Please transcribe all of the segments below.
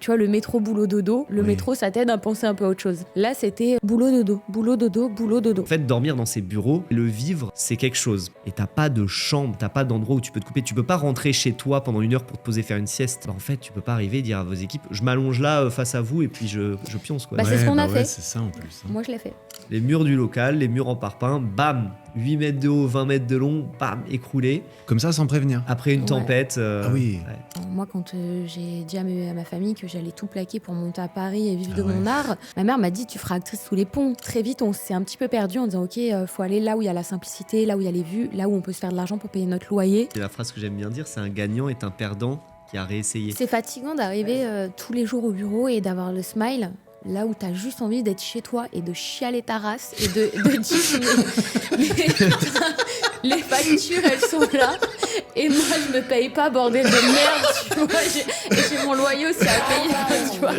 Tu vois, le métro boulot dodo, le métro ça t'aide à penser un peu à autre chose. Là c'était boulot dodo, boulot dodo, boulot dodo. En fait, dormir dans ces bureaux, le vivre, c'est quelque chose. Et t'as pas de chambre, t'as pas d'endroit où tu peux te couper. Tu peux pas rentrer chez toi pendant 1 heure pour te poser faire une sieste. En fait, tu peux pas arriver et dire à vos équipes, je m'allonge là face à vous et puis je pionce quoi. C'est ce qu'on a fait. C'est ça en plus. Moi je l'ai fait. Les murs du local, les murs en parpaing, bam, 8 mètres de haut, 20 mètres de long, bam, écroulé. Comme ça, sans prévenir. Après une tempête. Ah oui. Moi, quand j'ai dit à ma famille que j'allais tout plaquer pour monter à Paris et vivre de mon art, ma mère m'a dit tu feras actrice sous les ponts. Très vite, on s'est un petit peu perdu en disant ok, faut aller là où il y a la simplicité, là où il y a les vues, là où on peut se faire de l'argent pour payer notre loyer. C'est la phrase que j'aime bien dire, c'est un gagnant est un perdant qui a réessayé. C'est fatigant d'arriver tous les jours au bureau et d'avoir le smile. Là où t'as juste envie d'être chez toi et de chialer ta race et de dire mais les factures elles sont là et moi je me paye pas, bordel de merde, tu vois, j'ai mon loyer aussi à payer, tu vois.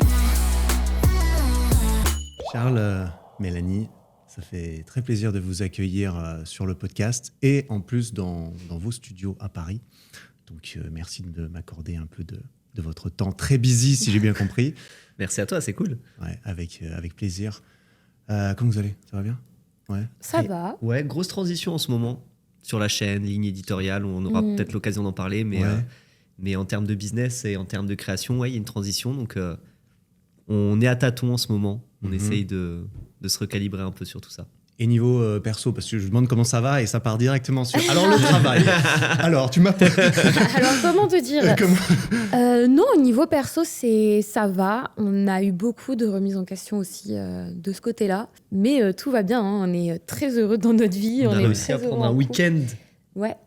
Charles, Mélanie, ça fait très plaisir de vous accueillir sur le podcast et en plus dans vos studios à Paris. Donc merci de m'accorder un peu de votre temps très busy, si j'ai bien compris. Merci à toi, c'est cool. Ouais, avec plaisir. Comment vous allez ? Ça va bien ? Ouais. Ça va. Ouais, grosse transition en ce moment sur la chaîne, ligne éditoriale, on aura peut-être l'occasion d'en parler, mais en termes de business et en termes de création, il y a une transition. Donc on est à tâtons en ce moment. On essaye de se recalibrer un peu sur tout ça. Et niveau perso, parce que je demande comment ça va et ça part directement sur... Alors le travail. Alors tu m'appelles. Alors comment te dire non, au niveau perso, ça va. On a eu beaucoup de remises en question aussi de ce côté-là. Mais tout va bien, hein. On est très heureux dans notre vie. On a est réussi très à prendre heureux un week-end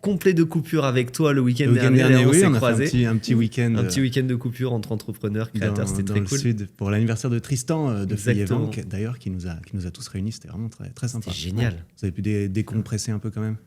complet de coupure avec toi le week-end dernier. Oui, s'est on a croisés. fait un petit week-end. Un petit week-end de coupure entre entrepreneurs, créateurs, c'était très dans cool. le sud, pour l'anniversaire de Tristan de Feuillet-Vent, d'ailleurs, qui nous a tous réunis. C'était vraiment très, très sympa. C'était génial. Ouais. Vous avez pu décompresser un peu quand même.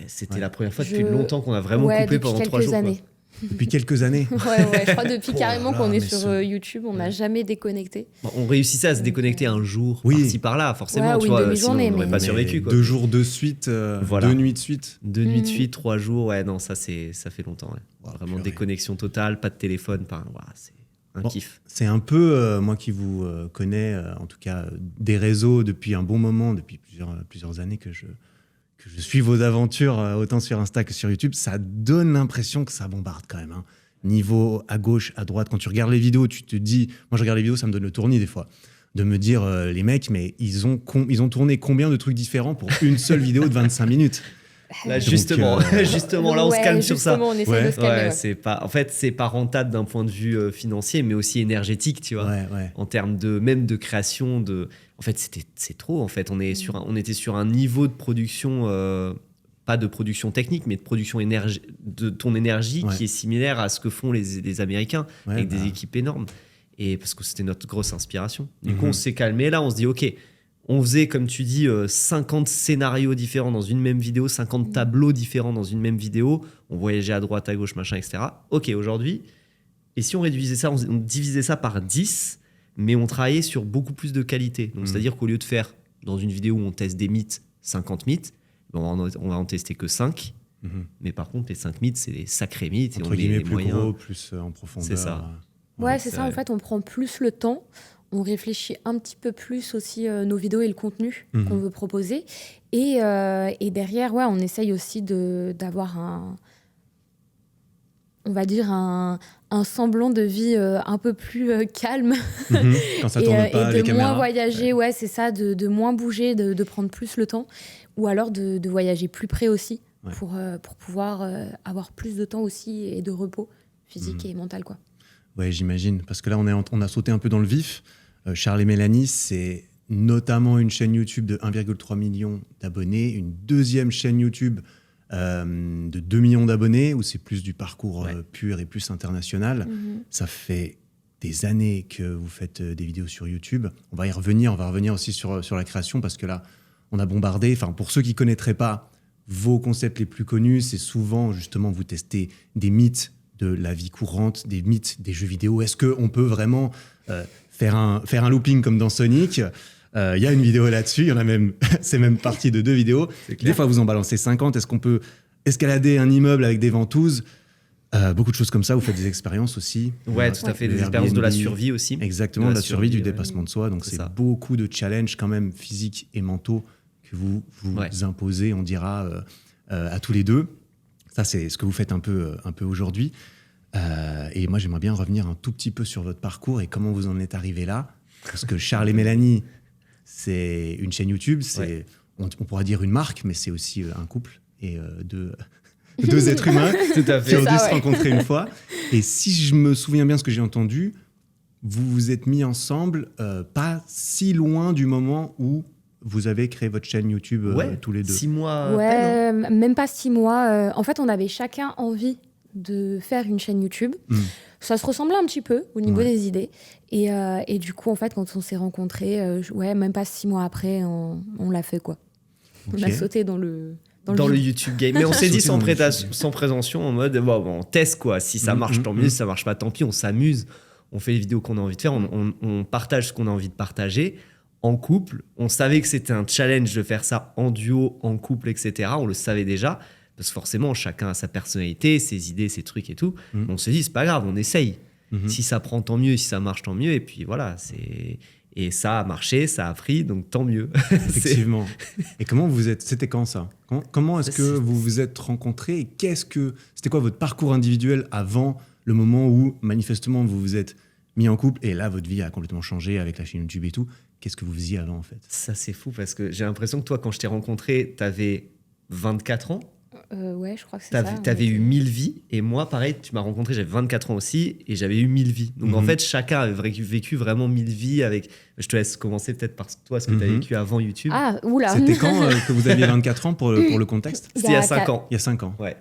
C'était la première fois depuis longtemps qu'on a vraiment coupé pendant 3 jours. Années. Depuis quelques années. Je crois depuis carrément qu'on est sur YouTube, on n'a jamais déconnecté. Bon, on réussissait à se déconnecter un jour, par-ci par-là, forcément. Ouais, tu vois, une sinon on n'aurait pas mais survécu. Quoi. 2 jours de suite, 2 nuits de suite. 2 nuits de suite, 3 jours, ouais, non, ça fait longtemps. Ouais. Wow, vraiment purée. déconnexion totale, pas de téléphone, c'est un kiff. C'est un peu, moi qui vous connais, en tout cas des réseaux depuis un bon moment, depuis plusieurs années que je suis vos aventures, autant sur Insta que sur YouTube, ça donne l'impression que ça bombarde quand même. Hein. Niveau à gauche, à droite, quand tu regardes les vidéos, tu te dis... Moi, je regarde les vidéos, ça me donne le tournis des fois. De me dire, les mecs, mais ils ont tourné combien de trucs différents pour une seule vidéo de 25 minutes ? Là, justement, là, on se calme sur ça. On essaie de se calmer. C'est pas rentable d'un point de vue financier, mais aussi énergétique, tu vois. Ouais. En termes même de création, en fait, c'est trop. En fait, on était sur un niveau de production, pas de production technique, mais de production de ton énergie qui est similaire à ce que font les Américains, avec des équipes énormes. Et parce que c'était notre grosse inspiration. Du coup, on s'est calmé. Là, on se dit, OK, on faisait, comme tu dis, 50 scénarios différents dans une même vidéo, 50 tableaux différents dans une même vidéo. On voyageait à droite, à gauche, machin, etc. OK, aujourd'hui, et si on réduisait ça, on divisait ça par 10, mais on travaillait sur beaucoup plus de qualité. Donc, c'est-à-dire qu'au lieu de faire, dans une vidéo où on teste des mythes, 50 mythes, on va en tester que 5. Mais par contre, les 5 mythes, c'est des sacrés mythes. Entre guillemets, plus gros, plus en profondeur. C'est ça. Ouais, c'est ça. En fait, on prend plus le temps. On réfléchit un petit peu plus aussi nos vidéos et le contenu qu'on veut proposer. Et derrière, on essaye aussi d'avoir on va dire un semblant de vie un peu plus calme. Quand ça tourne pas, et les de moins caméras. voyager, c'est ça, de moins bouger, de prendre plus le temps. Ou alors de voyager plus près aussi pour pouvoir avoir plus de temps aussi et de repos physique et mental, quoi. Ouais, j'imagine. Parce que là, on a sauté un peu dans le vif. Charles et Mélanie, c'est notamment une chaîne YouTube de 1,3 million d'abonnés, une deuxième chaîne YouTube de 2 millions d'abonnés, où c'est plus du parcours pur et plus international. Ça fait des années que vous faites des vidéos sur YouTube. On va revenir aussi sur la création, parce que là, on a bombardé. Enfin, pour ceux qui ne connaîtraient pas vos concepts les plus connus, c'est souvent, justement, vous testez des mythes de la vie courante, des mythes des jeux vidéo. Est-ce qu'on peut vraiment faire un looping comme dans Sonic ? Il y a une vidéo là-dessus, il y en a même, c'est même parti de 2 vidéos. Des fois, vous en balancez 50. Est-ce qu'on peut escalader un immeuble avec des ventouses ? Beaucoup de choses comme ça. Vous faites des expériences aussi. Ouais, tout à fait. Des expériences de la survie aussi. Exactement, de la survie, du dépassement de soi. Donc, c'est ça. beaucoup de challenges quand même physiques et mentaux que vous imposez, on dira, à tous les deux. Ça, c'est ce que vous faites un peu aujourd'hui. Et moi, j'aimerais bien revenir un tout petit peu sur votre parcours et comment vous en êtes arrivé là. Parce que Charles et Mélanie, c'est une chaîne YouTube, on pourra dire une marque, mais c'est aussi un couple et deux êtres humains tout à fait. qui ont dû se rencontrer une fois. Et si je me souviens bien ce que j'ai entendu, vous vous êtes mis ensemble pas si loin du moment où vous avez créé votre chaîne YouTube tous les deux. 6 mois. Ouais, même pas 6 mois. En fait, on avait chacun envie de faire une chaîne YouTube. Ça se ressemblait un petit peu au niveau des idées. Et du coup, en fait, quand on s'est rencontrés, même pas 6 mois après, on l'a fait, quoi. Okay. On a sauté dans le YouTube game. Mais on s'est dit sans prétention, en mode, on teste, quoi. Si ça marche, tant mieux. Si ça marche pas, tant pis. On s'amuse. On fait les vidéos qu'on a envie de faire. On partage ce qu'on a envie de partager. En couple, on savait que c'était un challenge de faire ça en duo, en couple, etc. On le savait déjà. Parce que forcément, chacun a sa personnalité, ses idées, ses trucs et tout. On se dit, c'est pas grave, on essaye. Si ça prend, tant mieux. Si ça marche, tant mieux. Et puis voilà, et ça a marché, ça a pris, donc tant mieux. Effectivement. Et comment c'était quand ça ? Comment est-ce que vous vous êtes rencontrés et c'était quoi votre parcours individuel avant le moment où manifestement vous vous êtes mis en couple et là votre vie a complètement changé avec la chaîne YouTube et tout ? Qu'est-ce que vous faisiez avant en fait ? Ça c'est fou parce que j'ai l'impression que toi quand je t'ai rencontré, t'avais 24 ans. Ouais, je crois que c'est ça. T'avais eu 1000 vies et moi pareil, tu m'as rencontré, j'avais 24 ans aussi et j'avais eu 1000 vies. Donc en fait, chacun avait vécu vraiment 1000 vies avec... Je te laisse commencer peut-être par toi, ce que tu as vécu avant YouTube. Ah, oula. C'était quand que vous aviez 24 ans pour le contexte ? C'était il y a 5 ans. Il y a 5 ans. Ouais.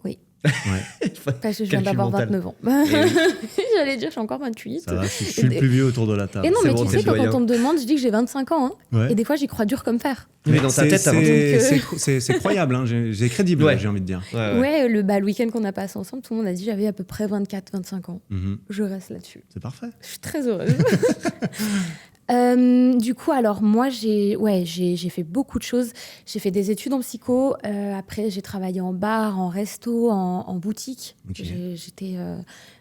Oui. Ouais. Parce que je viens d'avoir 29 ans. J'allais dire, je suis encore 28. Ça va, je suis le plus vieux autour de la table. Et non, mais tu sais que quand on me demande, je dis que j'ai 25 ans. Ouais. Et des fois, j'y crois dur comme fer. Mais dans ta tête, c'est croyable, hein, c'est crédible, j'ai envie de dire. Ouais, le week-end qu'on a passé ensemble, tout le monde a dit que j'avais à peu près 24-25 ans. Je reste là-dessus. C'est parfait. Je suis très heureuse. Du coup, alors moi, j'ai fait beaucoup de choses. J'ai fait des études en psycho. Après, j'ai travaillé en bar, en resto, en boutique. Okay. J'étais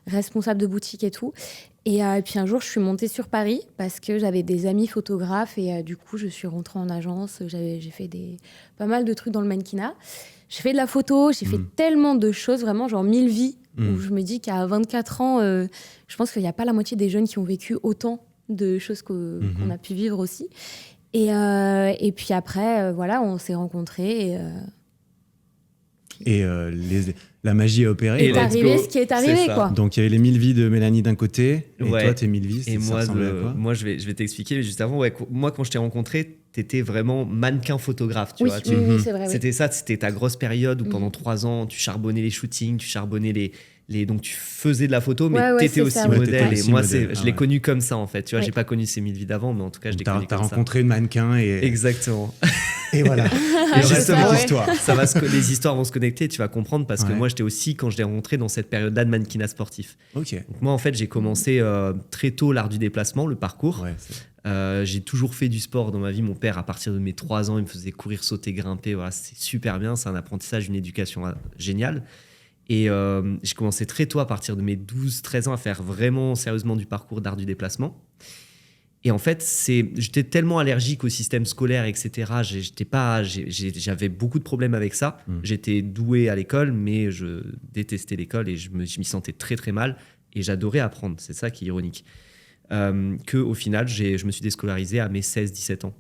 responsable de boutique et tout. Et puis un jour, je suis montée sur Paris parce que j'avais des amis photographes. Et du coup, je suis rentrée en agence. J'ai fait pas mal de trucs dans le mannequinat. J'ai fait de la photo. J'ai fait tellement de choses, vraiment, genre 1000 vies. Où je me dis qu'à 24 ans, je pense qu'il n'y a pas la moitié des jeunes qui ont vécu autant de choses qu'on a pu vivre aussi. Et puis après, voilà, on s'est rencontrés. La magie a opéré. Et est arrivé ce qui est arrivé, quoi. Donc, il y avait les 1000 vies de Mélanie d'un côté, et toi, tes 1000 vies, et ça ressemblait à quoi ? Moi, je vais t'expliquer, mais juste avant, moi, quand je t'ai rencontré, t'étais vraiment mannequin photographe, tu vois. Oui, c'est vrai. C'était ça, c'était ta grosse période où pendant 3 ans, tu charbonnais les shootings, tu charbonnais donc tu faisais de la photo, mais t'étais aussi modèle. Et moi, je l'ai connu comme ça, en fait. Tu vois, j'ai pas connu ces 1000 vies d'avant, mais en tout cas, je l'ai connu comme ça. T'as rencontré une mannequin et... Exactement. Et voilà. Et justement, les histoires vont se connecter, tu vas comprendre, parce que moi, j'étais aussi, quand je l'ai rencontré, dans cette période-là de mannequinat sportif. Okay. Donc moi, en fait, j'ai commencé très tôt l'art du déplacement, le parcours. J'ai toujours fait du sport dans ma vie. Mon père, à partir de mes 3 ans, il me faisait courir, sauter, grimper. Voilà, c'est super bien. C'est un apprentissage, une éducation géniale. Et j'ai commencé très tôt, à partir de mes 12-13 ans, à faire vraiment sérieusement du parcours d'art du déplacement. Et en fait, j'étais tellement allergique au système scolaire, etc. J'avais beaucoup de problèmes avec ça. J'étais doué à l'école, mais je détestais l'école et je m'y sentais très, très mal. Et j'adorais apprendre. C'est ça qui est ironique. Qu'au final, je me suis déscolarisé à mes 16-17 ans.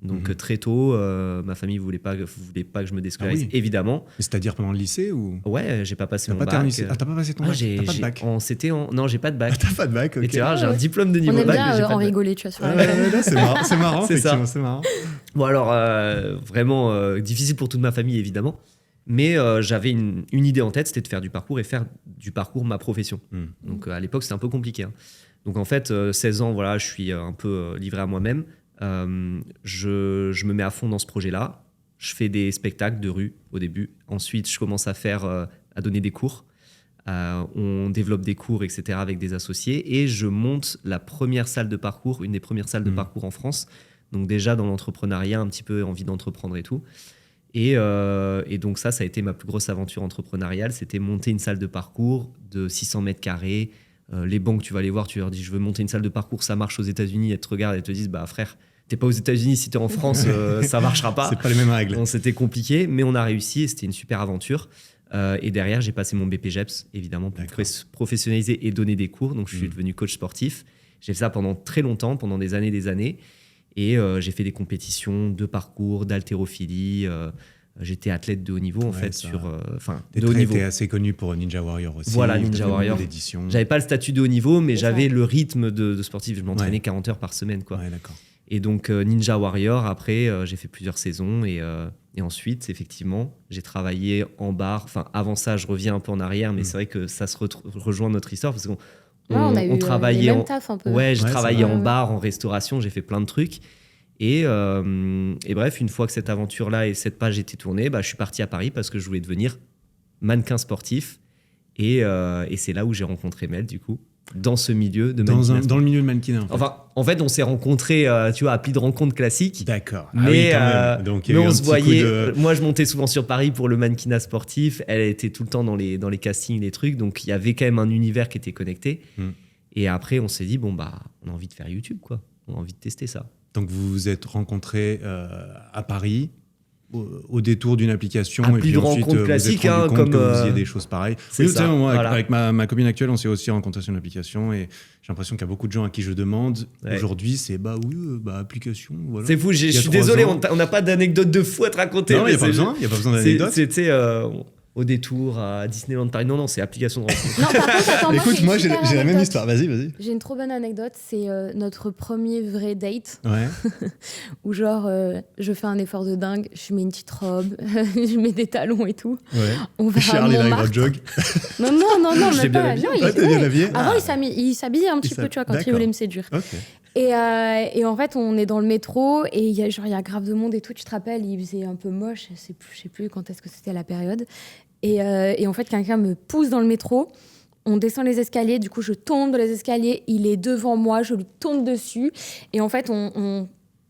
Donc très tôt, ma famille voulait pas que je me déscolarise, évidemment. C'est-à-dire pendant le lycée ou... Ouais, j'ai pas passé mon bac. T'as pas passé ton bac ? T'as pas de bac ? Non, j'ai pas de bac. T'as pas de bac, ok. Et tu vois, j'ai un diplôme de niveau bac, mais j'ai pas de bac. On aime bien en rigoler, tu vois, sur la c'est marrant, c'est ça. C'est marrant. Bon alors, vraiment difficile pour toute ma famille, évidemment. Mais j'avais une idée en tête, c'était de faire du parcours et faire du parcours ma profession. Donc à l'époque, c'était un peu compliqué. Donc en fait, 16 ans, voilà, je suis un peu livré à moi-même. Je me mets à fond dans ce projet-là. Je fais des spectacles de rue au début. Ensuite, je commence à donner des cours. On développe des cours, etc. avec des associés. Et je monte la première salle de parcours, une des premières salles de parcours en France. Donc déjà dans l'entrepreneuriat, un petit peu envie d'entreprendre et tout. Et donc ça a été ma plus grosse aventure entrepreneuriale. C'était monter une salle de parcours de 600 mètres carrés. Les banques, tu vas les voir, tu leur dis je veux monter une salle de parcours, ça marche aux États-Unis. Elles te regardent et te disent bah frère, t'es pas aux États-Unis, si t'es en France, ça marchera pas. C'est pas les mêmes règles. Donc c'était compliqué, mais on a réussi et c'était une super aventure. Et derrière, j'ai passé mon BPGEPS, évidemment, pour professionnaliser et donner des cours. Donc je suis devenu coach sportif. J'ai fait ça pendant très longtemps, pendant des années. Et j'ai fait des compétitions de parcours, d'haltérophilie. J'étais athlète de haut niveau, en fait. De haut niveau. T'es assez connu pour Ninja Warrior aussi. Voilà, Ninja Warrior. J'avais pas le statut de haut niveau, mais j'avais le rythme de sportif. Je m'entraînais 40 heures par semaine, quoi. Ouais, d'accord. Et donc, Ninja Warrior, après, j'ai fait plusieurs saisons. Et ensuite, effectivement, j'ai travaillé en bar. Enfin, avant ça, je reviens un peu en arrière, mais c'est vrai que ça se rejoint notre histoire parce qu'on on travaillait en taf un peu. Ouais, j'ai travaillé en bar, en restauration, j'ai fait plein de trucs. Et bref, une fois que cette aventure-là et cette page était tournée, je suis parti à Paris parce que je voulais devenir mannequin sportif. Et c'est là où j'ai rencontré Mel, du coup, dans ce milieu de mannequinat. Dans le milieu de mannequinat. En fait, on s'est rencontrés, tu vois, à appli de rencontres classiques. D'accord. Mais, Donc, mais on se voyait. Moi, je montais souvent sur Paris pour le mannequinat sportif. Elle était tout le temps dans les castings, les trucs. Donc, il y avait quand même un univers qui était connecté. Et après, on s'est dit, on a envie de faire YouTube, quoi. On a envie de tester ça. Donc, vous vous êtes rencontrés à Paris, au détour d'une application. Et puis ensuite, vous classique, êtes rendu compte comme que vous faisiez des choses pareilles. C'est ça, moi, voilà. avec ma copine actuelle, on s'est aussi rencontrés sur une application et j'ai l'impression qu'il y a beaucoup de gens à qui je demande. Aujourd'hui, c'est application. Voilà. C'est fou, je suis désolé, on n'a pas d'anecdote de fou à te raconter. Non, il n'y a pas besoin d'anecdote. C'était au détour à Disneyland Paris. Non, c'est application de rencontre. Non, par contre, attends, écoute, moi j'ai la même histoire. Vas-y. J'ai une trop bonne anecdote. C'est notre premier vrai date. Ouais. Où genre, je fais un effort de dingue, je mets une petite robe, je mets des talons et tout. Ouais. On va Charles, il arrive en jog. Non, Je l'ai bien habillé. T'es bien habillé. Avant, il s'habillait un petit peu, tu vois, quand il voulait me séduire. Okay. Et en fait, on est dans le métro et il y a grave de monde et tout. Tu te rappelles, il faisait un peu moche. Je sais plus quand est-ce que c'était la période. Et en fait, quelqu'un me pousse dans le métro. On descend les escaliers. Du coup, je tombe dans les escaliers. Il est devant moi. Je lui tombe dessus. Et en fait,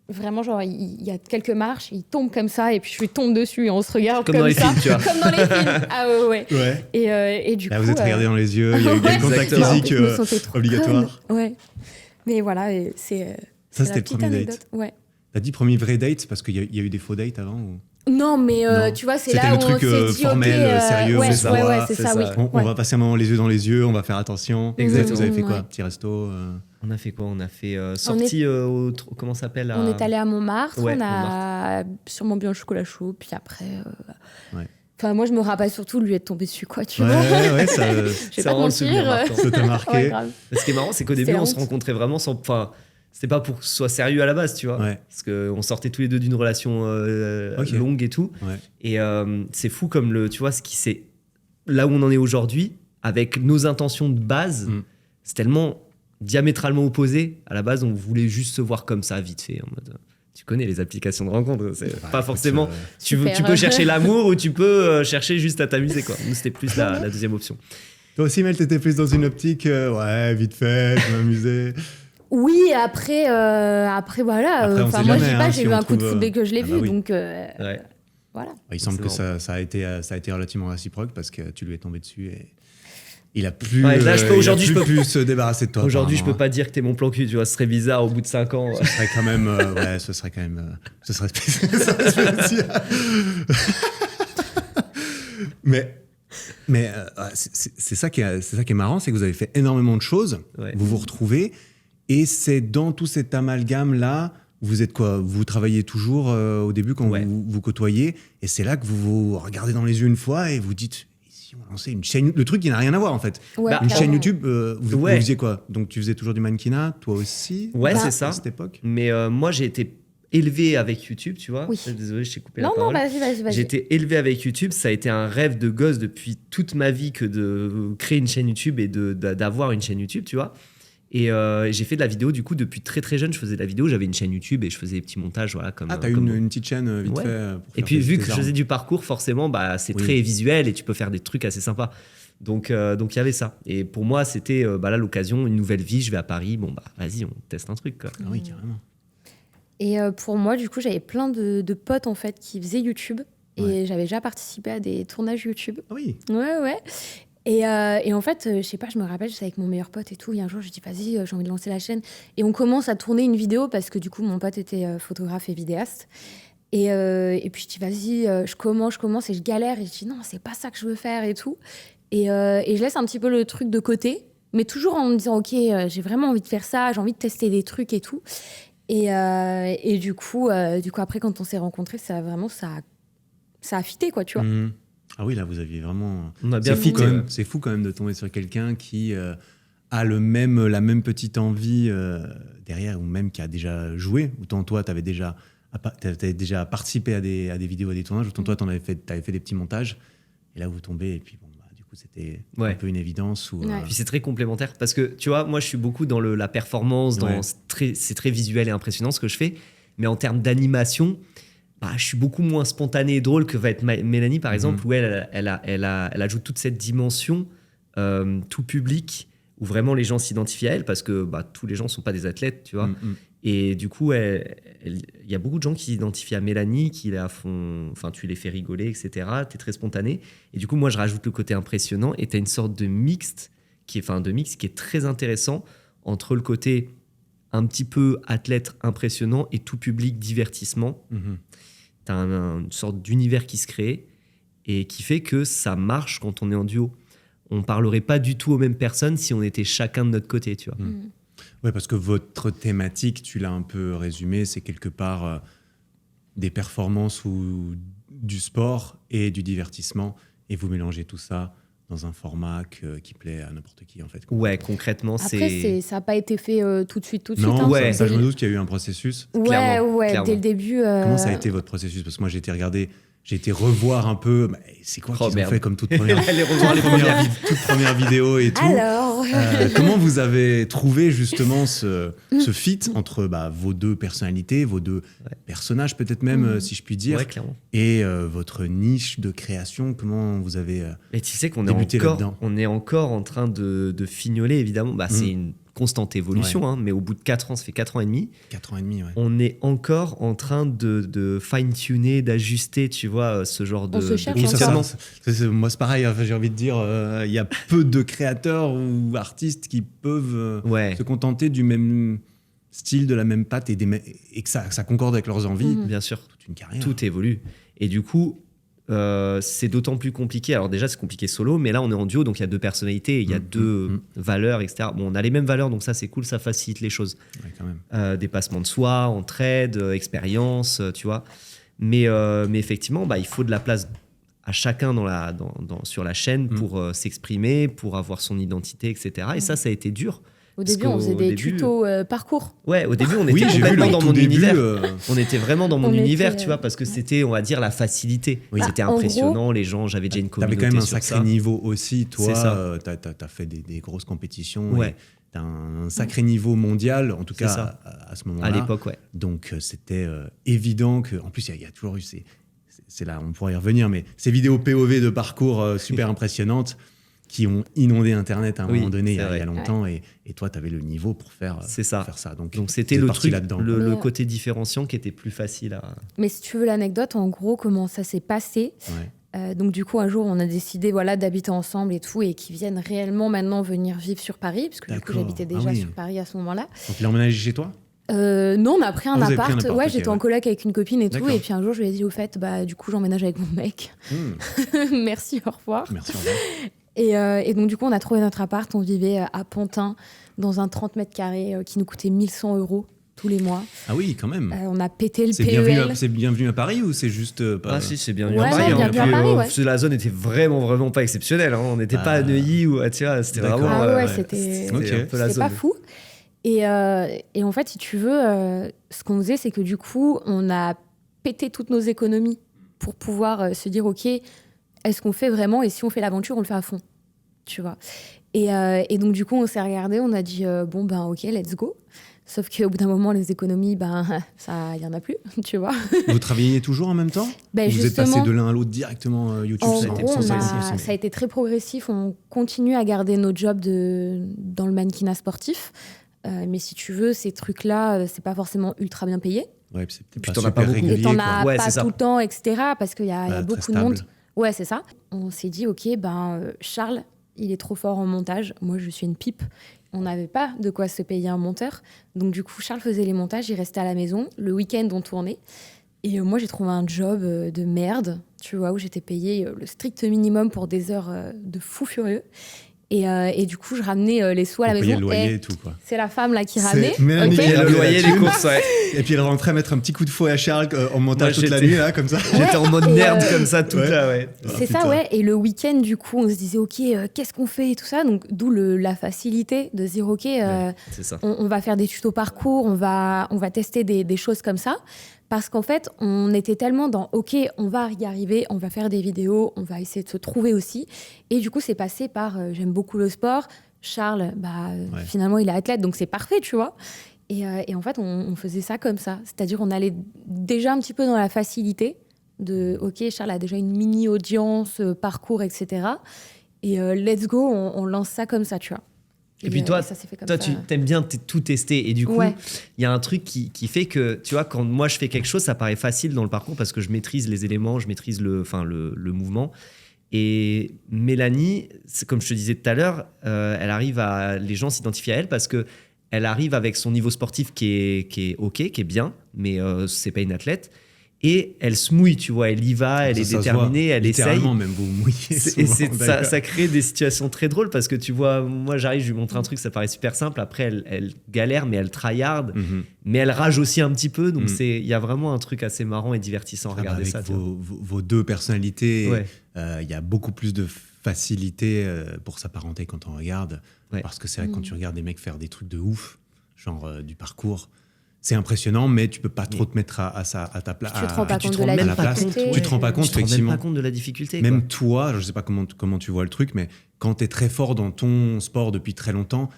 vraiment, genre, il y a quelques marches. Il tombe comme ça. Et puis, je lui tombe dessus. Et on se regarde comme dans les ça. films, tu vois. Comme dans les films. Ah ouais. Et du Là, coup... vous êtes regardés dans les yeux. Il y a eu des contacts physiques obligatoires. Ouais. Mais voilà, c'est ça, la c'était le petite premier anecdote. date. Ouais. T'as dit premier vrai date parce qu'il y a eu des faux dates avant ou... Non, mais Non. tu vois, c'est C'était là le où truc on s'est dit, formel, sérieux, ouais, on se ouais, voit, c'est ça, oui. On va passer un moment les yeux dans les yeux, on va faire attention. Exactement. Vous avez fait quoi? Ouais. Petit resto On a fait quoi? On a fait sortie comment ça s'appelle On est allé à Montmartre, Ouais, on a sûrement bu un chocolat chaud, puis après... Ouais. Enfin, moi, je me rappelle surtout lui être tombé dessus, quoi, tu vois. Ouais, ça Je vais ça pas te rend le souvenir mentir. marquant. ça t'a marqué. Ouais, grave. Ce qui est marrant, c'est qu'au début, C'est on se honte. rencontrait vraiment sans... Enfin, c'était pas pour que ce soit sérieux à la base, tu vois. Ouais. Parce qu'on sortait tous les deux d'une relation longue et tout. Ouais. Et c'est fou comme tu vois, ce qui c'est là où on en est aujourd'hui, avec nos intentions de base, c'est tellement diamétralement opposé. À la base, on voulait juste se voir comme ça, vite fait, en mode... Tu connais les applications de rencontres, c'est pas forcément... Tu peux chercher l'amour ou tu peux chercher juste à t'amuser, quoi. Nous, c'était plus la deuxième option. Toi aussi, Mel, t'étais plus dans une optique, ouais, vite fait, je m'amuser. Oui, après voilà. Après, on Enfin, sait moi, jamais, je dis pas, hein, j'ai si eu on un coup de trouve, foudre dès que je l'ai ah vu, bah oui. donc Ouais. voilà. Il semble que ça a été relativement réciproque parce que tu lui es tombé dessus et il a plus, là, aujourd'hui, je peux plus se débarrasser de toi. Aujourd'hui, je peux apparemment. pas dire que t'es mon plan cul, tu vois, ce serait bizarre au bout de 5 ans. Ce serait quand même, ce serait spécial. Mais c'est ça qui est marrant, c'est que vous avez fait énormément de choses, Ouais. vous vous retrouvez, et c'est dans tout cet amalgame-là, vous êtes quoi? Vous travaillez toujours au début quand Ouais. vous côtoyez, et c'est là que vous vous regardez dans les yeux une fois et vous dites, et si on lançait une chaîne, le truc qui n'a rien à voir en fait. Ouais, Une carrément. chaîne YouTube, vous Ouais. faisiez quoi? Donc tu faisais toujours du mannequinat, toi aussi? Ouais, Bah, c'est À ça. cette époque? Mais moi, j'ai été élevé avec YouTube, tu vois. Oui. Désolé, je t'ai coupé Non, la non, parole. vas-y. J'ai été élevé avec YouTube. Ça a été un rêve de gosse depuis toute ma vie que de créer une chaîne YouTube et d'avoir une chaîne YouTube, tu vois. Et j'ai fait de la vidéo, du coup, depuis très très jeune, je faisais de la vidéo. J'avais une chaîne YouTube et je faisais des petits montages, voilà. Comme, Ah, t'as eu comme- une petite chaîne vite Ouais. fait pour Et faire puis, vu que tes je faisais du parcours, forcément, bah, c'est Oui. très visuel et tu peux faire des trucs assez sympas. Donc, il y avait ça. Et pour moi, c'était là l'occasion, une nouvelle vie. Je vais à Paris. Bon, bah, vas-y, on teste un truc, quoi. Ah oui, carrément. Et pour moi, du coup, j'avais plein de potes en fait qui faisaient YouTube. Et j'avais déjà participé à des tournages YouTube. Ah oui. Ouais. Et en fait, je sais pas, je me rappelle, j'étais avec mon meilleur pote et tout. Et un jour, je dis, vas-y, j'ai envie de lancer la chaîne. Et on commence à tourner une vidéo parce que du coup, mon pote était photographe et vidéaste. Et puis, je dis, vas-y, je commence et je galère. Et je dis, non, c'est pas ça que je veux faire et tout. Et je laisse un petit peu le truc de côté, mais toujours en me disant, OK, j'ai vraiment envie de faire ça, j'ai envie de tester des trucs et tout. Et du coup, après, quand on s'est rencontrés, ça a fité, quoi, tu vois. Mmh. Ah oui, là, vous aviez vraiment... On a bien C'est fou quand même de tomber sur quelqu'un qui a la même petite envie derrière, ou même qui a déjà joué. Autant toi, tu avais déjà participé à des vidéos, à des tournages. Autant toi, t'avais fait des petits montages. Et là, vous tombez, et puis bon, du coup, c'était un peu une évidence. Puis c'est très complémentaire, parce que, tu vois, moi, je suis beaucoup dans la performance, c'est très visuel et impressionnant ce que je fais. Mais en termes d'animation... je suis beaucoup moins spontané et drôle que va être Mélanie, par exemple, où elle ajoute toute cette dimension tout public, où vraiment les gens s'identifient à elle, parce que tous les gens ne sont pas des athlètes, tu vois. Et du coup, il y a beaucoup de gens qui s'identifient à Mélanie, qui la font, enfin, tu les fais rigoler, etc. Tu es très spontané. Et du coup, moi, je rajoute le côté impressionnant, et tu as une sorte de mix qui est très intéressant entre le côté un petit peu athlète impressionnant et tout public divertissement. T'as une sorte d'univers qui se crée et qui fait que ça marche quand on est en duo. On parlerait pas du tout aux mêmes personnes si on était chacun de notre côté, tu vois. Ouais, parce que votre thématique, tu l'as un peu résumé, c'est quelque part des performances ou du sport et du divertissement, et vous mélangez tout ça dans un format qui plaît à n'importe qui, en fait. Ouais, concrètement, Après, ça n'a pas été fait tout de suite. Non, hein, ça, je me doute qu'il y a eu un processus. Clairement. Dès le début. Comment ça a été votre processus? Parce que moi, j'ai été revoir un peu. C'est quoi qu'ils ont fait comme toute première vidéo et tout. Alors comment vous avez trouvé justement ce fit entre vos deux personnalités, vos deux personnages peut-être même, si je puis dire, et votre niche de création? Comment vous avez Mais tu sais qu'on est encore en train de fignoler, évidemment. C'est une constante évolution, mais au bout de 4 ans, ça fait 4 ans et demi. 4 ans et demi, ouais. On est encore en train de fine-tuner, d'ajuster, tu vois, ce genre de fonctionnement. Moi, c'est pareil, j'ai envie de dire, il y a peu de créateurs ou artistes qui peuvent se contenter du même style, de la même patte, et que ça concorde avec leurs envies. Bien sûr. Toute une carrière. Tout évolue. Et du coup, c'est d'autant plus compliqué. Alors déjà, c'est compliqué solo, mais là, on est en duo, donc il y a 2 personnalités, il y a 2 valeurs, etc. Bon, on a les mêmes valeurs, donc ça, c'est cool, ça facilite les choses. Ouais, quand même. Dépassement de soi, entraide, expérience, tu vois. Mais effectivement, il faut de la place à chacun sur la chaîne pour s'exprimer, pour avoir son identité, etc. Et ça a été dur. Au début, on faisait des tutos parcours. Ouais, au début, on était complètement dans mon univers. On était vraiment dans mon univers, tu vois, parce que c'était, on va dire, la facilité. C'était impressionnant, les gens, j'avais déjà une communauté sur ça. T'avais quand même un sacré niveau aussi, toi. T'as fait des grosses compétitions. Ouais. T'as un sacré niveau mondial, en tout cas à ce moment-là. À l'époque, ouais. Donc c'était évident que, en plus, il y a toujours eu c'est là, on pourrait y revenir, mais ces vidéos POV de parcours super impressionnantes qui ont inondé Internet à un moment donné, il y a longtemps, et toi, tu avais le niveau pour faire ça. Donc c'était le truc, le côté différenciant qui était plus facile à... Mais si tu veux l'anecdote, en gros, comment ça s'est passé, donc du coup, un jour, on a décidé d'habiter ensemble et tout, et qu'ils viennent réellement maintenant venir vivre sur Paris, parce que du coup, j'habitais déjà sur Paris à ce moment-là. Donc il a emménagé chez toi? Non, on a pris un appart. Ouais, j'étais en coloc avec une copine et tout. Et puis un jour, je lui ai dit, au fait, du coup, j'emménage avec mon mec. Merci, au revoir. Merci, au revoir. Et donc, du coup, on a trouvé notre appart. On vivait à Pantin, dans un 30 mètres carrés qui nous coûtait 1 100 € tous les mois. Ah oui, quand même. On a pété le PEL. C'est bienvenu à Paris ou c'est juste pas... Ah si, c'est bienvenu à Paris. Parce que la zone était vraiment pas exceptionnelle. On n'était pas à Neuilly ou tu vois, c'était vraiment... c'était un peu la zone. Pas fou. Et en fait, si tu veux, ce qu'on faisait, c'est que du coup, on a pété toutes nos économies pour pouvoir se dire, OK, est-ce qu'on fait vraiment? Et si on fait l'aventure, on le fait à fond. Tu vois. Et donc, du coup, on s'est regardé, on a dit, OK, let's go. Sauf qu'au bout d'un moment, les économies, il n'y en a plus, tu vois. Vous travailliez toujours en même temps? Vous êtes passé de l'un à l'autre directement YouTube? En gros, ça a été très progressif. On continue à garder nos jobs dans le mannequinat sportif. Mais si tu veux, ces trucs-là, c'est pas forcément ultra bien payé. Ouais, puis c'est peut-être Puis pas t'en as pas super beaucoup. régulier. Et t'en quoi. as Ouais, pas c'est ça. tout le temps, etc. Parce qu'il y a Très beaucoup de stable. monde. Ouais, c'est ça. On s'est dit, ok, Charles, il est trop fort en montage. Moi, je suis une pipe. On n'avait pas de quoi se payer un monteur. Donc, du coup, Charles faisait les montages. Il restait à la maison. Le week-end, on tournait. Et moi, j'ai trouvé un job de merde, tu vois, où j'étais payée le strict minimum pour des heures de fou furieux. Et du coup, je ramenais les sous à la Pour maison. payer le loyer Et et tout, quoi. c'est la femme là qui C'est ramenait. Mélanie ok qui a Le loyer, la les thune. courses, ouais. Et puis elle rentrait mettre un petit coup de fouet à Charles en montage Moi, toute la j'étais- nuit, là, comme ça. J'étais en mode Et, nerd comme ça, toute ouais. là, ouais. C'est putain. ça, ouais. Et le week-end, du coup, on se disait, OK, qu'est-ce qu'on fait et tout ça. Donc, d'où la facilité de se dire, OK, C'est ça. on va faire des tutos parcours, on va tester des choses comme ça. Parce qu'en fait, on était tellement dans, OK, on va y arriver, on va faire des vidéos, on va essayer de se trouver aussi. Et du coup, c'est passé par, j'aime beaucoup le sport. Charles, finalement, il est athlète, donc c'est parfait, tu vois. Et en fait, on faisait ça comme ça. C'est-à-dire, on allait déjà un petit peu dans la facilité de, OK, Charles a déjà une mini-audience, parcours, etc. Et let's go, on lance ça comme ça, tu vois. Et puis toi, ça s'est fait comme toi ça. tu t'aimes bien tout tester. Et du coup, il Ouais. y a un truc qui fait que, tu vois, quand moi je fais quelque chose, ça paraît facile dans le parcours parce que je maîtrise les éléments, je maîtrise le mouvement. Et Mélanie, comme je te disais tout à l'heure, les gens s'identifient à elle parce que elle arrive avec son niveau sportif qui est OK, qui est bien, mais c'est pas une athlète. Et elle se mouille, tu vois, elle y va, elle est Ça se déterminée, voit. elle essaye. Littéralement, même vous mouillez Et souvent, ça d'ailleurs. crée des situations très drôles parce que tu vois, moi j'arrive, je lui montre un truc, ça paraît super simple. Après, elle galère, mais elle tryhard, Mhm. mais elle rage aussi un petit peu. Donc Mhm. il y a vraiment un truc assez marrant et divertissant à regarder Avec ça. tu vois. vos deux personnalités, Ouais. il y a beaucoup plus de facilité pour s'apparenter quand on regarde. Ouais. Parce que c'est vrai que quand tu regardes des mecs faire des trucs de ouf, genre du parcours, c'est impressionnant, mais tu peux pas trop te mettre à ta place. Tu te rends pas tu compte te de rends la même à la pas place. compte, difficulté. Tu te rends pas compte, Tu te rends même effectivement. pas compte de la difficulté. Même quoi. toi, je sais pas comment tu vois le truc, mais quand tu es très fort dans ton sport depuis très longtemps,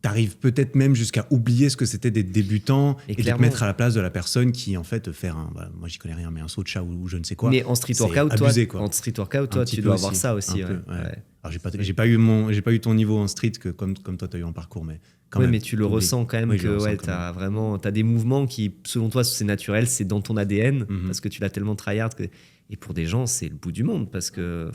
tu arrives peut-être même jusqu'à oublier ce que c'était des débutants et de te clairement. mettre à la place de la personne qui, en fait, faire moi j'y connais rien, mais un saut de chat ou je ne sais quoi. Mais en street c'est workout, abusé, toi, quoi. en street workout, Un toi petit tu peu dois avoir aussi, ça aussi. un Ouais. peu, ouais. Ouais. Alors j'ai pas eu ton niveau en street comme toi tu as eu en parcours, mais quand Ouais, même. mais tu le ressens quand même Oui, je le que ressens ouais, quand même. t'as des mouvements qui, selon toi, c'est naturel, c'est dans ton ADN Mhm. parce que tu l'as tellement tryhard. Et pour des gens, c'est le bout du monde parce que,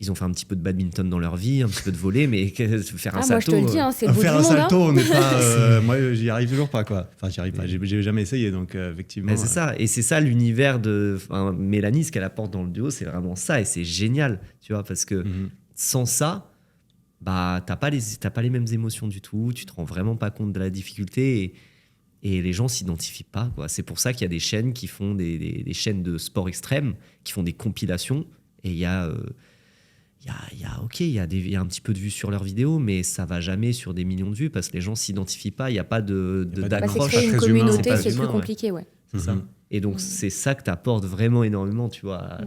ils ont fait un petit peu de badminton dans leur vie, un petit peu de volley, mais faire un Ah, moi, je salto. te le dis, hein, c'est le bout Faire du un monde. salto, hein. on n'est pas. Moi, j'y arrive toujours pas, quoi. Enfin, j'y arrive pas. J'ai jamais essayé, donc effectivement. C'est ça, et c'est ça l'univers de Mélanie, ce qu'elle apporte dans le duo, c'est vraiment ça, et c'est génial, tu vois, parce que Mhm. sans ça, t'as pas les mêmes émotions du tout, tu te rends vraiment pas compte de la difficulté, et les gens s'identifient pas, quoi. C'est pour ça qu'il y a des chaînes qui font des chaînes de sport extrême, qui font des compilations, et il y a un petit peu de vues sur leurs vidéos, mais ça va jamais sur des millions de vues parce que les gens s'identifient pas, il n'y a pas Il y a pas Bah, c'est d'accroche. créer une très humain, communauté, c'est pas c'est humain, plus ouais. compliqué, ouais. C'est ça. Mhm. Et donc, c'est ça que t'apportes vraiment énormément, tu vois,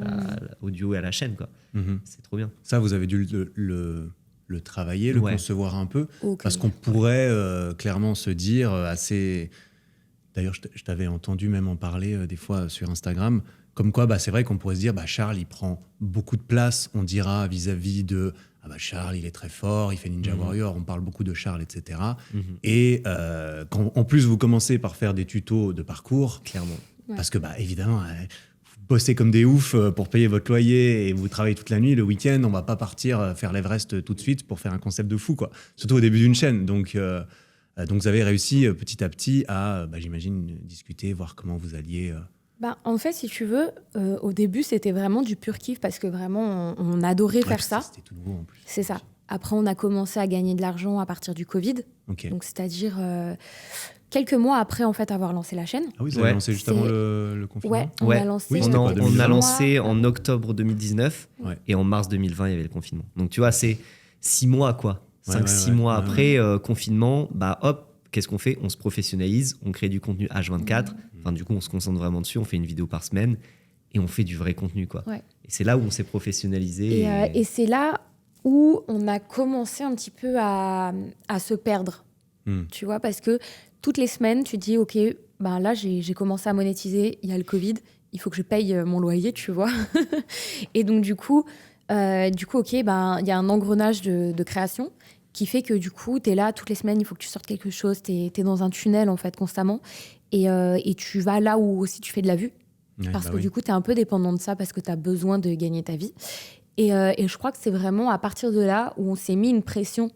au duo et à la chaîne, quoi. Mhm. C'est trop bien. Ça, vous avez dû le travailler, le Ouais. concevoir un peu, Ok. parce qu'on pourrait clairement se dire assez. D'ailleurs, je t'avais entendu même en parler des fois sur Instagram, comme quoi, c'est vrai qu'on pourrait se dire, Charles, il prend beaucoup de place, on dira vis-à-vis de Charles, il est très fort, il fait Ninja Warrior, on parle beaucoup de Charles, etc. Et quand en plus vous commencez par faire des tutos de parcours, Clairement. Ouais. parce que évidemment, vous bossez comme des oufs pour payer votre loyer et vous travaillez toute la nuit, le week-end, on va pas partir faire l'Everest tout de suite pour faire un concept de fou, quoi. Surtout au début d'une chaîne. Donc vous avez réussi petit à petit à, j'imagine, discuter, voir comment vous alliez. En fait, si tu veux, au début, c'était vraiment du pur kiff parce que vraiment, on adorait Ouais, faire ça. C'était tout nouveau en plus. C'est ça. Après, on a commencé à gagner de l'argent à partir du Covid. Ok. Donc, c'est-à-dire quelques mois après, en fait, avoir lancé la chaîne. Ah oui, vous avez Ouais. lancé juste C'est- avant le confinement. Ouais, on Ouais. a lancé. Oui, On c'était a, quoi, on 2020? a lancé en octobre 2019 Ouais. et en mars 2020, il y avait le confinement. Donc, tu vois, c'est 6 mois, quoi. 5-6 ouais, mois ouais, après confinement, hop, qu'est-ce qu'on fait? On se professionnalise, on crée du contenu H24. Enfin, du coup, on se concentre vraiment dessus, on fait une vidéo par semaine et on fait du vrai contenu, quoi. Ouais. Et c'est là où on s'est professionnalisé. Et c'est là où on a commencé un petit peu à se perdre. Hmm. Tu vois, parce que toutes les semaines, tu dis, OK, là, j'ai commencé à monétiser, il y a le Covid, il faut que je paye mon loyer, tu vois. Et donc, du coup, OK, il y a un engrenage de création. qui fait que du coup, tu es là toutes les semaines, il faut que tu sortes quelque chose, tu es dans un tunnel en fait constamment, et tu vas là où aussi tu fais de la vue, parce que du coup, tu es un peu dépendant de ça, parce que tu as besoin de gagner ta vie. Et je crois que c'est vraiment à partir de là où on s'est mis une pression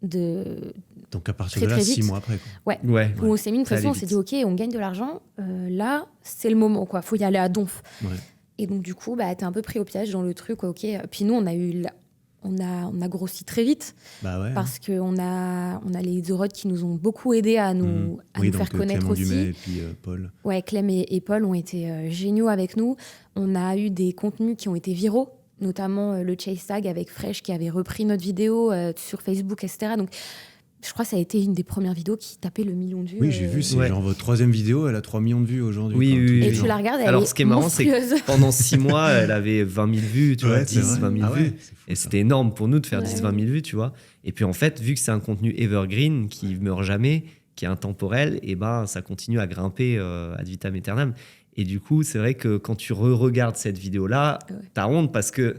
Donc à partir de là, 6 mois après. Quoi. Ouais. Où on s'est mis une pression, on s'est dit ok, on gagne de l'argent, là c'est le moment, quoi. Faut y aller à donf. Ouais. Et donc du coup, t'es un peu pris au piège dans le truc, ok. Puis nous, on a grossi très vite, parce qu'on a les The Road qui nous ont beaucoup aidés à nous faire connaître Clément aussi. Dumais et puis Paul. Ouais, Clem et Paul ont été géniaux avec nous. On a eu des contenus qui ont été viraux, notamment le chase tag avec Fresh qui avait repris notre vidéo sur Facebook, etc. Donc, je crois que ça a été une des premières vidéos qui tapait le million de vues. Oui, j'ai vu, c'est genre votre 3e vidéo, elle a 3 millions de vues aujourd'hui. Oui. Et tu la regardes, elle Alors, ce qui est marrant, c'est que pendant 6 mois, elle avait 20 000 vues, tu vois, 10, 20 000 vues. Et c'était énorme pour nous de faire 10, 20 000 vues, tu vois. Et puis, en fait, vu que c'est un contenu evergreen qui meurt jamais, qui est intemporel, et ça continue à grimper ad vitam aeternam. Et du coup, c'est vrai que quand tu regardes cette vidéo-là, t'as honte parce que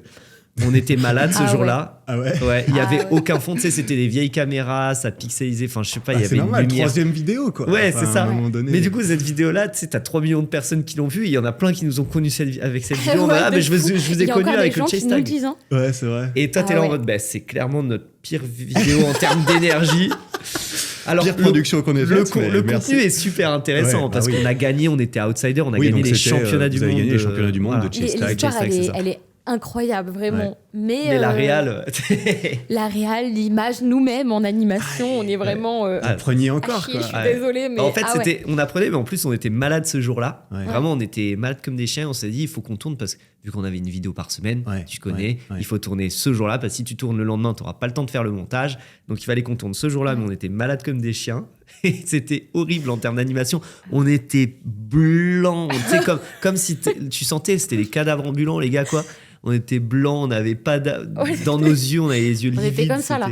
on était malade ce jour-là. Ah ouais. Ouais, il y avait aucun fond, tu sais, c'était des vieilles caméras, ça pixelisait, enfin je sais pas, il y avait normal, une lumière. 3e vidéo quoi. Ouais, c'est ça. Donné... Mais du coup, cette vidéo-là, tu sais, t'as 3 millions de personnes qui l'ont vue, et il y en a plein qui nous ont connus avec cette vidéo. Mais je vous ai connus avec le chase tag. Ouais, c'est vrai. Et toi, t'es là en mode, c'est clairement notre pire vidéo en termes d'énergie. Alors, pire production qu'on ait faite. Le contenu est super intéressant parce qu'on a gagné, on était outsider, on a gagné les championnats du monde. Gagné les championnats du monde de chase tag. Elle est incroyable, vraiment. Ouais. Mais la réal... la réal, l'image, nous-mêmes, en animation, on est vraiment... Apprenez encore, quoi. Je suis désolée, mais... En fait, on apprenait, mais en plus, on était malades ce jour-là. Ouais. Vraiment, on était malades comme des chiens. On s'est dit, il faut qu'on tourne parce que, vu qu'on avait une vidéo par semaine, tu connais, il faut tourner ce jour-là parce que si tu tournes le lendemain, tu n'auras pas le temps de faire le montage. Donc, il fallait qu'on tourne ce jour-là, mais on était malades comme des chiens. Et c'était horrible en termes d'animation. On était blancs. Tu sais, comme si tu sentais, c'était les cadavres ambulants, les gars, quoi. On était blancs, on n'avait pas dans nos yeux, on avait les yeux livides. On était comme ça, là.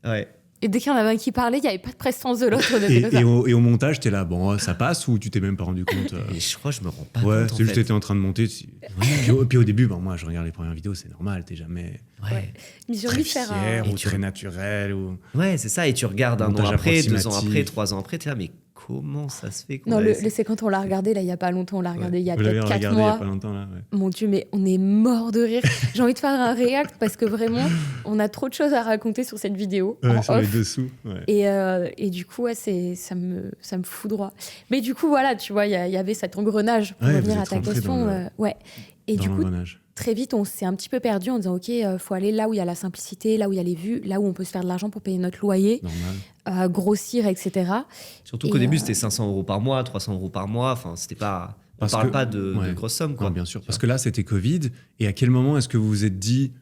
Ouais. Et dès qu'il y en avait un qui parlait, il n'y avait pas de prestance de l'autre. Et au montage, t'es là, ça passe ou tu t'es même pas rendu compte Et je crois que je me rends pas compte. Ouais, c'est juste que t'étais en train de monter. Puis au début, moi, je regarde les premières vidéos, c'est normal, t'es jamais très fier ou très naturel. Ouais, c'est ça. Et tu regardes un an après, 2 ans après, 3 ans après, t'es là, mais comment ça se fait qu'on c'est quand on l'a regardé, là, il n'y a pas longtemps, on l'a regardé il y a peut-être 4 mois. Il y a pas longtemps, là, Mon Dieu, mais on est mort de rire. J'ai envie de faire un react parce que vraiment, on a trop de choses à raconter sur cette vidéo. Sur les dessous. Ouais. Et du coup, ça me fout droit. Mais du coup, voilà, tu vois, il y avait cet engrenage pour revenir à ta question. Et du coup, très vite, on s'est un petit peu perdu en disant, OK, faut aller là où il y a la simplicité, là où il y a les vues, là où on peut se faire de l'argent pour payer notre loyer, grossir, etc. Surtout qu'au début, c'était 500 € par mois, 300 € par mois. Enfin, c'était pas... On parle pas de grosses sommes, quoi. Non, bien sûr. Parce que là, c'était Covid. Et à quel moment est-ce que vous vous êtes dit,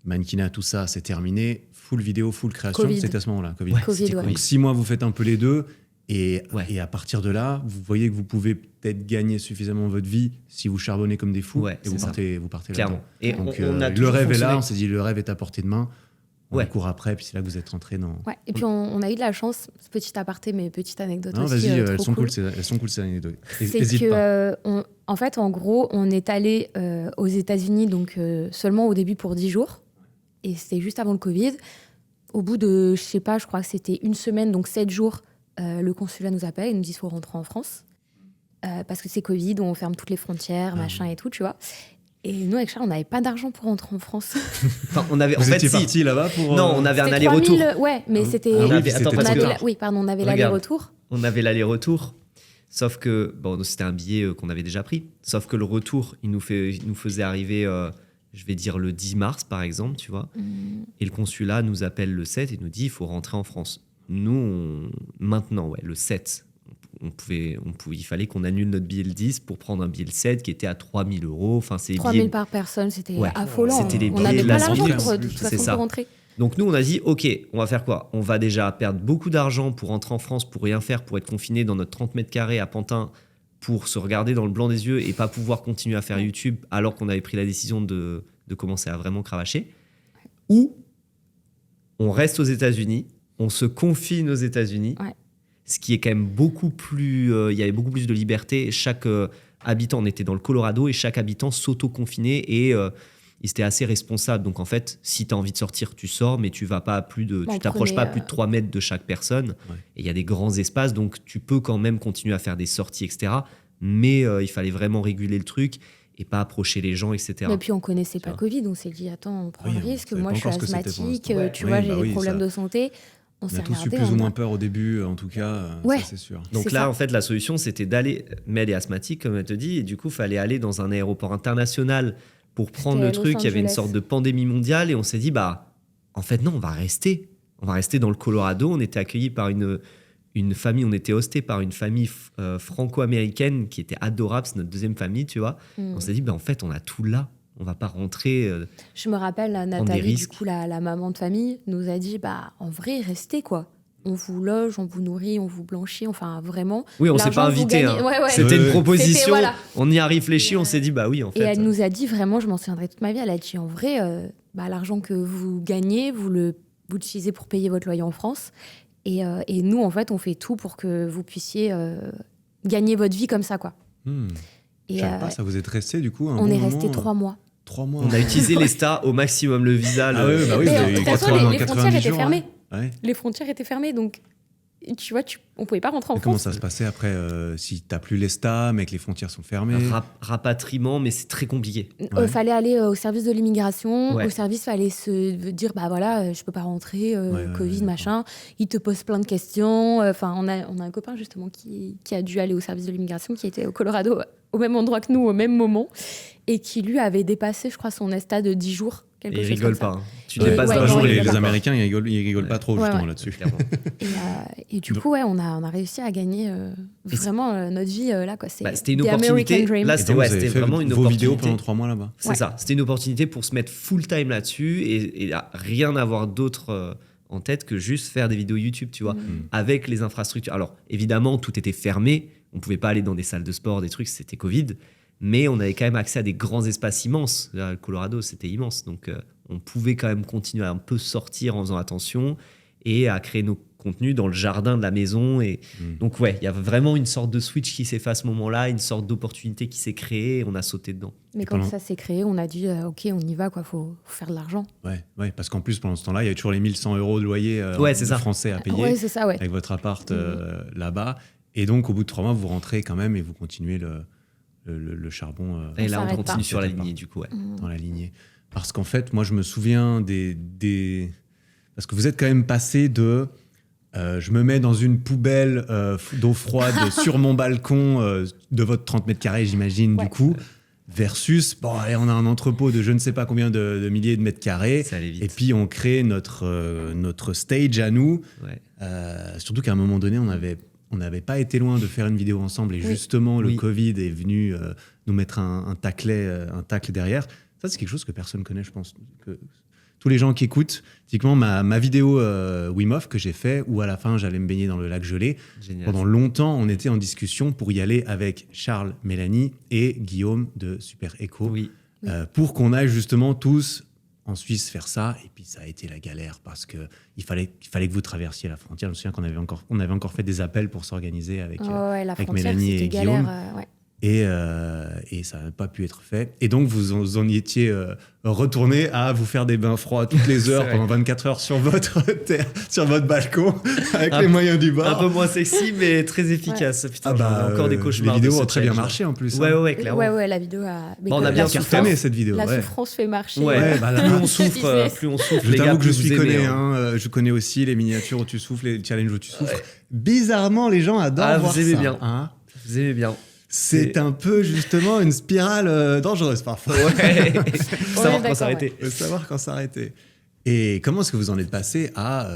mannequinat, tout ça, c'est terminé, full vidéo, full création? C'était à ce moment-là, Covid. Donc 6 mois, vous faites un peu les deux. Et à partir de là, vous voyez que vous pouvez peut-être gagner suffisamment votre vie si vous charbonnez comme des fous et vous partez clairement. Et donc le rêve est là, on s'est dit le rêve est à portée de main. On court après, puis c'est là que vous êtes rentré dans... Ouais. Et puis on a eu de la chance, petit aparté, mais petite anecdote aussi. Vas-y, elles sont cool ces anecdotes. C'est que, en fait, en gros, on est allé aux États-Unis donc seulement au début pour 10 jours. Et c'était juste avant le Covid. Au bout de, je sais pas, je crois que c'était 1 semaine, donc 7 jours, le consulat nous appelle, il nous dit qu'il faut rentrer en France. Parce que c'est Covid, on ferme toutes les frontières, machin et tout, tu vois. Et nous, avec Charles, on n'avait pas d'argent pour rentrer en France. Enfin, on avait, Vous étiez partis là-bas pour... Non, on avait un aller-retour. Ouais, mais c'était... on avait l'aller-retour. On avait l'aller-retour. Sauf que, c'était un billet qu'on avait déjà pris. Sauf que le retour, il nous faisait arriver, je vais dire le 10 mars, par exemple, tu vois. Et le consulat nous appelle le 7 et nous dit, il faut rentrer en France. Nous, maintenant, le 7... il fallait qu'on annule notre billet le 10 pour prendre un billet le 7 qui était à 3 000 €. Enfin, 3 000 par personne, c'était affolant. C'était les on n'avait pas l'argent pour de toute façon pour rentrer. Donc nous, on a dit, OK, on va faire quoi? On va déjà perdre beaucoup d'argent pour rentrer en France, pour rien faire, pour être confiné dans notre 30 mètres carrés à Pantin, pour se regarder dans le blanc des yeux et pas pouvoir continuer à faire YouTube alors qu'on avait pris la décision de commencer à vraiment cravacher. Ou on reste aux États-Unis, on se confine aux États-Unis, ce qui est quand même beaucoup plus... il y avait beaucoup plus de liberté. Chaque habitant, on était dans le Colorado, et chaque habitant s'auto-confinait et ils étaient assez responsables. Donc en fait, si tu as envie de sortir, tu sors, mais tu vas pas tu t'approches pas à plus de 3 mètres de chaque personne. Ouais. Et il y a des grands espaces, donc tu peux quand même continuer à faire des sorties, etc. Mais il fallait vraiment réguler le truc et pas approcher les gens, etc. Et puis on connaissait pas Covid, on s'est dit attends, on prend un risque. Moi, je suis asthmatique, tu vois, j'ai des problèmes de santé. On a tous eu plus ou moins peur au début, en tout cas, ça c'est sûr. Donc là, en fait, la solution, c'était d'aller... Mais elle est asthmatique, comme elle te dit, et du coup, il fallait aller dans un aéroport international pour prendre le truc. Il y avait une sorte de pandémie mondiale, et on s'est dit, en fait, non, on va rester. On va rester dans le Colorado. On était accueillis par une famille, on était hostés par une famille franco-américaine qui était adorable, c'est notre deuxième famille, tu vois. On s'est dit, en fait, on a tout là. On va pas rentrer. Je me rappelle, Nathalie, du coup, la maman de famille, nous a dit en vrai, restez quoi. On vous loge, on vous nourrit, on vous blanchit, enfin vraiment. Oui, on s'est pas invité. Hein. C'était une proposition. On y a réfléchi, on s'est dit oui, en fait. Et elle nous a dit vraiment, je m'en souviendrai toute ma vie, elle a dit en vrai, l'argent que vous gagnez, vous l'utilisez pour payer votre loyer en France. Et nous, en fait, on fait tout pour que vous puissiez gagner votre vie comme ça, quoi. Je savais pas, ça vous êtes resté du coup on est resté 3 mois. 3 mois. On a utilisé l'ESTA au maximum, le visa. Oui, vous avez eu 80, les frontières étaient fermées. Ouais. Les frontières étaient fermées, donc tu vois, on pouvait pas rentrer en France. Comment ça se passait après si t'as plus l'ESTA, mais que les frontières sont fermées? Rapatriement, mais c'est très compliqué. Fallait aller au service de l'immigration. Au service, fallait se dire je peux pas rentrer, Covid, machin. Ils te posent plein de questions. Enfin, on a un copain justement qui a dû aller au service de l'immigration, qui était au Colorado au même endroit que nous, au même moment, et qui lui avait dépassé, je crois, son ESTA de 10 jours. Et ils rigolent pas. Hein. Tu dépasses d'un jour, les Américains, ils rigolent pas trop justement là-dessus. Et du coup, on a réussi à gagner vraiment notre vie là. Quoi. C'était une opportunité. Là, c'était vraiment une opportunité. Vos vidéos pendant 3 mois là-bas. C'est ça. C'était une opportunité pour se mettre full time là-dessus et rien avoir d'autre en tête que juste faire des vidéos YouTube, tu vois, avec les infrastructures. Alors, évidemment, tout était fermé. On pouvait pas aller dans des salles de sport, des trucs, c'était Covid. Mais on avait quand même accès à des grands espaces immenses. Là, le Colorado, c'était immense. Donc, on pouvait quand même continuer à un peu sortir en faisant attention et à créer nos contenus dans le jardin de la maison. Et donc, il y a vraiment une sorte de switch qui s'est fait à ce moment-là, une sorte d'opportunité qui s'est créée et on a sauté dedans. Mais quand ça s'est créé, on a dit OK, on y va, faut faire de l'argent. Ouais, parce qu'en plus, pendant ce temps-là, il y avait toujours les 1100 € de loyer français à payer avec votre appart là-bas. Et donc, au bout de 3 mois, vous rentrez quand même et vous continuez le charbon. Et là, on continue sur la lignée, du coup. Dans la lignée. Parce qu'en fait, moi, je me souviens parce que vous êtes quand même passé de... je me mets dans une poubelle d'eau froide sur mon balcon de votre 30 mètres carrés, j'imagine, du coup, versus, allez, on a un entrepôt de je ne sais pas combien de milliers de mètres carrés. Ça allait vite. Et puis, on crée notre stage à nous. Surtout qu'à un moment donné, on n'avait pas été loin de faire une vidéo ensemble et justement, le Covid est venu nous mettre un tacle derrière. Ça, c'est quelque chose que personne ne connaît, je pense. Que tous les gens qui écoutent, typiquement ma vidéo Wim Hof que j'ai fait, où à la fin, j'allais me baigner dans le lac gelé. Génial. Pendant longtemps, on était en discussion pour y aller avec Charles, Mélanie et Guillaume de Super Eco pour qu'on aille justement tous en Suisse faire ça. Et puis, ça a été la galère parce qu'il fallait que vous traversiez la frontière. Je me souviens qu'on avait encore fait des appels pour s'organiser avec Mélanie et Guillaume. Et ça n'a pas pu être fait. Et donc, vous en y étiez retourné à vous faire des bains froids toutes les heures pendant 24 heures sur votre balcon avec les moyens du bord. Un peu moins sexy, mais très efficace. Putain, encore des cauchemars. Les vidéos ont très bien marché en plus. Ouais, clairement. Ouais, la vidéo a... on a bien cartonné cette vidéo. La souffrance fait marcher. Plus on souffre, je t'avoue que je connais. Je connais aussi les miniatures où tu souffles, les challenges où tu souffres. Bizarrement, les gens adorent voir ça. Vous aimez bien. C'est un peu justement une spirale dangereuse parfois. Savoir quand s'arrêter. Savoir quand s'arrêter. Et comment est-ce que vous en êtes passé à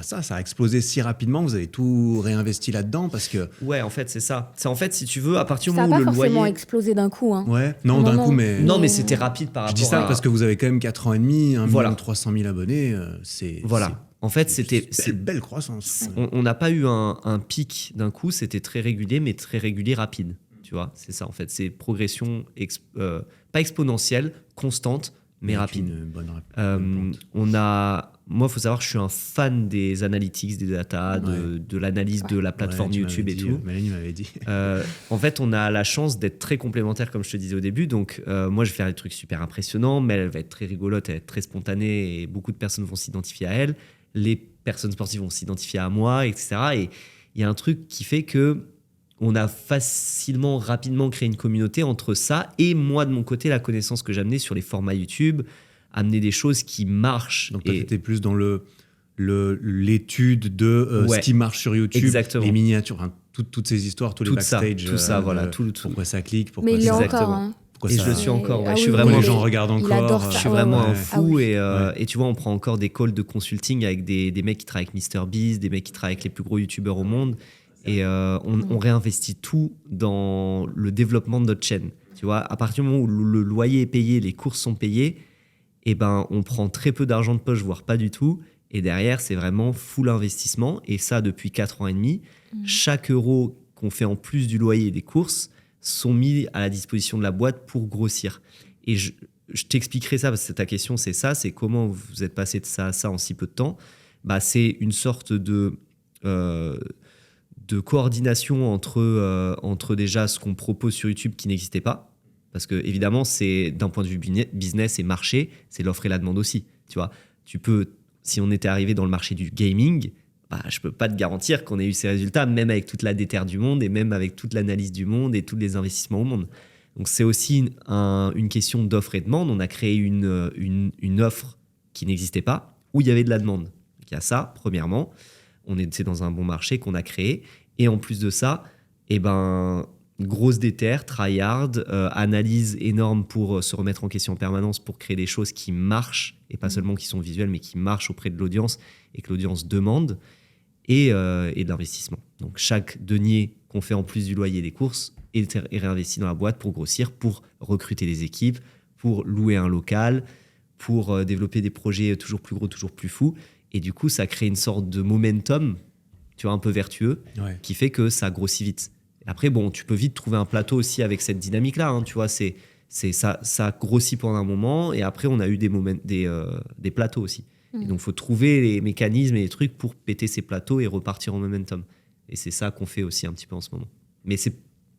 ça? Ça a explosé si rapidement, vous avez tout réinvesti là-dedans parce que... Ouais, en fait, c'est ça. C'est en fait, si tu veux, à partir du moment où le loyer... Ça n'a pas forcément explosé d'un coup. Hein. Ouais, non, d'un coup, mais... Non, mais c'était rapide par rapport à... Je dis ça parce que vous avez quand même 4 ans et demi, 1 300 000 abonnés. En fait, c'était une belle croissance. On n'a pas eu un pic d'un coup, c'était très régulier, mais très régulier, rapide. Tu vois, c'est ça en fait, c'est progression pas exponentielle, constante, mais rapide. Une bonne pente. Moi, il faut savoir que je suis un fan des analytics, des data, de l'analyse de la plateforme YouTube et tout. Mélanie m'avait dit. En fait, on a la chance d'être très complémentaires, comme je te disais au début. Donc, moi, je vais faire des trucs super impressionnants, mais elle va être très rigolote, elle va être très spontanée et beaucoup de personnes vont s'identifier à elle. Les personnes sportives vont s'identifier à moi, etc. Et il y a un truc qui fait que on a rapidement créé une communauté entre ça et moi, de mon côté, la connaissance que j'amenais sur les formats YouTube, amener des choses qui marchent. Donc, toi, tu étais plus dans l'étude de ce qui marche sur YouTube, exactement. Les miniatures, hein, toutes ces histoires, tous les backstage. Tout ça, voilà. Pourquoi ça clique, pourquoi mais il ça... est encore, hein. Et je le suis encore. Ah je suis oui, vraiment. Les gens regardent encore. Il adore ça. Je suis vraiment un fou. Ah oui. Et tu vois, on prend encore des calls de consulting avec des mecs qui travaillent avec MrBeast, des mecs qui travaillent avec les plus gros youtubeurs au monde. Et on réinvestit tout dans le développement de notre chaîne. Tu vois, à partir du moment où le loyer est payé, les courses sont payées, et ben, on prend très peu d'argent de poche, voire pas du tout. Et derrière, c'est vraiment full investissement. Et ça, depuis 4 ans et demi. Chaque euro qu'on fait en plus du loyer et des courses sont mis à la disposition de la boîte pour grossir. Et je t'expliquerai ça, parce que ta question, c'est ça, c'est comment vous êtes passé de ça à ça en si peu de temps. Bah, c'est une sorte de coordination entre déjà ce qu'on propose sur YouTube qui n'existait pas. Parce que, évidemment, c'est d'un point de vue business et marché, c'est l'offre et la demande aussi. Tu vois, si on était arrivé dans le marché du gaming, bah, je peux pas te garantir qu'on ait eu ces résultats, même avec toute la déterre du monde et même avec toute l'analyse du monde et tous les investissements au monde. Donc, c'est aussi une question d'offre et de demande. On a créé une offre qui n'existait pas, où il y avait de la demande. Donc, il y a ça, premièrement. C'est dans un bon marché qu'on a créé. Et en plus de ça, grosse déterre, tryhard, analyse énorme pour se remettre en question en permanence, pour créer des choses qui marchent, et pas seulement qui sont visuelles, mais qui marchent auprès de l'audience et que l'audience demande, et de l'investissement. Donc chaque denier qu'on fait en plus du loyer et des courses est réinvesti dans la boîte pour grossir, pour recruter des équipes, pour louer un local, pour développer des projets toujours plus gros, toujours plus fous. Et du coup, ça crée une sorte de momentum, tu vois, un peu vertueux, qui fait que ça grossit vite. Après, bon, tu peux vite trouver un plateau aussi avec cette dynamique-là. Hein, tu vois, ça grossit pendant un moment, et après, on a eu des plateaux aussi. Et donc, il faut trouver les mécanismes et les trucs pour péter ces plateaux et repartir en momentum. Et c'est ça qu'on fait aussi un petit peu en ce moment. Mais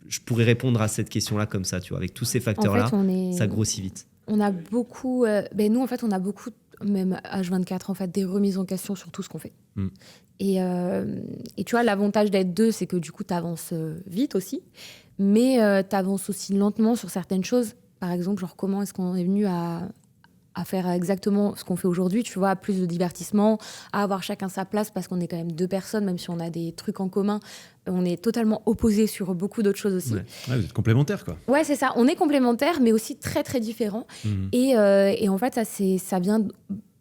je pourrais répondre à cette question-là comme ça, tu vois, avec tous ces facteurs-là, ça grossit vite. On a beaucoup, nous, en fait, on a beaucoup, même H24, en fait, des remises en question sur tout ce qu'on fait. Et tu vois, l'avantage d'être deux, c'est que du coup, tu avances vite aussi, mais tu avances aussi lentement sur certaines choses. Par exemple, genre comment est-ce qu'on est venu à faire exactement ce qu'on fait aujourd'hui, tu vois, plus de divertissement, à avoir chacun sa place, parce qu'on est quand même 2 personnes, même si on a des trucs en commun, on est totalement opposés sur beaucoup d'autres choses aussi. Ouais, vous êtes complémentaires, quoi. Ouais, c'est ça. On est complémentaires, mais aussi très, très différents. Et en fait, ça vient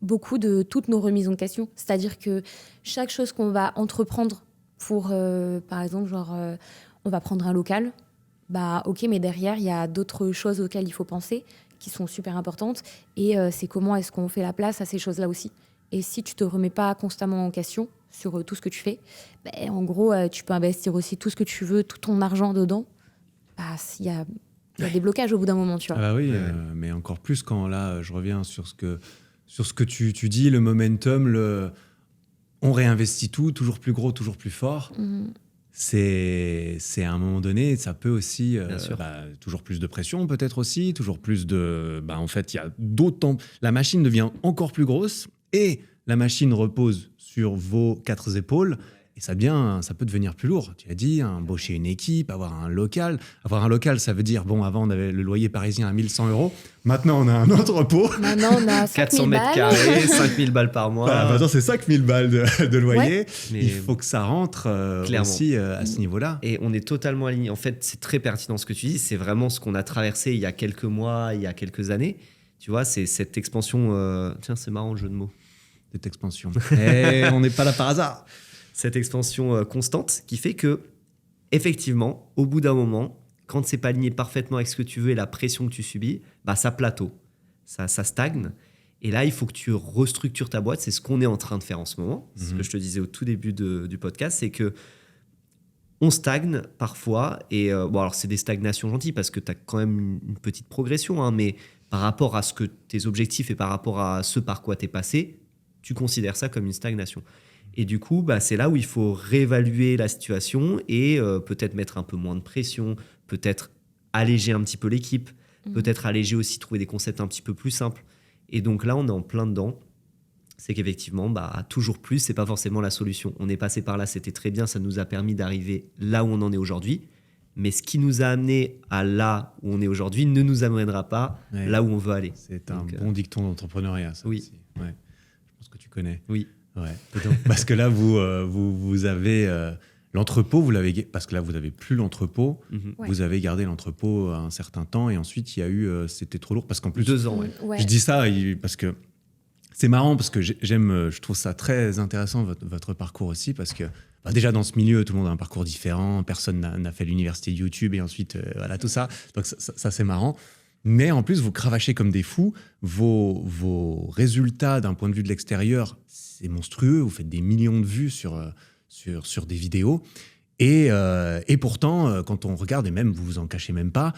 beaucoup de toutes nos remises en question. C'est-à-dire que chaque chose qu'on va entreprendre pour, par exemple, on va prendre un local, bah ok, mais derrière, il y a d'autres choses auxquelles il faut penser, qui sont super importantes, et c'est comment est-ce qu'on fait la place à ces choses-là aussi. Et si tu te remets pas constamment en question sur tout ce que tu fais, ben, en gros, tu peux investir aussi tout ce que tu veux, tout ton argent dedans. Bah, il y a des blocages au bout d'un moment, tu vois. Ah bah oui, mais encore plus quand là, je reviens sur ce que tu dis, le momentum, on réinvestit tout, toujours plus gros, toujours plus fort. C'est à un moment donné, ça peut aussi toujours plus de pression peut-être aussi, toujours plus de en fait il y a d'autant, la machine devient encore plus grosse et la machine repose sur vos 4 épaules et ça peut devenir plus lourd. Tu as dit, embaucher une équipe, avoir un local. Avoir un local, ça veut dire, bon, avant on avait le loyer parisien à 1 100 €. Maintenant, on a un entrepôt. Maintenant, on a 400 mètres carrés, 5 000 balles par mois. Voilà, maintenant, c'est 5 000 balles de loyer. Ouais. Mais il faut que ça rentre aussi à ce niveau-là. Et on est totalement alignés. En fait, c'est très pertinent ce que tu dis. C'est vraiment ce qu'on a traversé il y a quelques mois, il y a quelques années. Tu vois, c'est cette expansion... Tiens, c'est marrant le jeu de mots. Cette expansion. Et on n'est pas là par hasard. Cette expansion constante qui fait que, effectivement, au bout d'un moment, quand c'est pas aligné parfaitement avec ce que tu veux et la pression que tu subis, bah, ça plateau, ça stagne. Et là, il faut que tu restructures ta boîte. C'est ce qu'on est en train de faire en ce moment. C'est ce que je te disais au tout début du podcast, c'est que on stagne parfois. Et alors c'est des stagnations gentilles parce que tu as quand même une petite progression, hein, mais par rapport à ce que tes objectifs et par rapport à ce par quoi tu es passé, tu considères ça comme une stagnation. Et du coup, c'est là où il faut réévaluer la situation et peut-être mettre un peu moins de pression, peut-être alléger un petit peu l'équipe, peut-être alléger aussi, trouver des concepts un petit peu plus simples. Et donc là, on est en plein dedans. C'est qu'effectivement, toujours plus, c'est pas forcément la solution. On est passé par là, c'était très bien, ça nous a permis d'arriver là où on en est aujourd'hui. Mais ce qui nous a amené à là où on est aujourd'hui ne nous amènera pas là où on veut aller. C'est un bon dicton d'entrepreneuriat, ça aussi. Ouais. Je pense que tu connais. Oui. Ouais. Donc, parce que là, vous avez l'entrepôt, parce que là, vous n'avez plus l'entrepôt. Vous avez gardé l'entrepôt un certain temps et ensuite, il y a eu, c'était trop lourd. Parce qu'en plus, 2 ans. Je dis ça parce que c'est marrant, parce que je trouve ça très intéressant, votre parcours aussi, parce que déjà dans ce milieu, tout le monde a un parcours différent, personne n'a fait l'université de YouTube et ensuite, voilà, tout ça. Donc ça c'est marrant. Mais en plus, vous cravachez comme des fous. Vos résultats d'un point de vue de l'extérieur, c'est monstrueux. Vous faites des millions de vues sur des vidéos. Et pourtant, quand on regarde, et même vous vous en cachez même pas,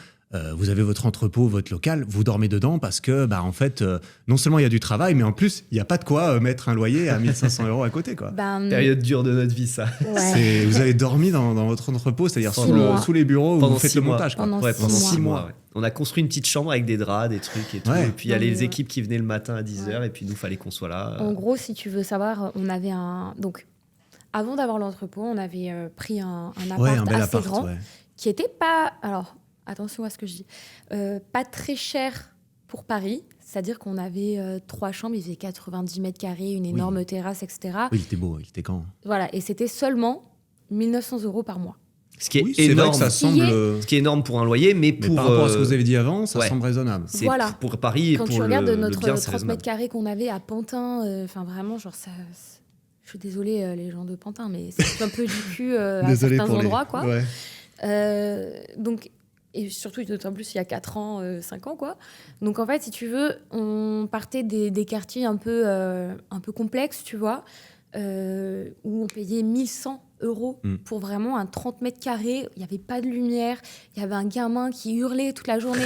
vous avez votre entrepôt, votre local, vous dormez dedans parce que, en fait, non seulement il y a du travail, mais en plus, il n'y a pas de quoi mettre un loyer à 1 500 € à côté, quoi. Période dure de notre vie, ça. Ouais. Vous avez dormi dans votre entrepôt, c'est-à-dire sous les bureaux où vous faites le montage. Pendant 6 mois. Ouais. On a construit une petite chambre avec des draps, des trucs et tout. Et puis il y a les équipes qui venaient le matin à 10h et puis nous, il fallait qu'on soit là. En gros, si tu veux savoir, on avait donc, avant d'avoir l'entrepôt, on avait pris un appart assez grand qui n'était pas... Alors, attention à ce que je dis. Pas très cher pour Paris. C'est-à-dire qu'on avait 3 chambres, il faisait 90 mètres carrés, une énorme terrasse, etc. Oui, il était beau, il était grand. Voilà, et c'était seulement 1 900 € par mois. Ce qui est énorme, ce qui est énorme pour un loyer, mais par rapport à ce que vous avez dit avant, ça semble raisonnable. C'est pour Paris et quand pour tu regardes notre 30 mètres carrés qu'on avait à Pantin, vraiment, genre ça... Je suis désolée, les gens de Pantin, mais c'est un peu du cul à certains endroits, quoi. Ouais. Donc, et surtout, d'autant plus, il y a 4 ans, 5 ans, quoi. Donc, en fait, si tu veux, on partait des quartiers un peu complexes, tu vois, où on payait 1 100 € pour vraiment un 30 mètres carrés. Il n'y avait pas de lumière. Il y avait un gamin qui hurlait toute la journée.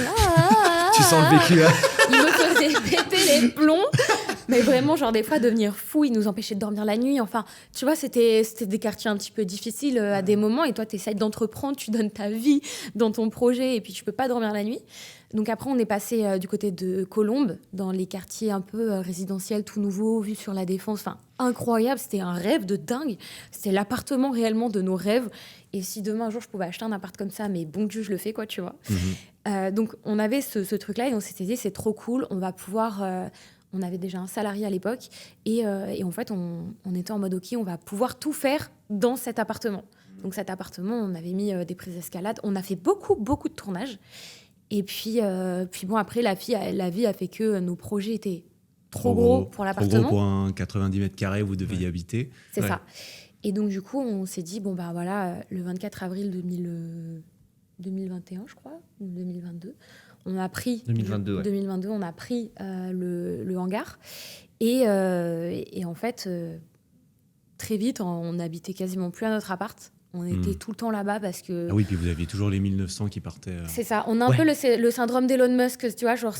Tu sens le vécu, hein. Il me faisait péter les plombs. Mais vraiment, genre, des fois, devenir fou, il nous empêchait de dormir la nuit. Enfin, tu vois, c'était des quartiers un petit peu difficiles à des moments. Et toi, tu essaies d'entreprendre, tu donnes ta vie dans ton projet et puis tu peux pas dormir la nuit. Donc après, on est passé du côté de Colombes, dans les quartiers un peu résidentiels, tout nouveau, vus sur la Défense. Enfin, incroyable, c'était un rêve de dingue. C'était l'appartement réellement de nos rêves. Et si demain, un jour, je pouvais acheter un appart comme ça, mais bon Dieu, je le fais, quoi, tu vois. Donc, on avait ce truc-là et on s'était dit, c'est trop cool, on va pouvoir... on avait déjà un salarié à l'époque. Et en fait, on était en mode, OK, on va pouvoir tout faire dans cet appartement. Donc cet appartement, on avait mis des prises d'escalade. On a fait beaucoup, beaucoup de tournages. Et puis bon, après, la vie a fait que nos projets étaient trop gros pour l'appartement. Trop gros pour un 90 mètres carrés où vous deviez y habiter. C'est ça. Et donc, du coup, on s'est dit, bon, voilà, le 24 avril 2021, je crois, ou 2022, on a pris... 2022, on a pris le hangar. Et en fait, très vite, on n'habitait quasiment plus à notre appart. On était tout le temps là-bas parce que... Ah oui, puis vous aviez toujours les 1900 qui partaient... C'est ça. On a un peu le syndrome d'Elon Musk, tu vois, genre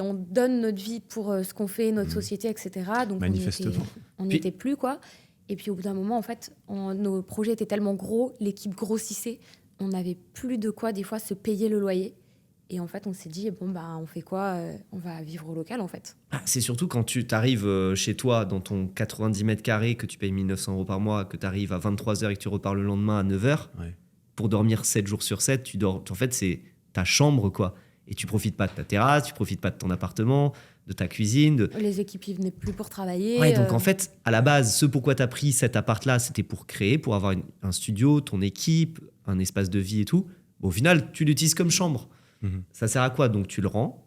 on donne notre vie pour ce qu'on fait, notre société, etc. Donc manifestement. On n'y était plus, quoi. Et puis au bout d'un moment, en fait, nos projets étaient tellement gros, l'équipe grossissait, on n'avait plus de quoi, des fois, se payer le loyer. Et en fait, on s'est dit, bon, on fait quoi ? On va vivre au local, en fait. C'est surtout quand tu arrives chez toi, dans ton 90 mètres carrés, que tu payes 1 900 € par mois, que tu arrives à 23h et que tu repars le lendemain à 9h, pour dormir 7 jours sur 7, tu dors. En fait, c'est ta chambre, quoi. Et tu profites pas de ta terrasse, tu profites pas de ton appartement, de ta cuisine. Les équipes, ils venaient plus pour travailler. Ouais, donc en fait, à la base, ce pourquoi tu as pris cet appart-là, c'était pour créer, pour avoir un studio, ton équipe, un espace de vie et tout. Bon, au final, tu l'utilises comme chambre. Ça sert à quoi ? Donc tu le rends.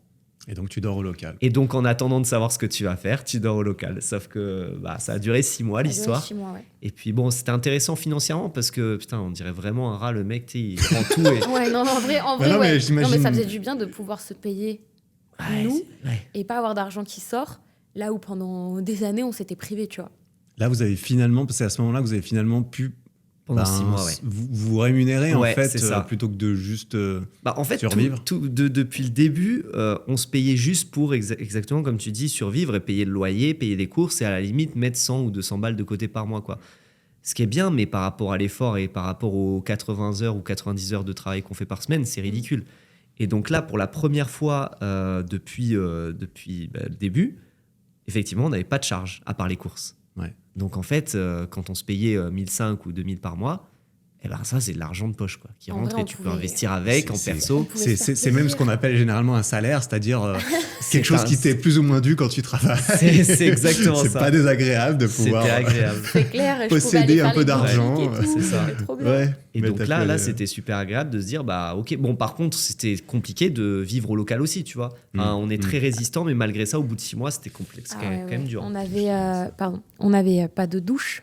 Et donc tu dors au local. Et donc en attendant de savoir ce que tu vas faire, tu dors au local. Sauf que ça a duré 6 mois l'histoire. 6 mois, ouais. Et puis bon, c'était intéressant financièrement parce que putain, on dirait vraiment un rat, le mec, il rend tout. Et... Ouais, non, en vrai, non, ouais. Mais non, mais ça faisait du bien de pouvoir se payer nous et pas avoir d'argent qui sort. Là où pendant des années, on s'était privé, tu vois. Là, vous avez finalement, c'est à ce moment-là que vous avez finalement pu Pendant 6 mois, ouais. Vous rémunérez Ouais, en fait c'est ça. plutôt que de juste En fait, survivre. Depuis le début, on se payait juste pour, exactement comme tu dis, survivre et payer le loyer, payer les courses et à la limite mettre 100 ou 200 balles de côté par mois, quoi. Ce qui est bien, mais par rapport à l'effort et par rapport aux 80 heures ou 90 heures de travail qu'on fait par semaine, c'est ridicule. Et donc là, pour la première fois depuis le début, effectivement, on n'avait pas de charge, à part les courses. Ouais. Donc en fait, quand on se payait 1005 ou 2000 par mois, eh ben ça, c'est de l'argent de poche, quoi, qui En rentre vrai, et on tu peux pouvait- investir avec en C'est- perso. pouvait se faire C'est même ce plaisir. qu'on appelle généralement un salaire, c'est-à-dire C'est quelque chose un- qui t'est plus ou moins dû quand tu travailles. C'est exactement C'est ça. pas désagréable de C'était pouvoir agréable. C'est clair, je pouvais posséder aller un faire peu les d'argent, boutiques et tout, c'est ça. c'était trop bien. Ouais, Et mais donc t'as là, fait c'était super agréable de se dire, bah ok, bon, par contre, c'était compliqué de vivre au local aussi, tu vois. Enfin, on est très résistant, mais malgré ça, au bout de 6 mois, c'était complexe, Ah quand ouais, même ouais. dur. On avait pas de douche.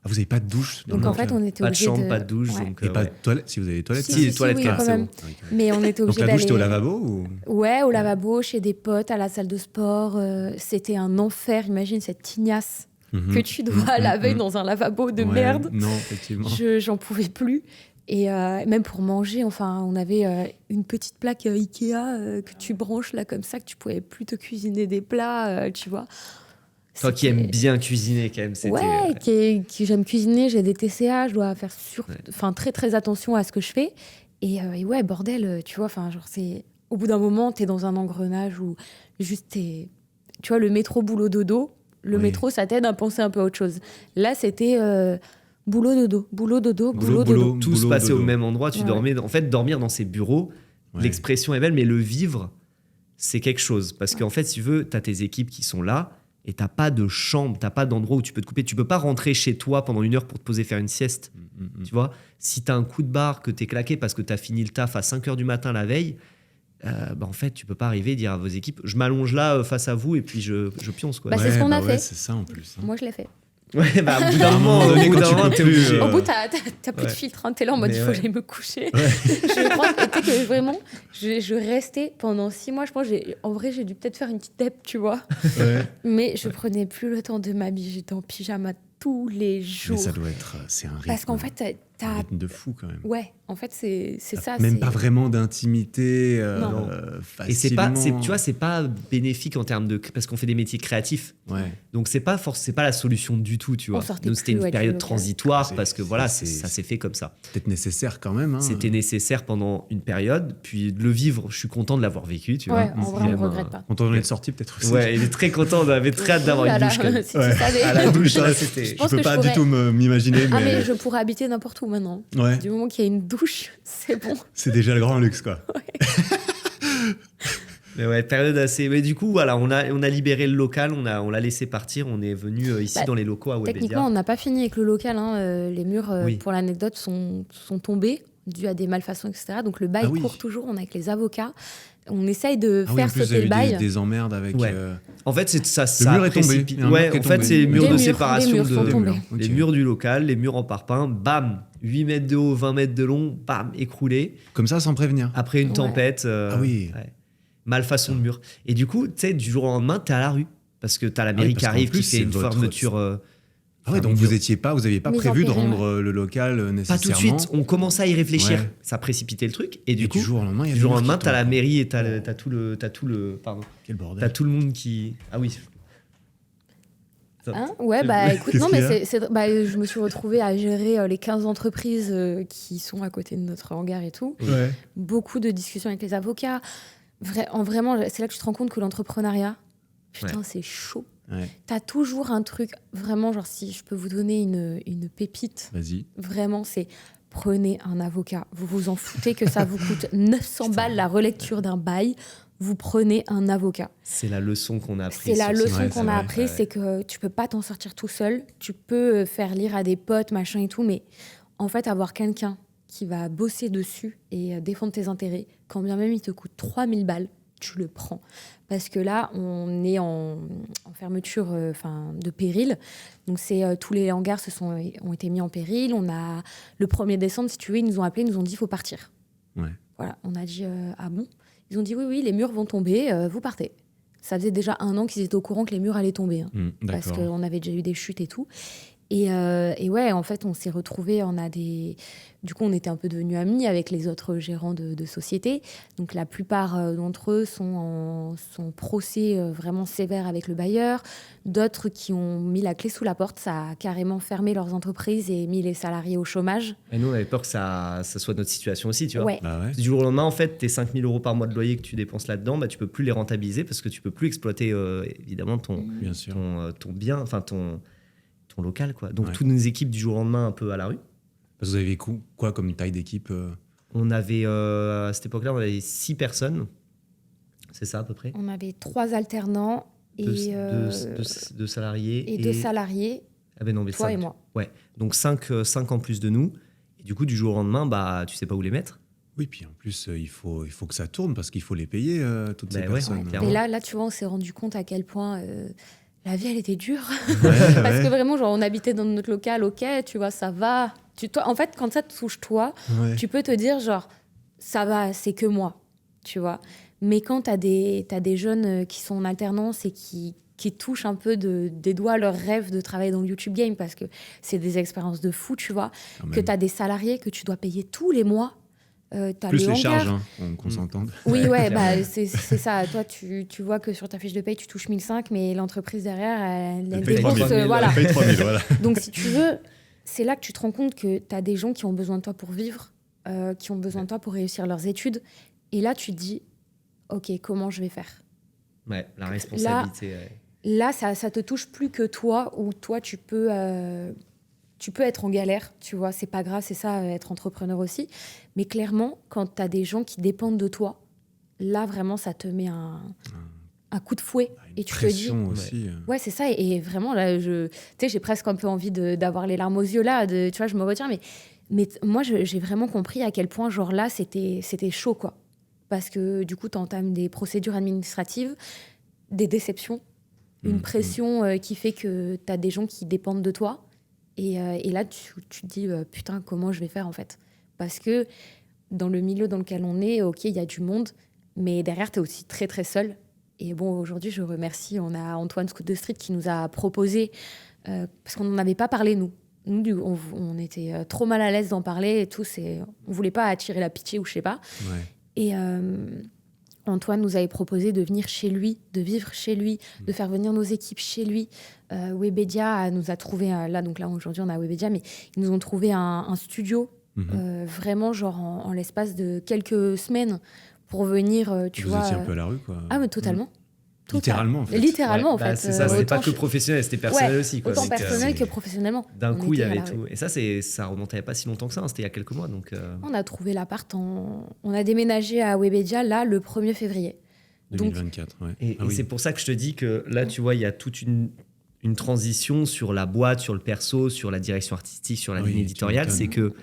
Ah, vous avez pas de douche dans Donc le en fait, local on était Pas de obligé chambre, pas de douche, Ouais. donc Et pas ouais. de toilette, si vous avez des toilettes. Si, Si, les toilettes, oui, quand quand même, même. c'est bon. Ok. Mais on était Donc obligé la douche, d'aller. c'était au lavabo ou... Ouais, au lavabo, chez des potes, à la salle de sport. C'était un enfer. Imagine cette tignasse que tu dois laver dans un lavabo de Ouais, merde. Non, effectivement. J'en pouvais plus. Et même pour manger, enfin, on avait une petite plaque Ikea que tu branches là comme ça, que tu pouvais plus te cuisiner des plats, tu vois. Toi qui C'était- aimes bien cuisiner, quand même, c'était. Ouais, qui j'aime cuisiner, j'ai des TCA, je dois faire Ouais. très très attention à ce que je fais. Et ouais, bordel, tu vois, enfin, genre, c'est. Au bout d'un moment, t'es dans un engrenage où juste t'es. Tu vois, le métro boulot dodo, le Oui. métro, ça t'aide à penser un peu à autre chose. Là, c'était boulot dodo, boulot dodo, boulot Boulot, dodo. Tout se boulot, passait au dodo. même endroit. Tu Ouais. dormais. En fait, dormir dans ces bureaux, Ouais. l'expression est belle, mais le vivre, c'est quelque chose. Parce qu'en fait, si tu veux, tu as tes équipes qui sont là et tu n'as pas de chambre, tu n'as pas d'endroit où tu peux te couper. Tu peux pas rentrer chez toi pendant 1 heure pour te poser faire une sieste. Tu vois, si tu as un coup de barre, que tu es claqué parce que tu as fini le taf à 5 heures du matin la veille, en fait, tu peux pas arriver et dire à vos équipes, je m'allonge là face à vous et puis je pionce, quoi. Bah, c'est ce qu'on a fait. C'est ça en plus. hein. Moi, je l'ai fait. Ouais, bah, au bout d'un À un moment, moment donné, au bout quand d'un tu moment, peux t'es plus, obligé. euh, Au bout, t'as plus Ouais. de filtre, hein. T'es là en mode, Mais il faut ouais. que j'aille me coucher. Je crois que, tu sais que vraiment, je restais pendant 6 mois. Je pense, en vrai, j'ai dû peut-être faire une petite dep, tu vois. Ouais. Mais je prenais plus le temps de m'habiller. J'étais en pyjama tous les Mais jours. ça doit être, c'est un rythme. Parce qu'en fait, un t'as. rythme de fou quand même. Ouais, en fait, c'est ça. Même c'est- pas vraiment d'intimité Non. Et c'est pas, facilement. tu vois, c'est pas bénéfique en termes de, parce qu'on fait des métiers créatifs. Ouais. Donc c'est pas la solution du tout, tu vois. On sortait Nous c'était plus, une ouais, du période local. transitoire C'est- parce que voilà, c'est- ça s'est fait comme ça. Peut-être nécessaire quand même. hein. C'était nécessaire pendant une période, puis de le vivre, je suis content de l'avoir vécu, tu Ouais, vois. en vrai, on Même, regrette pas. Quand on en est sorti, peut-être aussi. Ouais, il est très content, on avait très hâte d'avoir Ouh là une là, douche quand même. si Ouais. tu savais. À la douche, Ça, là, c'était. Je Je pense peux que pas je du pourrais- tout m'imaginer, Ah, mais mais je pourrais habiter n'importe où maintenant. ouais, Du moment qu'il y a une douche, c'est bon. c'est déjà le grand luxe quoi. Mais ouais, période assez. Mais du coup, voilà, on a libéré le local, on l'a laissé partir, on est venu ici Bah, dans les locaux à Techniquement, Webedia. on n'a pas fini avec le local. Les murs, Oui. pour l'anecdote, sont tombés dû à des malfaçons, etc. Donc le bail Ah oui. court toujours. On est avec les avocats. On essaye de Ah oui, en faire plus, vous sauter avez le eu bail. des emmerdes avec. Ouais. En fait, c'est ça. Le mur est tombé. précipite. Il y a un mur Ouais, qui est en fait, tombé. c'est les murs Des de murs, séparation des murs sont de tombés. Ok. les murs du local, les murs en parpaing, bam, 8 mètres de haut, 20 mètres de long, bam, écroulé. Comme ça, sans prévenir. Après une Ouais. tempête. Ah oui. ouais. Malfaçon de mur. Et du coup, tu sais, du jour au lendemain, t'es à la rue. Parce que t'as la oui, mairie parce qui qu'en arrive, plus, qui fait c'est une votre- fermeture. Ah ouais, donc vous aviez pas Mise en prévu de péril, rendre le local Pas nécessairement. tout de suite. On commence à y réfléchir. Ouais. Ça précipitait le truc. Et Et du coup, du jour au lendemain, il y a du jour au des murs lendemain, qui t'as la tombent. mairie et t'as tout le. Pardon. Quel T'as bordel. tout le monde qui. Ah oui. Hein ouais, bah écoute, Qu'est-ce non, qu'il y mais a bah, je me suis retrouvée à gérer les 15 entreprises qui sont à côté de notre hangar et tout. Ouais. Beaucoup de discussions avec les avocats. Vraiment, c'est là que tu te rends compte que l'entrepreneuriat, putain, Ouais. c'est chaud. Ouais. T'as toujours un truc, vraiment, genre, si je peux vous donner une pépite, Vas-y. vraiment, c'est prenez un avocat. Vous vous en foutez que ça vous coûte 900 balles la relecture d'un bail. Vous prenez un avocat. C'est la leçon qu'on a apprise. C'est la sur leçon ce- Ouais, qu'on c'est a vrai, appris, ouais. c'est que tu peux pas t'en sortir tout seul. Tu peux faire lire à des potes, machin et tout, mais en fait, avoir quelqu'un qui va bosser dessus et défendre tes intérêts, quand bien même il te coûte 3000 balles, tu le prends. Parce que là, on est en fermeture de péril. Donc, tous les hangars ont été mis en péril. On a, le 1er décembre, si tu veux, ils nous ont appelés, ils nous ont dit il faut partir. Ouais. Voilà, on a dit ah bon? Ils ont dit oui, les murs vont tomber, vous partez. Ça faisait déjà 1 an qu'ils étaient au courant que les murs allaient tomber. Hein. Parce D'accord. qu'on avait déjà eu des chutes et tout. Et ouais, en fait, on s'est retrouvés, du coup, on était un peu devenus amis avec les autres gérants de sociétés. Donc, la plupart d'entre eux sont en procès vraiment sévère avec le bailleur. D'autres qui ont mis la clé sous la porte, ça a carrément fermé leurs entreprises et mis les salariés au chômage. Et nous, on avait peur que ça soit notre situation aussi, tu vois. Ouais. Bah ouais. Du jour au lendemain, en fait, tes 5 000 € par mois de loyer que tu dépenses là-dedans, bah, tu peux plus les rentabiliser parce que tu peux plus exploiter, évidemment, Bien sûr. ton bien, enfin, ton local, quoi. Donc, Ouais. toutes nos équipes du jour au lendemain, un peu à la rue. Parce que vous avez quoi comme taille d'équipe On avait, à cette époque-là, on avait 6 personnes. C'est ça, à peu près. On avait 3 alternants et Deux salariés. et 2 salariés, Ah ben non, mais toi 5. et moi. Ouais. Donc 5 en plus de nous. Et du coup, du jour au lendemain, bah, tu sais pas où les mettre. Oui, puis en plus, il faut que ça tourne parce qu'il faut les payer, toutes ces Bah ouais, personnes. clairement. Et là, tu vois, on s'est rendu compte à quel point la vie, elle était dure. Ouais, Parce ouais. que vraiment, genre, on habitait dans notre local, ok, tu vois, ça va. Toi, en fait, quand ça te touche, toi, Ouais. tu peux te dire, genre, ça va, c'est que moi, tu vois. Mais quand t'as des jeunes qui sont en alternance et qui touchent un peu des doigts leur rêve de travailler dans le YouTube Game, parce que c'est des expériences de fou, tu vois, Quand même. que t'as des salariés que tu dois payer tous les mois. T'as Plus les hangars. charges, qu'on s'entende. Oui, Ouais, ouais, clairement. bah, c'est ça. Toi, tu vois que sur ta fiche de paye, tu touches 1005, mais l'entreprise derrière, elle paye débourse. 3000, Voilà. Elle paye 3000, voilà. Donc, si tu veux, c'est là que tu te rends compte que tu as des gens qui ont besoin de toi pour vivre, qui ont besoin de toi pour réussir leurs études. Et là, tu te dis, OK, comment je vais faire ? Ouais, la responsabilité. Là, ça te touche plus que toi, où toi, tu peux être en galère, tu vois, c'est pas grave, c'est ça, être entrepreneur aussi. Mais clairement, quand tu as des gens qui dépendent de toi, là, vraiment, ça te met un coup de fouet. Une Et tu te dis, pression aussi. ouais, c'est ça. Et vraiment, là, tu sais, j'ai presque un peu envie d'avoir les larmes aux yeux, là. Tu vois, je me retiens. Mais moi, j'ai vraiment compris à quel point, genre là, c'était chaud, quoi. Parce que du coup, tu entames des procédures administratives, des déceptions, une pression qui fait que tu as des gens qui dépendent de toi. Et là, tu te dis, putain, comment je vais faire, en fait ? Parce que dans le milieu dans lequel on est, OK, il y a du monde, mais derrière, tu es aussi très, très seul. Et bon, aujourd'hui, je remercie, on a Antoine Scout de Street qui nous a proposé, parce qu'on n'en avait pas parlé, nous. Nous, on était trop mal à l'aise d'en parler et tout. On voulait pas attirer la pitié ou je sais pas. Ouais. Et Antoine nous avait proposé de venir chez lui, de vivre chez lui, de faire venir nos équipes chez lui. Webedia nous a trouvé, donc là aujourd'hui on a Webedia, mais ils nous ont trouvé un studio, vraiment genre en l'espace de quelques semaines pour venir, tu Vous vois. étiez un peu à la rue, quoi. Ah, mais totalement. Littéralement, en fait. Littéralement, Ouais, en bah, fait. c'est ça, c'était Autant pas que professionnel, c'était personnel aussi. Quoi. Autant Donc, personnel que professionnellement. D'un On coup, il y était à avait la rue. tout. Et ça remontait il n'y a pas si longtemps que ça, hein, c'était il y a quelques mois. Donc, On a trouvé l'appart, on a déménagé à Webedia, là, le 1er février. 2024, ouais. Et Ah oui. c'est pour ça que je te dis que là, tu vois, il y a toute une transition sur la boîte, sur le perso, sur la direction artistique, sur la Oui, ligne tu éditoriale. m'étonnes. C'est que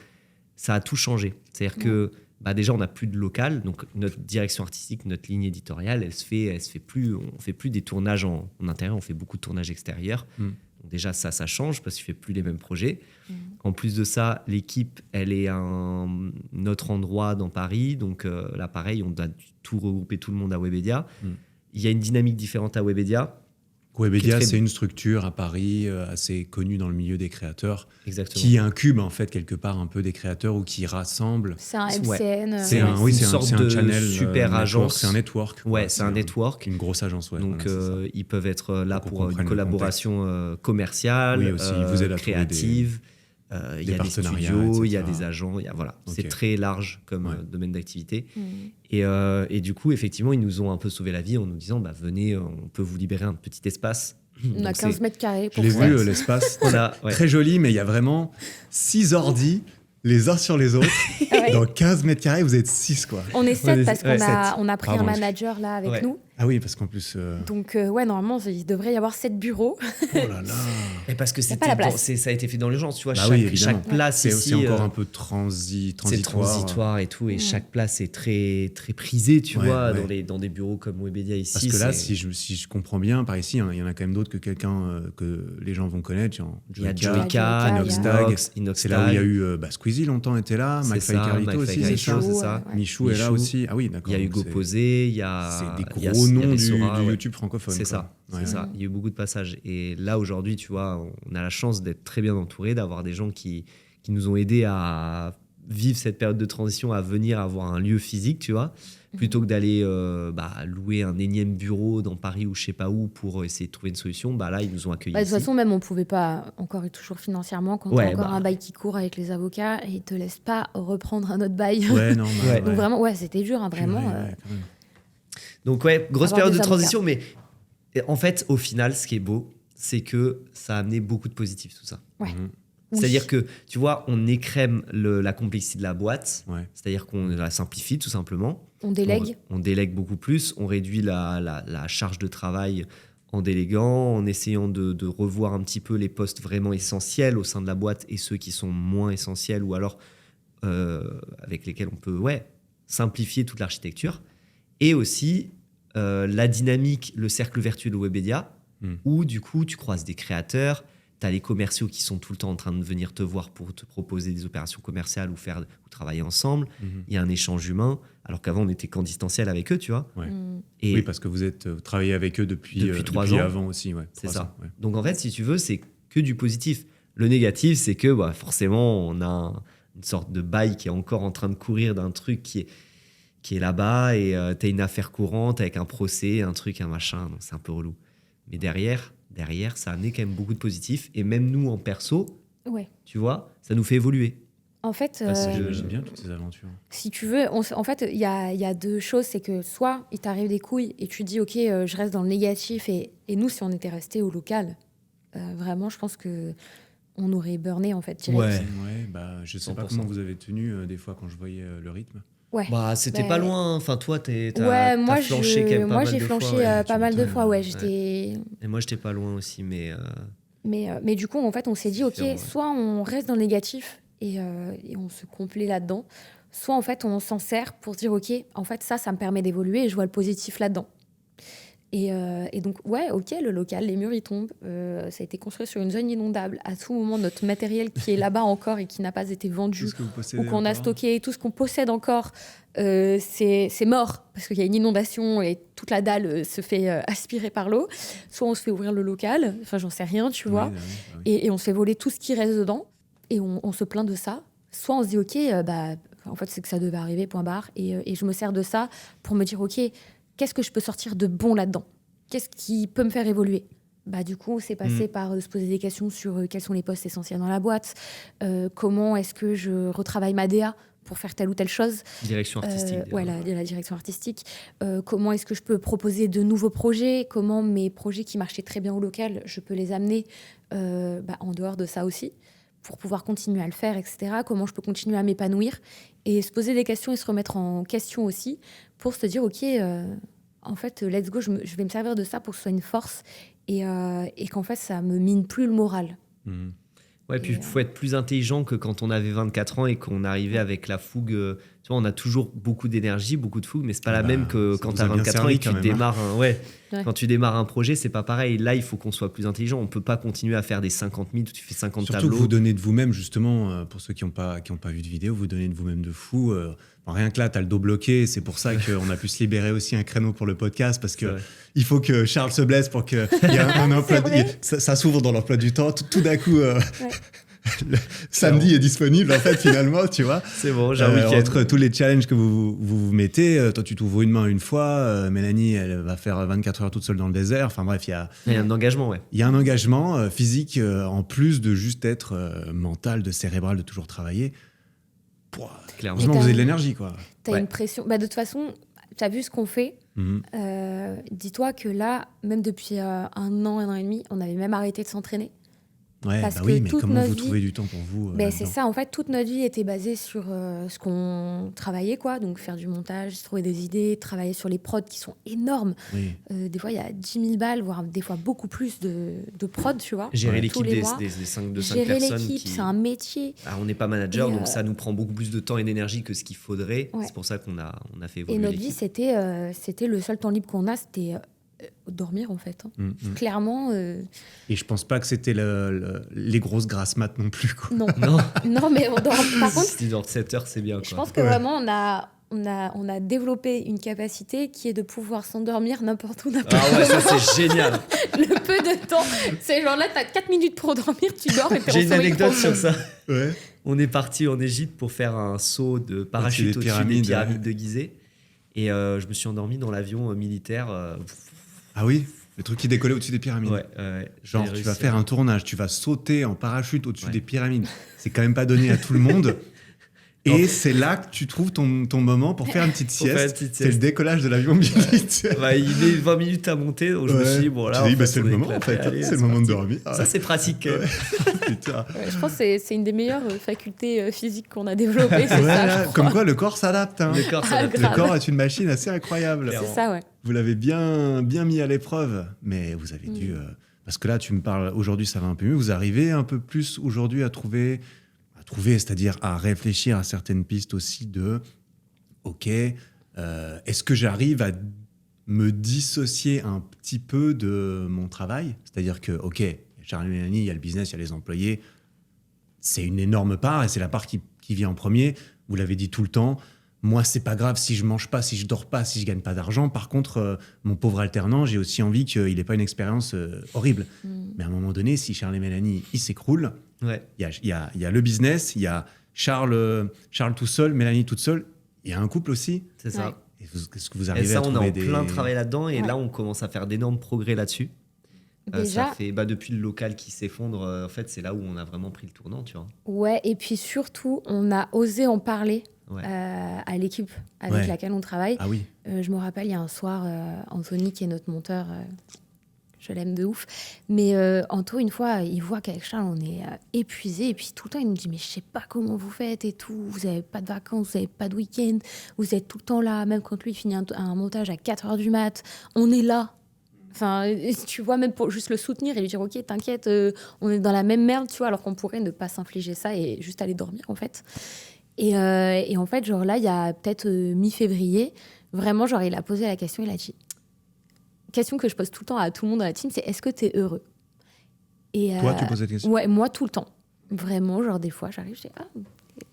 ça a tout changé. C'est-à-dire que déjà, on n'a plus de local. Donc, notre direction artistique, notre ligne éditoriale, elle se fait plus. On fait plus des tournages en intérieur, on fait beaucoup de tournages extérieurs. Donc déjà, ça change parce qu'il ne fait plus les mêmes projets. En plus de ça, l'équipe, elle est à un autre endroit dans Paris. Donc là, pareil, on a tout regroupé tout le monde à Webedia. Il y a une dynamique différente à Webedia. Webedia, très- c'est une structure à Paris assez connue dans le milieu des créateurs, Exactement. qui incube en fait quelque part un peu des créateurs ou qui rassemble. C'est un Ouais. MCN. C'est Ouais. un, oui, une c'est un, sorte c'est un de channel, super network, agence. c'est un network. Ouais, quoi. c'est un network. Une grosse agence, ouais. Donc, voilà, c'est ça. ils peuvent être là Pour qu'on pour une comprenne le collaboration commerciale, Oui, aussi, ils vous aident à trouver créative. Il y a des partenariats, studios, il y a etc. des agents. Voilà. Ok. C'est très large comme Ouais. domaine d'activité. Mm. Et du coup, effectivement, ils nous ont un peu sauvé la vie en nous disant venez, on peut vous libérer un petit espace. On a Donc, 15 mètres carrés Je pour l'ai ça. vu, l'espace. on a, ouais. Très joli, mais il y a vraiment 6 ordis les uns sur les autres. Ouais. Dans 15 mètres carrés, vous êtes 6, quoi. On est 7 est- parce qu'on ouais, on a pris Pardon, un manager là avec Ouais. nous. Ah oui, parce qu'en plus... Donc, ouais, normalement, il devrait y avoir 7 bureaux. Oh là là. Et parce que pas la place. ça a été fait dans l'urgence, tu vois. Bah chaque, oui, évidemment. chaque place C'est ici, aussi encore euh, un peu c'est transitoire. transitoire et tout, et chaque place est très très prisée, tu Ouais, vois, ouais. dans des bureaux comme Webedia ici. Parce que là, c'est- si je comprends bien, par ici, il y en a quand même d'autres que quelqu'un que les gens vont connaître. Genre il y a Joyka, Joyka, Inox Inox C'est là où il y a eu Squeezie longtemps était là, C'est McFly ça, Carlito McFly aussi, c'est Carlito, ça. c'est ça. Ouais. Michou est là Michou. aussi. Ah oui, d'accord. Il y a Hugo c'est- Posé, il y a, c'est des il y a gros au il y nom avait du Sora, ouais. YouTube francophone. C'est quoi. ça, c'est ça. Il y a eu beaucoup de passages. Et là, aujourd'hui, tu vois, on a la chance d'être très bien entouré, d'avoir des gens qui nous ont aidés à vivre cette période de transition, à venir avoir un lieu physique, tu vois, plutôt que d'aller louer un énième bureau dans Paris ou je sais pas où pour essayer de trouver une solution. Bah là, ils nous ont accueillis. De toute façon, même on pouvait pas encore et toujours financièrement quand Ouais, t'as encore un bail qui court avec les avocats et ils te laissent pas reprendre un autre bail. Ouais, non, bah, Ouais. Donc vraiment, c'était dur, hein, vraiment. Quand même. Donc ouais, grosse Avoir période de des avocats. transition, mais en fait, au final, ce qui est beau, c'est que ça a amené beaucoup de positifs, tout ça. Ouais. Mhm. Oui. C'est-à-dire que, tu vois, on écrème la complexité de la boîte, Ouais. c'est-à-dire qu'on la simplifie tout simplement. On délègue. On délègue beaucoup plus, on réduit la charge de travail en déléguant, en essayant de revoir un petit peu les postes vraiment essentiels au sein de la boîte et ceux qui sont moins essentiels ou alors avec lesquels on peut simplifier toute l'architecture. Et aussi la dynamique, le cercle vertueux de Webedia, où du coup tu croises des créateurs, tu as les commerciaux qui sont tout le temps en train de venir te voir pour te proposer des opérations commerciales ou travailler ensemble. Il y a un échange humain, alors qu'avant on était qu'en distanciel avec eux, tu vois. Ouais. Et Oui, parce que vous travaillez avec eux depuis 3 ans. avant aussi. Ouais, c'est 3 ça. ans, ouais. Donc en fait, si tu veux, c'est que du positif. Le négatif, c'est que forcément, on a une sorte de bail qui est encore en train de courir d'un truc qui est là-bas et tu as une affaire courante avec un procès, un truc, un machin. Donc c'est un peu relou. Mais derrière, ça a amené quand même beaucoup de positifs. Et même nous, en perso, tu vois, ça nous fait évoluer. En fait, J'imagine bien toutes ces aventures. si tu veux, en fait, il y a deux choses. C'est que soit il t'arrive des couilles et tu te dis, OK, je reste dans le négatif. Et nous, si on était resté au local, vraiment, je pense que on aurait burné, en fait, direct. Ouais, je sais pas 100%. comment vous avez tenu des fois quand je voyais le rythme. Ouais. C'était pas loin. Enfin, toi, moi, flanché quand même pas mal j'ai de flanché fois. pas mal de fois. Ouais, Et moi, j'étais pas loin aussi, mais... Mais du coup, en fait, on s'est dit, OK, différent, ouais. soit on reste dans le négatif et on se complaît là-dedans, soit en fait, on s'en sert pour se dire, OK, en fait, ça me permet d'évoluer et je vois le positif là-dedans. Et donc, OK, le local, les murs, ils tombent. Ça a été construit sur une zone inondable. À tout moment, notre matériel qui est là-bas encore et qui n'a pas été vendu Tout ce que vous possédez ou qu'on a encore. stocké, tout ce qu'on possède encore, c'est mort parce qu'il y a une inondation et toute la dalle se fait aspirer par l'eau. Soit on se fait ouvrir le local, enfin, j'en sais rien, tu vois, Oui. et on se fait voler tout ce qui reste dedans et on se plaint de ça. Soit on se dit, OK, en fait, c'est que ça devait arriver, point barre. Et je me sers de ça pour me dire, OK, qu'est-ce que je peux sortir de bon là-dedans ? Qu'est-ce qui peut me faire évoluer ? Du coup, c'est passé par se poser des questions sur quels sont les postes essentiels dans la boîte, comment est-ce que je retravaille ma DA pour faire telle ou telle chose. Direction artistique. La direction artistique. Comment est-ce que je peux proposer de nouveaux projets ? Comment mes projets qui marchaient très bien au local, je peux les amener en dehors de ça aussi pour pouvoir continuer à le faire, etc. Comment je peux continuer à m'épanouir et se poser des questions et se remettre en question aussi pour se dire, OK, en fait, let's go, je vais me servir de ça pour que ce soit une force et qu'en fait, ça me mine plus le moral. Ouais, puis il faut être plus intelligent que quand on avait 24 ans et qu'on arrivait avec la fougue. Tu vois, on a toujours beaucoup d'énergie, beaucoup de fougue, mais c'est pas la même que quand tu as 24 ans et que tu démarres quand tu démarres un projet, c'est pas pareil. Là, il faut qu'on soit plus intelligent. On peut pas continuer à faire des 50 000, tu fais 50 Surtout tableaux. que vous donnez de vous-même, justement, pour ceux qui n'ont pas vu de vidéo, vous donnez de vous-même de fou. Rien que là, tu as le dos bloqué. C'est pour ça qu'on a pu se libérer aussi un créneau pour le podcast, parce que il faut que Charles se blesse pour qu'il y ait un emploi. Ça s'ouvre dans l'emploi du temps. Tout d'un coup, le samedi est disponible, en fait, finalement, tu vois. C'est bon, j'ai un week-end. Entre tous les challenges que vous mettez, toi, tu t'ouvres une main une fois, Mélanie, elle va faire 24 heures toute seule dans le désert. Enfin bref, il y a un engagement, Il y a un engagement physique, en plus de juste être mental, de cérébral, de toujours travailler. Clairement. Heureusement, vous avez de l'énergie, quoi. T'as une pression. De toute façon, t'as vu ce qu'on fait. Dis-toi que là, même depuis un an et demi, on avait même arrêté de s'entraîner. Ouais, Parce oui, que mais toute comment notre vous vie- trouvez du temps pour vous C'est ça, en fait, toute notre vie était basée sur ce qu'on travaillait, quoi. Donc, faire du montage, trouver des idées, travailler sur les prods qui sont énormes. Oui. Des fois, il y a 10 000 balles, voire des fois beaucoup plus de prods, tu vois. Gérer tous l'équipe les des mois. 5 Gérer personnes. l'équipe, c'est un métier. On n'est pas manager, Et, donc ça nous prend beaucoup plus de temps et d'énergie que ce qu'il faudrait. Ouais. C'est pour ça qu'on a fait évoluer Et notre vie, l'équipe. c'était le seul temps libre qu'on a, c'était dormir, en fait. Clairement, Et je pense pas que c'était les grosses grasses mat non plus, quoi. non. Non, Non, mais on dort. Par contre, si tu dors 7 heures, c'est bien. je Quoi. pense que vraiment, on a développé une capacité qui est de pouvoir s'endormir n'importe où, n'importe Ah ouais, ça c'est génial. Le peu de temps, c'est genre là, t'as 4 minutes pour dormir, tu dors et t'es en J'ai une sommeil anecdote profond. sur ça. Ouais. On est parti en Égypte pour faire un saut de parachute Au-dessus des au-dessus des pyramides, pyramides ouais. de Gizeh. Et je me suis endormi dans l'avion militaire. Ah oui, le truc qui décollait au-dessus des pyramides. Genre, J'ai tu vas réussi faire à- un tournage, tu vas sauter en parachute au-dessus Ouais. des pyramides. C'est quand même pas donné à tout le monde. Et c'est là que tu trouves ton moment pour faire une petite Pour faire une sieste. petite C'est le sieste. décollage de l'avion militaire. Bah, il met 20 minutes à monter, donc je me suis dit, bon là. Tu dis, en bah, fait, c'est on le est moment en éclaté, fait, allez, c'est le moment de parti. dormir. Ça, c'est pratique. quand même. Ouais. Putain. Ouais, je pense que c'est une des meilleures facultés physiques qu'on a développées. C'est Ouais, ça, là, je comme crois. quoi le corps s'adapte. Hein. Le corps, ça Ah, va. grave. Le corps est une machine assez incroyable. Clairement. C'est ça, ouais. Vous l'avez bien mis à l'épreuve, mais vous avez dû... parce que là, tu me parles, aujourd'hui, ça va un peu mieux. Vous arrivez un peu plus aujourd'hui à trouver, c'est-à-dire à réfléchir à certaines pistes aussi de, OK, est-ce que j'arrive à me dissocier un petit peu de mon travail? C'est-à-dire que, OK, Charles et Mélanie, il y a le business, il y a les employés. C'est une énorme part et c'est la part qui vient en premier. Vous l'avez dit tout le temps. Moi, c'est pas grave si je mange pas, si je dors pas, si je gagne pas d'argent. Par contre, mon pauvre alternant, j'ai aussi envie qu'il ait pas une expérience horrible. Mais à un moment donné, si Charles et Mélanie, ils s'écroulent, Ouais. il y a le business, il y a Charles tout seul, Mélanie toute seule. Il y a un couple aussi. C'est ça. Ouais. Et est-ce que vous Et arrivez ça, à on est trouver en des... plein travail là-dedans. Et Ouais. là, on commence à faire d'énormes progrès là-dessus. Déjà, Ça fait depuis le local qui s'effondre. En fait, c'est là où on a vraiment pris le tournant, tu vois. ouais, et puis surtout, on a osé en parler Ouais. à l'équipe avec Ouais. laquelle on travaille. Ah oui. Je me rappelle, il y a un soir, Anthony, qui est notre monteur, je l'aime de ouf, mais Anto, une fois, il voit qu'avec Charles, on est épuisé, et puis tout le temps, il nous dit, mais je sais pas comment vous faites et tout, vous avez pas de vacances, vous avez pas de week-end, vous êtes tout le temps là, même quand lui finit un montage à 4h du mat, on est là. Enfin, tu vois, même pour juste le soutenir et lui dire, ok, t'inquiète, on est dans la même merde, tu vois, alors qu'on pourrait ne pas s'infliger ça et juste aller dormir, en fait. Et en fait, genre là, il y a peut-être mi-février, vraiment, genre, il a posé la question, il a dit, question que je pose tout le temps à tout le monde dans la team, c'est est-ce que t'es heureux? Et, Toi, tu poses cette question. Ouais, moi, tout le temps. Vraiment, genre, des fois, j'arrive, je dis, ah,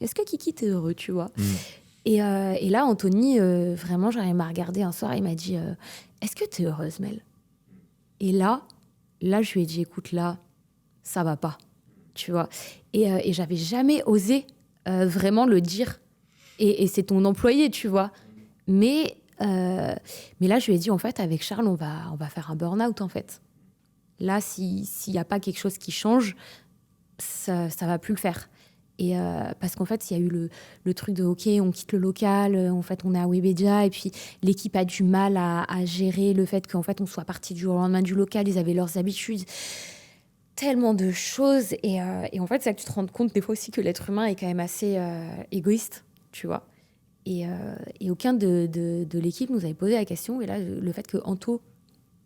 est-ce que Kiki, t'es heureux, tu vois? Et là, Anthony, vraiment, genre, il m'a regardé un soir, il m'a dit, est-ce que t'es heureuse, Mel? Et là, je lui ai dit, écoute, là, ça va pas, tu vois. Et j'avais jamais osé vraiment le dire. Et c'est ton employé, tu vois. Mais là, je lui ai dit, en fait, avec Charles, on va faire un burn-out, en fait. Là, s'il n'y a pas quelque chose qui change, ça va plus le faire. Et parce qu'en fait, il y a eu le truc de OK, on quitte le local, en fait, on est à Webedia, et puis l'équipe a du mal à gérer le fait qu'en fait, on soit parti du jour au lendemain du local, ils avaient leurs habitudes, tellement de choses. Et en fait, c'est là que tu te rends compte des fois aussi que l'être humain est quand même assez égoïste, tu vois. Et aucun de l'équipe nous avait posé la question. Et là, le fait que Anto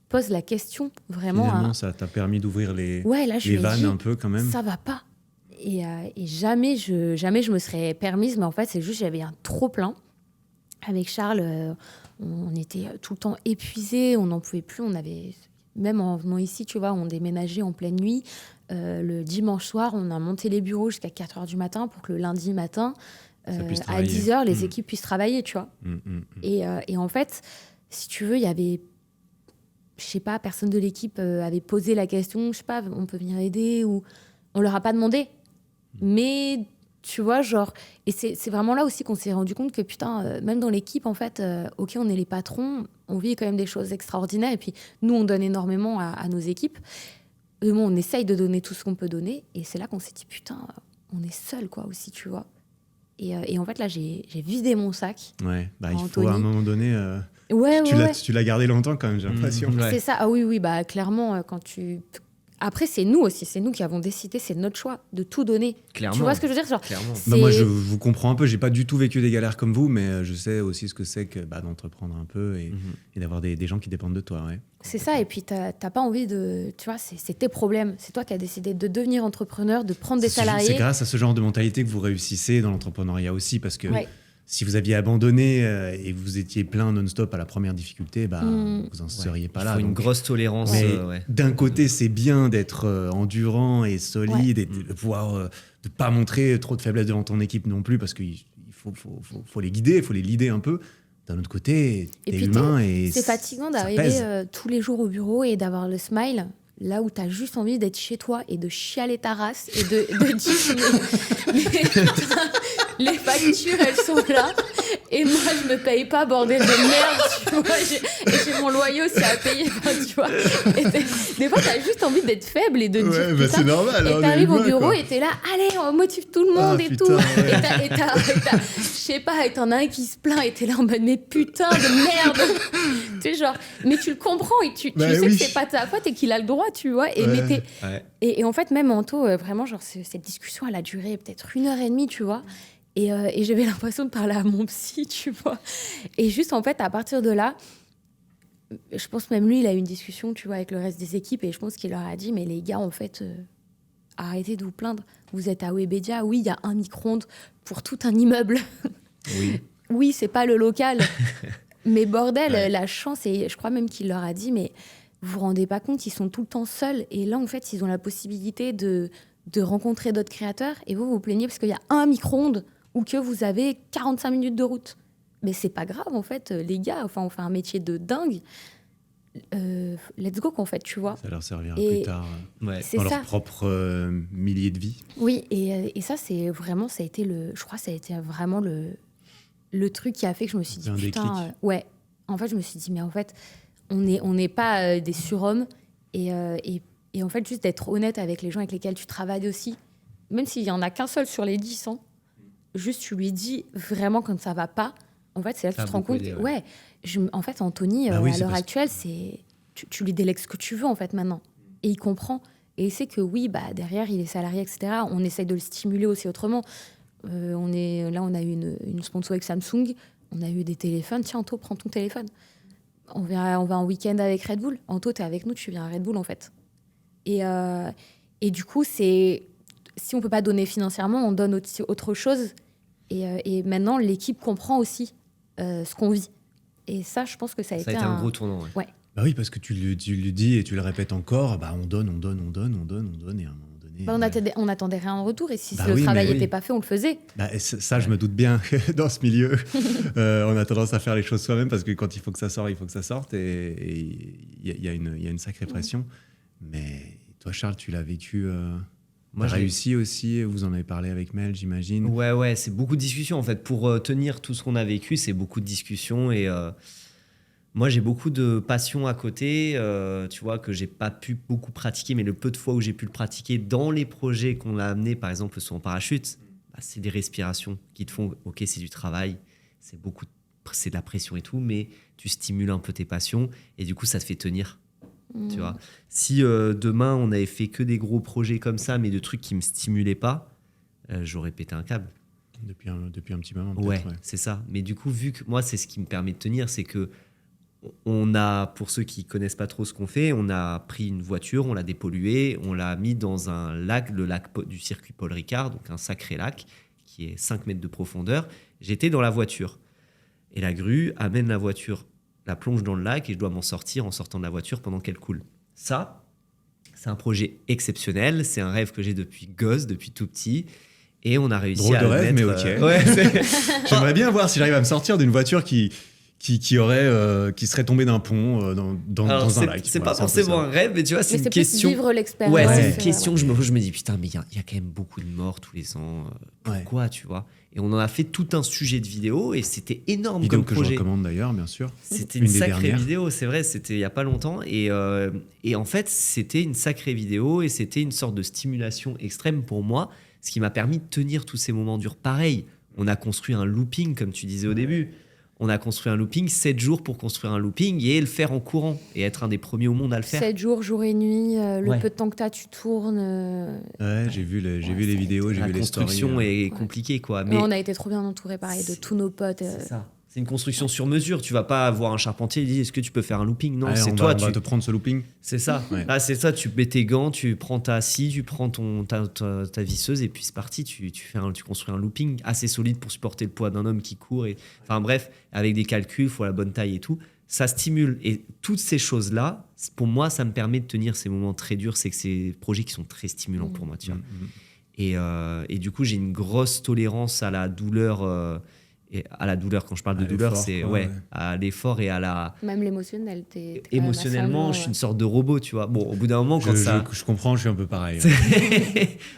pose la question, vraiment... Finalement, ça t'a permis d'ouvrir les là, je lui ai vannes dit, un peu quand même. ça va pas. Et jamais je me serais permise, mais en fait, c'est juste j'avais un trop plein. Avec Charles, on était tout le temps épuisés, on n'en pouvait plus. On avait, même en venant ici, tu vois, on déménageait en pleine nuit. Le dimanche soir, on a monté les bureaux jusqu'à 4h du matin pour que le lundi matin, puisse à travailler. 10h, les équipes puissent travailler, tu vois. Et en fait, si tu veux, il y avait... Je sais pas, personne de l'équipe avait posé la question, je sais pas, on peut venir aider, ou on leur a pas demandé. Mais tu vois, genre, et c'est vraiment là aussi qu'on s'est rendu compte que putain, même dans l'équipe, en fait, ok, on est les patrons, on vit quand même des choses extraordinaires, et puis nous, on donne énormément à nos équipes. On essaye de donner tout ce qu'on peut donner, et c'est là qu'on s'est dit putain, on est seul, quoi, aussi, tu vois. Et en fait, là, j'ai vidé mon sac. Ouais, bah, il faut Anthony. à un moment donné. Ouais. Tu l'as gardé longtemps quand même, j'ai l'impression. Ouais. C'est ça, ah oui, bah clairement, quand tu... Après, c'est nous aussi, c'est nous qui avons décidé, c'est notre choix de tout donner. Clairement. Tu vois ce que je veux dire, genre, Clairement. c'est- Bah, moi, je vous comprends un peu. J'ai pas du tout vécu des galères comme vous, mais je sais aussi ce que c'est que d'entreprendre un peu et d'avoir des gens qui dépendent de toi. Ouais. C'est ça, et puis t'as pas envie de... Tu vois, c'est tes problèmes. C'est toi qui as décidé de devenir entrepreneur, de prendre des C'est salariés. grâce à ce genre de mentalité que vous réussissez dans l'entrepreneuriat aussi, parce que Ouais. si vous aviez abandonné et vous étiez plein non-stop à la première difficulté, vous en seriez pas Il là. faut une Donc, grosse tolérance. mais Ouais. d'un côté, c'est bien d'être endurant et solide et de pouvoir de pas montrer trop de faiblesse devant ton équipe non plus, parce qu'il faut les guider, il faut les leader un peu. D'un autre côté, t'es humain et c'est fatigant d'arriver tous les jours au bureau et d'avoir le smile là où t'as juste envie d'être chez toi et de chialer ta race et de dire les factures elles sont là et moi je me paye pas, bordel de merde, tu vois, j'ai mon loyer aussi à payer, tu vois. Des fois t'as juste envie d'être faible et de dire bah c'est normal, et t'arrives au bureau et t'es là, allez on motive tout le monde et tout, et je sais pas, et t'en as un qui se plaint et t'es là en mode mais putain de merde, tu sais, genre, mais tu le comprends et tu sais que c'est pas de sa faute et qu'il a le droit, tu vois, et en fait même Anto, vraiment genre cette discussion elle a duré peut-être 1h30, tu vois. Et j'avais l'impression de parler à mon psy, tu vois. Et juste, en fait, à partir de là, je pense même lui, il a eu une discussion, tu vois, avec le reste des équipes. Et je pense qu'il leur a dit, mais les gars, en fait, arrêtez de vous plaindre. Vous êtes à Webedia, oui, il y a un micro-ondes pour tout un immeuble. Oui, c'est pas le local. Mais bordel, la chance, et je crois même qu'il leur a dit, mais vous vous rendez pas compte, ils sont tout le temps seuls. Et là, en fait, ils ont la possibilité de rencontrer d'autres créateurs. Et vous plaignez parce qu'il y a un micro-ondes ou que vous avez 45 minutes de route. Mais c'est pas grave, en fait, les gars. Enfin, on fait un métier de dingue. Let's go, en fait, tu vois. Ça leur servira plus tard dans leur propre millier de vie. Oui, et ça, c'est vraiment, ça a été je crois, ça a été vraiment le truc qui a fait que je me suis dit, putain, ouais. En fait, je me suis dit, mais en fait, on n'est pas des surhommes. Et en fait, juste d'être honnête avec les gens avec lesquels tu travailles aussi, même s'il y en a qu'un seul sur les 10 ans, juste tu lui dis vraiment quand ça va pas, en fait c'est là que tu te rends compte en fait Anthony à l'heure actuelle c'est tu lui délègues ce que tu veux en fait maintenant et il comprend et il sait que oui derrière il est salarié, etc. On essaye de le stimuler aussi autrement. On a eu une sponsor avec Samsung, on a eu des téléphones. Tiens Anto, prends ton téléphone, on va en week-end avec Red Bull. Anto, t'es avec nous, tu viens à Red Bull en fait. Et du coup c'est, si on peut pas donner financièrement, on donne aussi autre chose. Et maintenant, l'équipe comprend aussi ce qu'on vit. Et ça, je pense que ça a été un gros tournant. Ouais. Bah oui, parce que tu le dis et tu le répètes encore, on donne, et à un moment donné... on attendait rien en retour. Et si le travail n'était pas fait, on le faisait. Ça, je me doute bien que dans ce milieu, on a tendance à faire les choses soi-même parce que quand il faut que ça sorte, il faut que ça sorte. Et il y a une sacrée pression. Mais toi, Charles, tu l'as vécu... Moi, j'ai réussi aussi, vous en avez parlé avec Mel, j'imagine. Ouais, c'est beaucoup de discussions en fait. Pour tenir tout ce qu'on a vécu, c'est beaucoup de discussions. Et moi, j'ai beaucoup de passion à côté, tu vois, que j'ai pas pu beaucoup pratiquer, mais le peu de fois où j'ai pu le pratiquer dans les projets qu'on a amenés, par exemple le saut en parachute, c'est des respirations qui te font, ok, c'est du travail, c'est de la pression et tout, mais tu stimules un peu tes passions et du coup, ça te fait tenir. Tu vois, si demain on avait fait que des gros projets comme ça mais de trucs qui me stimulaient pas, j'aurais pété un câble depuis un petit moment. Ouais, c'est ça. Mais du coup, vu que moi c'est ce qui me permet de tenir, c'est que on a, pour ceux qui connaissent pas trop ce qu'on fait, on a pris une voiture, on l'a dépolluée, on l'a mis dans un lac, le lac du circuit Paul Ricard, donc un sacré lac qui est 5 mètres de profondeur. J'étais dans la voiture et la grue amène la voiture, la plonge dans le lac et je dois m'en sortir en sortant de la voiture pendant qu'elle coule. Ça, c'est un projet exceptionnel. C'est un rêve que j'ai depuis gosse, depuis tout petit. Et on a réussi à le rêve, mettre... mais ok. J'aimerais bien voir si j'arrive à me sortir d'une voiture qui serait tombée d'un pont dans un lac. C'est pas forcément un rêve, mais tu vois, c'est une question... vivre l'expérience. Ouais, c'est une question. Je me dis, putain, mais il y a quand même beaucoup de morts tous les ans. Pourquoi, tu vois? Et on en a fait tout un sujet de vidéo et c'était énorme vidéo comme que projet. Je recommande d'ailleurs, bien sûr. C'était une sacrée vidéo, c'est vrai, c'était il y a pas longtemps. Et en fait, c'était une sacrée vidéo et c'était une sorte de stimulation extrême pour moi, ce qui m'a permis de tenir tous ces moments durs. Pareil, on a construit un looping, comme tu disais au début. On a construit un looping, 7 jours pour construire un looping et le faire en courant et être un des premiers au monde à le faire. 7 jours, jour et nuit, le peu de temps que tu tournes. Ouais, j'ai vu les vidéos, j'ai vu les stories. La construction est compliquée, quoi. Mais on a été trop bien entourés, pareil, de tous nos potes. C'est ça. C'est une construction sur mesure. Tu vas pas voir un charpentier et dire est-ce que tu peux faire un looping? Non, c'est toi. On va te prendre ce looping. C'est ça. Ouais. Là, c'est ça. Tu mets tes gants, tu prends ta scie, tu prends ta visseuse et puis c'est parti. Tu construis un looping assez solide pour supporter le poids d'un homme qui court. Enfin bref, avec des calculs, il faut la bonne taille et tout. Ça stimule. Et toutes ces choses-là, pour moi, ça me permet de tenir ces moments très durs. C'est que c'est des projets qui sont très stimulants pour moi. Tu vois. Et du coup, j'ai une grosse tolérance à la douleur. et à la douleur. Quand je parle de douleur, c'est à l'effort et à la... Même l'émotionnel. Émotionnellement, je suis une sorte de robot, tu vois. Bon, au bout d'un moment, quand je comprends, je suis un peu pareil.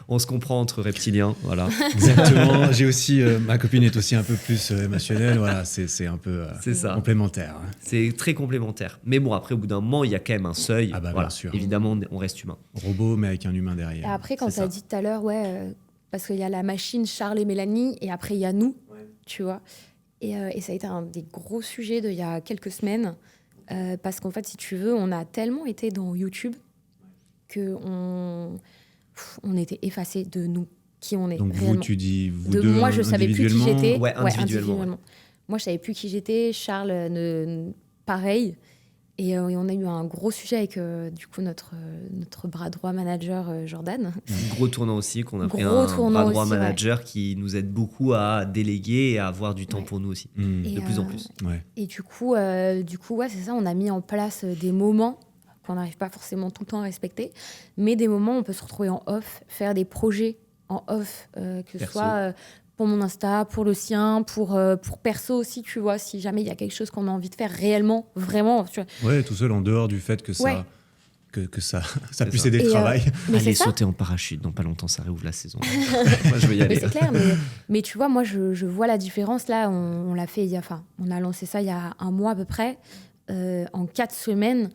On se comprend entre reptiliens, voilà. Exactement. J'ai aussi... ma copine est aussi un peu plus émotionnelle. Voilà, c'est un peu complémentaire. C'est très complémentaire. Mais bon, après, au bout d'un moment, il y a quand même un seuil. Ah bah, voilà. bien sûr. Évidemment, on reste humain. Robot, mais avec un humain derrière. Et après, quand tu as dit tout à l'heure, parce qu'il y a la machine Charles et Mélanie, et après, il y a nous, tu vois. Et ça a été un des gros sujets il y a quelques semaines. Parce qu'en fait, si tu veux, on a tellement été dans YouTube qu'on était effacés de nous, qui on est. Donc réellement. vous, tu dis vous deux moi, je savais plus qui j'étais. Ouais, individuellement. Moi, je savais plus qui j'étais. Charles, pareil. Et on a eu un gros sujet avec du coup notre bras droit manager Jordan. Gros tournant aussi, qu'on a pris un bras droit manager qui nous aide beaucoup à déléguer et à avoir du temps pour nous aussi, de plus en plus. Et du coup, c'est ça, on a mis en place des moments qu'on n'arrive pas forcément tout le temps à respecter, mais des moments où on peut se retrouver en off, faire des projets en off, que ce soit... pour mon Insta, pour le sien, pour perso aussi, tu vois, si jamais il y a quelque chose qu'on a envie de faire réellement, vraiment. Tu vois. Ouais, tout seul, en dehors du fait que ça, que ça puisse aider le travail. Allez sauter en parachute, dans pas longtemps, ça réouvre la saison. Moi, je veux y aller. Mais c'est clair, mais tu vois, moi, je vois la différence. Là, on l'a fait on a lancé ça il y a un mois à peu près. En 4 semaines,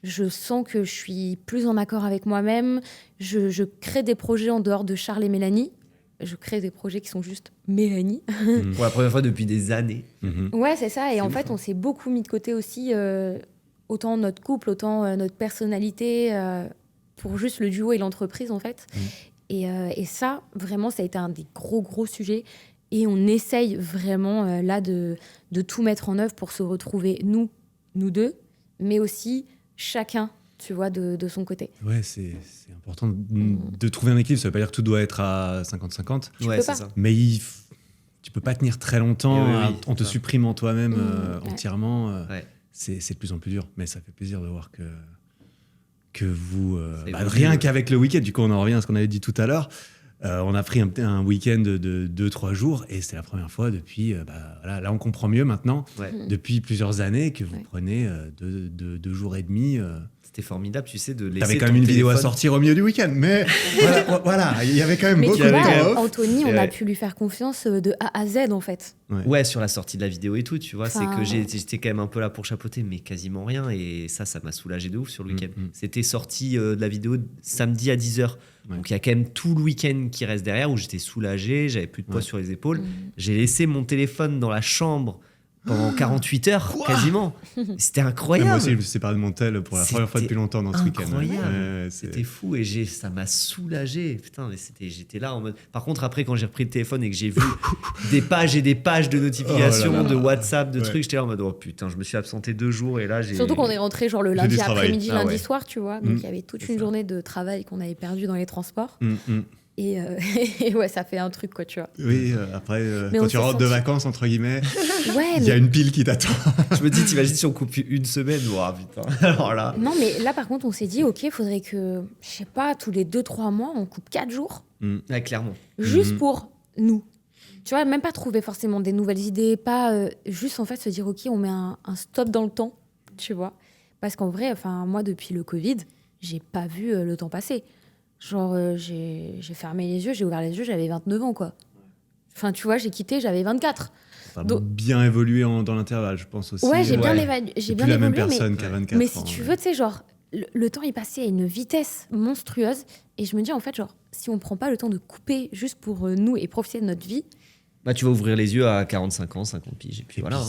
je sens que je suis plus en accord avec moi-même. Je crée des projets en dehors de Charles et Mélanie. Je crée des projets qui sont juste Mélanie. Pour la première fois depuis des années. Ouais, c'est ça. Et en fait, on s'est beaucoup mis de côté aussi, autant notre couple, autant notre personnalité, pour juste le duo et l'entreprise, en fait. Et ça, vraiment, ça a été un des gros sujets. Et on essaye vraiment, là, de tout mettre en œuvre pour se retrouver, nous deux, mais aussi chacun, tu vois, de son côté. Ouais, c'est important de trouver un équilibre. Ça veut pas dire que tout doit être à 50-50. Ouais, c'est ça. Mais tu peux pas tenir très longtemps en te supprimant toi-même entièrement. C'est de plus en plus dur. Mais ça fait plaisir de voir que vous... rien qu'avec le week-end, du coup, on en revient à ce qu'on avait dit tout à l'heure. On a pris un week-end de 2-3 jours et c'est la première fois depuis... là, on comprend mieux maintenant, depuis plusieurs années, que vous prenez 2 jours et demi... C'était formidable, tu sais, de laisser. T'avais quand même une vidéo à sortir au milieu du week-end, mais voilà, il y avait quand même beaucoup de temps. Anthony, on a pu lui faire confiance de A à Z, en fait. Ouais, sur la sortie de la vidéo et tout, tu vois, c'est que j'étais quand même un peu là pour chapeauter, mais quasiment rien, et ça m'a soulagé de ouf sur le week-end. C'était sorti de la vidéo samedi à 10h. Donc il y a quand même tout le week-end qui reste derrière, où j'étais soulagé, j'avais plus de poids sur les épaules. J'ai laissé mon téléphone dans la chambre pendant 48 heures, quasiment. C'était incroyable. Moi aussi, je me suis séparé de mon tel pour la première fois depuis longtemps dans ce week-end. C'était fou et ça m'a soulagé. Putain, mais j'étais là en mode... Par contre, après, quand j'ai repris le téléphone et que j'ai vu des pages et des pages de notifications, de WhatsApp, de trucs, j'étais là en mode, oh putain, je me suis absenté 2 jours et là, j'ai... Surtout qu'on est rentré genre le lundi après-midi, lundi soir, tu vois. Donc il y avait toute une journée de travail qu'on avait perdu dans les transports. Et ouais, ça fait un truc, quoi, tu vois. Oui, après, quand tu rentres de vacances, entre guillemets, il y a une pile qui t'attend. Je me dis, t'imagines si on coupe une semaine, putain. Alors là... Non, mais là, par contre, on s'est dit, OK, il faudrait que, je sais pas, tous les 2-3 mois, on coupe 4 jours. Ouais, clairement. Juste pour nous. Tu vois, même pas trouver forcément des nouvelles idées, pas juste, en fait, se dire, OK, on met un stop dans le temps, tu vois. Parce qu'en vrai, moi, depuis le Covid, j'ai pas vu le temps passer. Genre, j'ai fermé les yeux, j'ai ouvert les yeux, j'avais 29 ans, quoi. Enfin, tu vois, j'ai quitté, j'avais 24. Ça a bien évolué dans l'intervalle, je pense aussi. Ouais, j'ai bien évolué. La même personne qu'à 24 ans. Mais si tu veux, tu sais, genre, le temps est passé à une vitesse monstrueuse. Et je me dis, en fait, genre, si on prend pas le temps de couper juste pour nous et profiter de notre vie... tu vas ouvrir les yeux à 45 ans, 50 piges. Et puis voilà.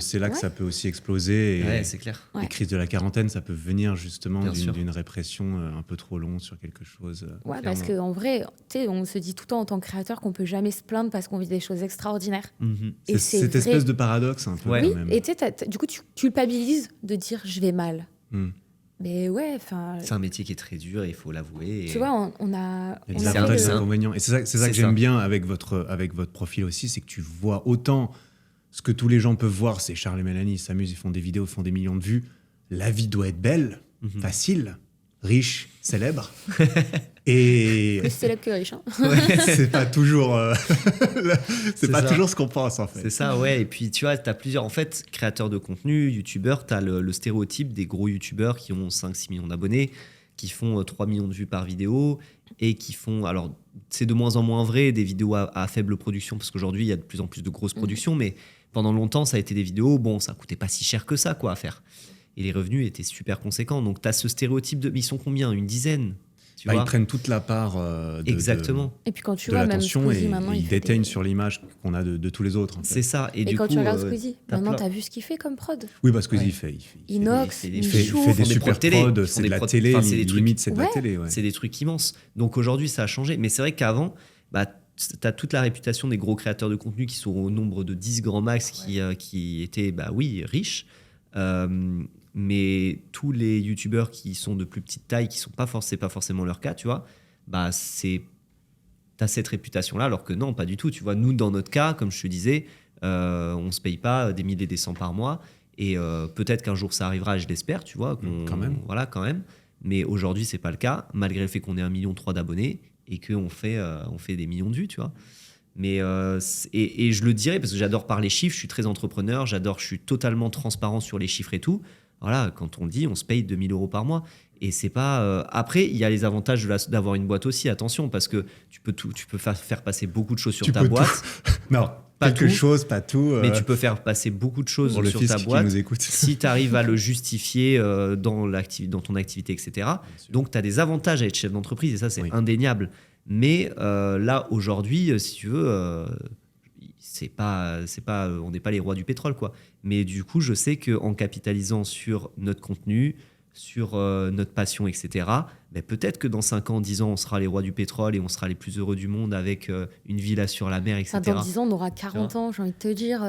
C'est là que ça peut aussi exploser. Ouais, c'est clair. Les crises de la quarantaine, ça peut venir justement d'une répression un peu trop longue sur quelque chose. Ouais, parce qu'en vrai, tu sais, on se dit tout le temps en tant que créateur qu'on peut jamais se plaindre parce qu'on vit des choses extraordinaires. Et c'est cette espèce de paradoxe un peu. Ouais. Oui, quand même. et tu sais, du coup, tu culpabilises de dire je vais mal. Mais ouais, enfin... C'est un métier qui est très dur, il faut l'avouer. Tu vois, on a... Il y a des avantages et des inconvénients. Et c'est ça que j'aime bien avec votre profil aussi, c'est que tu vois autant ce que tous les gens peuvent voir, c'est Charles et Mélanie, ils s'amusent, ils font des vidéos, ils font des millions de vues. La vie doit être belle, facile, riche, célèbre. Et Plus célèbre que riche. Hein. c'est pas toujours, C'est pas ça. toujours ce qu'on pense en fait. C'est ça, ouais. Et puis, tu vois, tu as plusieurs. En fait, créateurs de contenu, youtubeurs, tu as le stéréotype des gros youtubeurs qui ont 5-6 millions d'abonnés, qui font 3 millions de vues par vidéo et qui font. Alors, c'est de moins en moins vrai, des vidéos à faible production, parce qu'aujourd'hui, il y a de plus en plus de grosses productions, mais pendant longtemps, ça a été des vidéos, bon, ça coûtait pas si cher que ça, quoi, à faire. Et les revenus étaient super conséquents. Donc, tu as ce stéréotype de. Mais ils sont combien? Une dizaine? Tu Ils vois. prennent toute la part Exactement. Et puis quand tu de vois, même l'attention Squeezie, et maintenant, ils il fait déteignent des- sur l'image qu'on a de tous les autres. En fait. C'est ça. Et, Et du quand coup, tu regardes Squeezie, t'as maintenant, plein- t'as vu ce qu'il fait comme prod. Oui, parce que Ouais. il fait Inox, il fait des- il Michou. fait, il fait des Font des super prods télé. prods, Ils font c'est de des la prods- télé, enfin, c'est des trucs- limite c'est de la Ouais. télé. Ouais. C'est des trucs immenses. Donc aujourd'hui, ça a changé. Mais c'est vrai qu'avant, bah, tu as toute la réputation des gros créateurs de contenu qui sont au nombre de 10 grands max qui étaient, bah oui, riches. Mais tous les youtubeurs qui sont de plus petite taille, qui sont c'est pas forcément leur cas, tu vois, bah t'as cette réputation-là, alors que non, pas du tout. Tu vois, nous, dans notre cas, comme je te disais, on se paye pas des milliers et des cents par mois. Et peut-être qu'un jour ça arrivera, je l'espère, tu vois. Quand même. Voilà, quand même. Mais aujourd'hui, c'est pas le cas, malgré le fait qu'on ait 1,3 million d'abonnés et qu'on fait des millions de vues, tu vois. Mais et je le dirais parce que j'adore parler chiffres, je suis très entrepreneur, je suis totalement transparent sur les chiffres et tout. Voilà, quand on le dit, on se paye 2 000 euros par mois. Et c'est pas. Après, il y a les avantages d'avoir une boîte aussi, attention, parce que tu peux faire passer beaucoup de choses sur Tu ta peux boîte. Non, Pas quelque tout, chose, pas tout. Mais tu peux faire passer beaucoup de choses pour le sur fisc ta qui boîte nous écoute. si tu arrives à le justifier dans ton activité, etc. Donc, tu as des avantages à être chef d'entreprise et ça, c'est Oui. indéniable. Mais là, aujourd'hui, si tu veux, on n'est pas les rois du pétrole, quoi. Mais du coup, je sais qu'en capitalisant sur notre contenu, sur notre passion, etc., ben peut-être que dans 5 ans, 10 ans, on sera les rois du pétrole et on sera les plus heureux du monde avec une villa sur la mer, etc. Enfin, dans 10 ans, on aura 40 ans, j'ai envie de te dire.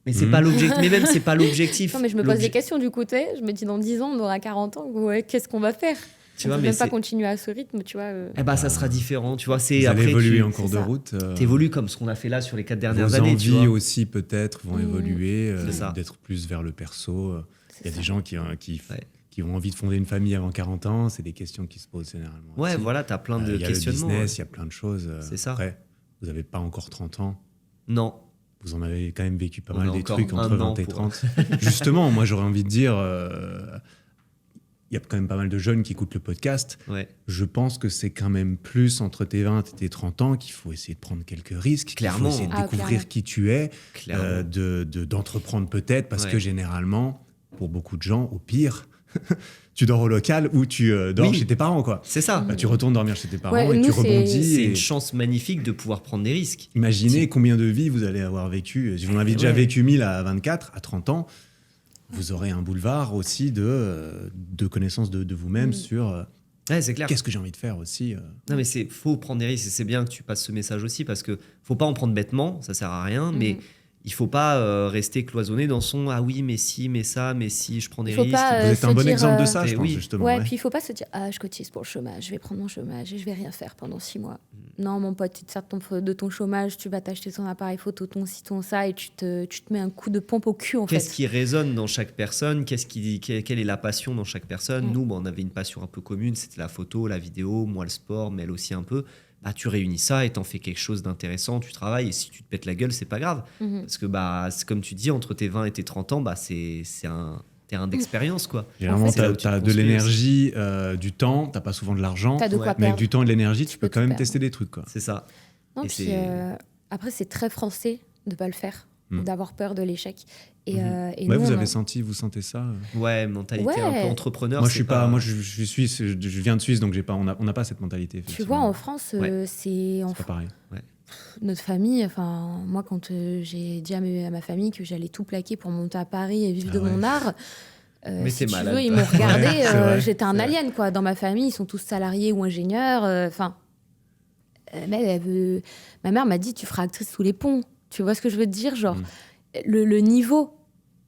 Mais c'est pas l'objectif. Mais même, c'est pas l'objectif. Non, mais je me pose des questions du coup, tu sais. Je me dis, dans 10 ans, on aura 40 ans. Ouais, qu'est-ce qu'on va faire? Tu On vois, peut mais même pas c'est- continuer à ce rythme, tu vois. Eh ben, ça sera différent, tu vois. C'est Vous allez après évoluer tu en cours c'est de ça. route. t'évolues comme ce qu'on a fait là sur les 4 dernières Vos années, tu envies vois. aussi peut-être vont évoluer, C'est ça. d'être plus vers le perso. C'est Il y a ça. des gens qui ont envie de fonder une famille avant 40 ans, c'est des questions qui se posent généralement. Ouais, aussi. voilà, t'as plein de Il y a le questionnements. business, il y a plein de choses. C'est ça. Après, vous n'avez pas encore 30 ans. Non. Vous en avez quand même vécu pas On mal a des encore trucs entre un an 20 et pour- 30. Justement, moi j'aurais envie de dire, il y a quand même pas mal de jeunes qui écoutent le podcast. Ouais. Je pense que c'est quand même plus entre tes 20 et tes 30 ans qu'il faut essayer de prendre quelques risques, qu'il Clairement. faut essayer de Ah, découvrir clairement. qui tu es, Clairement. d'entreprendre peut-être, parce Ouais. que généralement, pour beaucoup de gens, au pire, tu dors au local ou tu dors Oui. chez tes parents. Quoi. C'est ça. Bah, tu retournes dormir chez tes parents Ouais, et nous, tu c'est- rebondis. C'est et une chance magnifique de pouvoir prendre des risques. Imaginez combien de vies vous allez avoir vécu. Si vous en avez déjà Ouais. vécu 1000 à 24, à 30 ans, vous aurez un boulevard aussi de connaissance de vous-même sur Ouais, c'est clair. qu'est-ce que j'ai envie de faire aussi. Non, mais faut prendre des risques et c'est bien que tu passes ce message aussi parce que faut pas en prendre bêtement, ça sert à rien, mais il faut pas rester cloisonné dans son ah oui, mais si, mais ça, mais si, je prends des Il faut risques. pas, Vous êtes se un bon dire, exemple de ça, et je pense, oui. justement. Ouais, ouais. puis il faut pas se dire je cotise pour le chômage, je vais prendre mon chômage et je vais rien faire pendant 6 mois. Non, mon pote, tu te sers de ton chômage, tu vas t'acheter ton appareil photo, ton ci, ton ça, et tu te mets un coup de pompe au cul en Qu'est-ce fait. qui résonne dans chaque personne? Quelle est la passion dans chaque personne? Nous, on avait une passion un peu commune, c'était la photo, la vidéo, moi le sport, mais elle aussi un peu. Bah, tu réunis ça et t'en fais quelque chose d'intéressant, tu travailles, et si tu te pètes la gueule, c'est pas grave. Parce que, bah, c'est comme tu dis, entre tes 20 et tes 30 ans, bah, c'est un terrain d'expérience, quoi. Généralement, En fait, c'est là où tu tu as te de construis l'énergie, du temps, tu pas souvent de l'argent, T'as de quoi Ouais. mais avec perdre. du temps et de l'énergie, tu peux peux quand tout même perdre. tester des trucs. Quoi. C'est ça. Non, Et puis, c'est- après, c'est très français de pas le faire, ou d'avoir peur de l'échec. Et, et Ouais, nous, vous on avez vous sentez ça Ouais, mentalité Ouais. un peu entrepreneur. Moi, c'est je suis pas. Moi, je suis suisse. Je viens de Suisse, donc on n'a pas cette mentalité. Tu vois, effectivement. en France, Ouais. c'est c'est pas pareil. notre famille. Enfin, moi, quand j'ai dit à ma famille que j'allais tout plaquer pour monter à Paris et vivre de Ah ouais. mon art, Mais si t'es tu malade, veux, ils toi. m'ont regardé. Ouais, c'est vrai, J'étais un c'est vrai. alien, quoi. Dans ma famille, ils sont tous salariés ou ingénieurs. Enfin, ma mère m'a dit, tu feras actrice sous les ponts. Tu vois ce que je veux te dire, genre le niveau.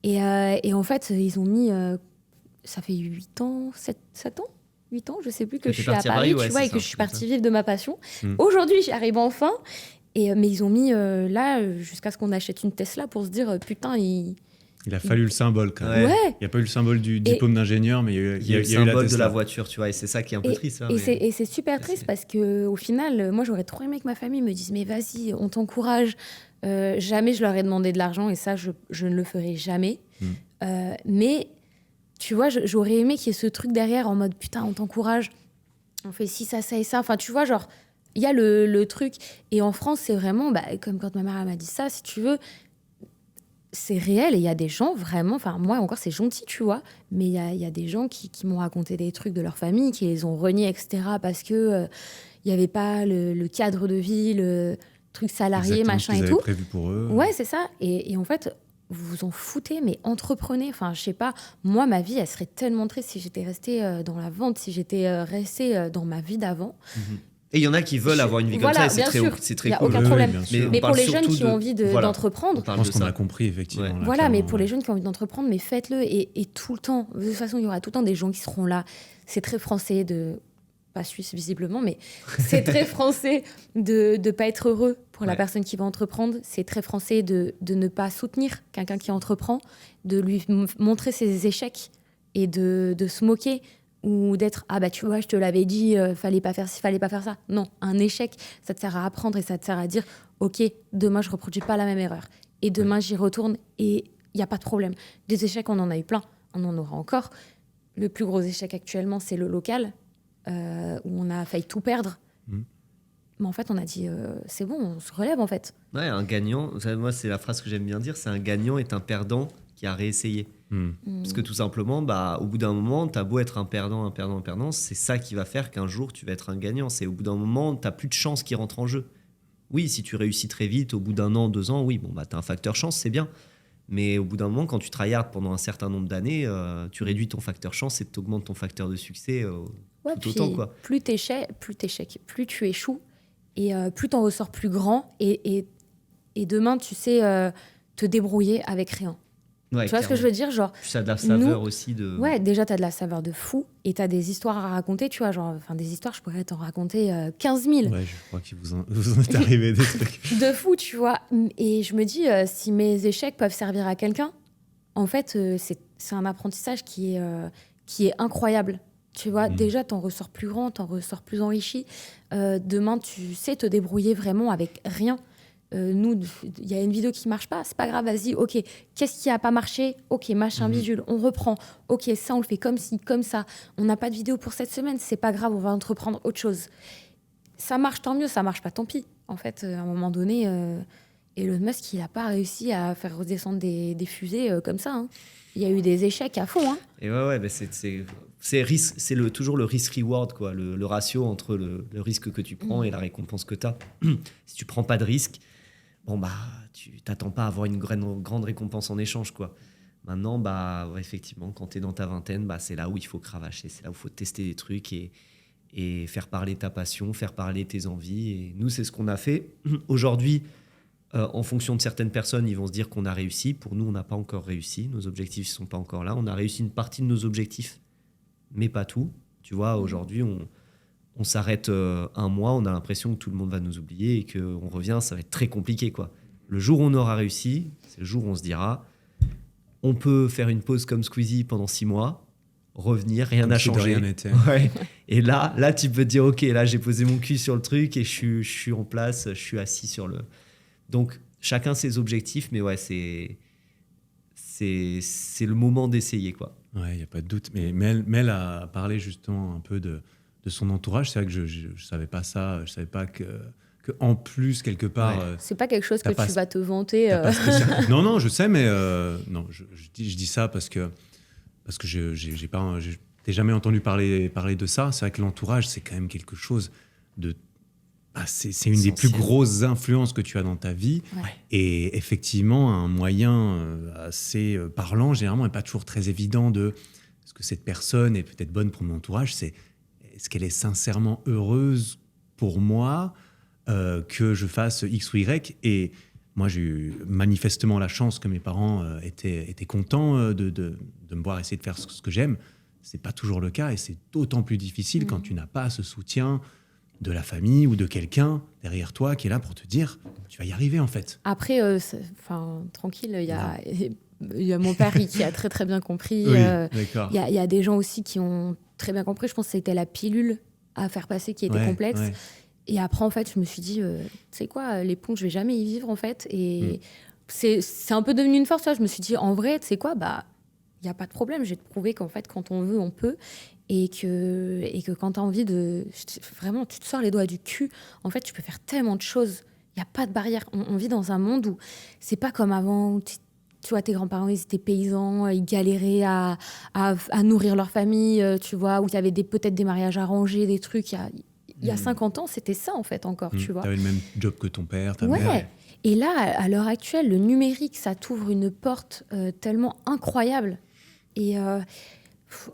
Et en fait, ils ont mis, ça fait 8 ans, 7 ans 8 ans, je sais plus, que Que je t'es suis à partie à Paris, Paris, ouais, tu vois, c'est et que ça, je suis c'est ça. partie vivre de ma passion. Mm. Aujourd'hui, j'arrive enfin. Mais ils ont mis là jusqu'à ce qu'on achète une Tesla pour se dire putain, Il a fallu le symbole quand même. Ouais. Il n'y a pas eu le symbole du diplôme d'ingénieur, mais il y a eu le la symbole Tesla. de la voiture, tu vois, et c'est ça qui est un peu triste. Hein, et c'est super triste parce qu'au final, moi j'aurais trop aimé que ma famille me dise mais vas-y, on t'encourage. Jamais je leur ai demandé de l'argent et ça, je ne le ferai jamais. Mais tu vois, j'aurais aimé qu'il y ait ce truc derrière en mode putain, on t'encourage, on fait ci, ça et ça. Enfin, tu vois, genre, il y a le truc. Et en France, c'est vraiment, comme quand ma mère m'a dit ça, si tu veux, c'est réel. Et il y a des gens vraiment, enfin, moi encore, c'est gentil, tu vois, mais il y a des gens qui m'ont raconté des trucs de leur famille, qui les ont reniés, etc., parce que il n'y avait pas le cadre de vie, le truc salarié, Exactement machin ce qu'ils et avaient tout. prévu pour eux. Ouais, c'est ça. Et en fait, vous vous en foutez, mais entreprenez. Enfin, je sais pas, moi, ma vie, elle serait tellement triste si j'étais restée dans la vente, si j'étais restée dans ma vie d'avant. Et il y en a qui veulent avoir une vie comme ça, et c'est très Il n'y a cool. aucun problème. bien sûr. Mais on pour les parle jeunes qui surtout ont envie d'entreprendre, Je pense qu'on a compris, effectivement. Ouais. Là, voilà, mais clairement, pour les jeunes qui ont envie d'entreprendre, mais faites-le. Et tout le temps, de toute façon, il y aura tout le temps des gens qui seront là. C'est très français pas suisse visiblement, mais c'est très français de ne pas être heureux pour la personne qui va entreprendre. C'est très français de ne pas soutenir quelqu'un qui entreprend, de lui montrer ses échecs et de se moquer ou d'être « Ah bah tu vois, je te l'avais dit, fallait pas faire ci, fallait pas faire ça ». Non, un échec, ça te sert à apprendre et ça te sert à dire « Ok, demain je reproduis pas la même erreur. Et demain j'y retourne et il n'y a pas de problème ». Des échecs, on en a eu plein, on en aura encore. Le plus gros échec actuellement, c'est le local, où on a failli tout perdre. Mais en fait, on a dit c'est bon, on se relève en fait. Ouais, un gagnant, moi c'est la phrase que j'aime bien dire, c'est un gagnant est un perdant qui a réessayé. Parce que tout simplement, au bout d'un moment, t'as beau être un perdant, c'est ça qui va faire qu'un jour tu vas être un gagnant. C'est au bout d'un moment, t'as plus de chance qui rentre en jeu. Oui, si tu réussis très vite, au bout d'un an, 2 ans, oui, t'as un facteur chance, c'est bien. Mais au bout d'un moment, quand tu tryhardes pendant un certain nombre d'années, tu réduis ton facteur chance et tu augmentes ton facteur de succès tout autant. Quoi. Plus tu échoues, et plus t'en ressors plus grand. Et demain, tu sais te débrouiller avec rien. Ouais, tu vois ce que je veux dire, genre, ça a de la saveur aussi de... Ouais, déjà, t'as de la saveur de fou et t'as des histoires à raconter, tu vois, des histoires, je pourrais t'en raconter 15 000. Ouais, je crois qu'il vous en est arrivé des trucs. De fou, tu vois. Et je me dis, si mes échecs peuvent servir à quelqu'un, en fait, c'est un apprentissage qui est incroyable. Tu vois, déjà, t'en ressors plus grand, t'en ressors plus enrichi. Demain, tu sais te débrouiller vraiment avec rien. Nous, il y a une vidéo qui marche pas, c'est pas grave, vas-y, ok, qu'est-ce qui a pas marché, ok, machin bidule, on reprend, ok, ça on le fait comme ci, comme ça, on n'a pas de vidéo pour cette semaine, c'est pas grave, on va entreprendre autre chose. Ça marche, tant mieux, ça marche pas, tant pis. En fait, à un moment donné, Elon Musk, il a pas réussi à faire redescendre des fusées comme ça, hein. Il y a eu des échecs à fond, hein. Et ouais, c'est toujours le risk-reward, quoi, le ratio entre le risque que tu prends et la récompense que tu as. Si tu prends pas de risque, tu t'attends pas à avoir une grande récompense en échange, quoi. Maintenant, effectivement, quand tu es dans ta vingtaine, c'est là où il faut cravacher, c'est là où il faut tester des trucs et faire parler ta passion, faire parler tes envies. Et nous, c'est ce qu'on a fait. Aujourd'hui, en fonction de certaines personnes, ils vont se dire qu'on a réussi. Pour nous, on n'a pas encore réussi. Nos objectifs ne sont pas encore là. On a réussi une partie de nos objectifs, mais pas tout. Tu vois, aujourd'hui, on s'arrête un mois, on a l'impression que tout le monde va nous oublier et qu'on revient, ça va être très compliqué, quoi. Le jour où on aura réussi, c'est le jour où on se dira on peut faire une pause comme Squeezie pendant 6 mois, revenir, rien n'a changé. Rien n'était. Ouais. Et là, tu peux te dire ok, là j'ai posé mon cul sur le truc et je suis en place, je suis assis sur le... Donc, chacun ses objectifs, mais ouais, c'est le moment d'essayer, quoi. Ouais, il n'y a pas de doute. Mais Mel a parlé justement un peu de son entourage. C'est vrai que je ne savais pas ça. Je ne savais pas que en plus, quelque part... Ouais. C'est pas quelque chose que tu vas te vanter. Non, je sais, mais non, je dis ça parce que je t'ai jamais entendu parler de ça. C'est vrai que l'entourage, c'est quand même quelque chose de... c'est une des plus grosses influences que tu as dans ta vie. Ouais. Et effectivement, un moyen assez parlant, généralement, n'est pas toujours très évident de est-ce que cette personne est peut-être bonne pour mon entourage. C'est est-ce qu'elle est sincèrement heureuse pour moi que je fasse X ou Y. Et moi, j'ai eu manifestement la chance que mes parents étaient contents de me voir essayer de faire ce que j'aime. C'est pas toujours le cas et c'est d'autant plus difficile quand tu n'as pas ce soutien de la famille ou de quelqu'un derrière toi qui est là pour te dire tu vas y arriver en fait. Après, tranquille, il y a il y a mon père qui a très très bien compris. Oui, d'accord. Il y a des gens aussi qui ont très bien compris. Je pense que c'était la pilule à faire passer qui était complexe. Ouais. Et après, en fait, je me suis dit, tu sais quoi, les ponts, je vais jamais y vivre, en fait. Et c'est un peu devenu une force. Je me suis dit, en vrai, tu sais quoi, bah, il n'y a pas de problème. Je vais te prouver qu'en fait, quand on veut, on peut. Et que quand tu as envie de... Vraiment, tu te sors les doigts du cul. En fait, tu peux faire tellement de choses. Il n'y a pas de barrière. On vit dans un monde où c'est pas comme avant, où tu vois, tes grands-parents, ils étaient paysans, ils galéraient à nourrir leur famille, tu vois, où il y avait peut-être des mariages arrangés, des trucs... Il y a 50 ans, c'était ça, en fait, encore, tu vois. Tu avais le même job que ton père, ta mère. Et là, à l'heure actuelle, le numérique, ça t'ouvre une porte tellement incroyable. Et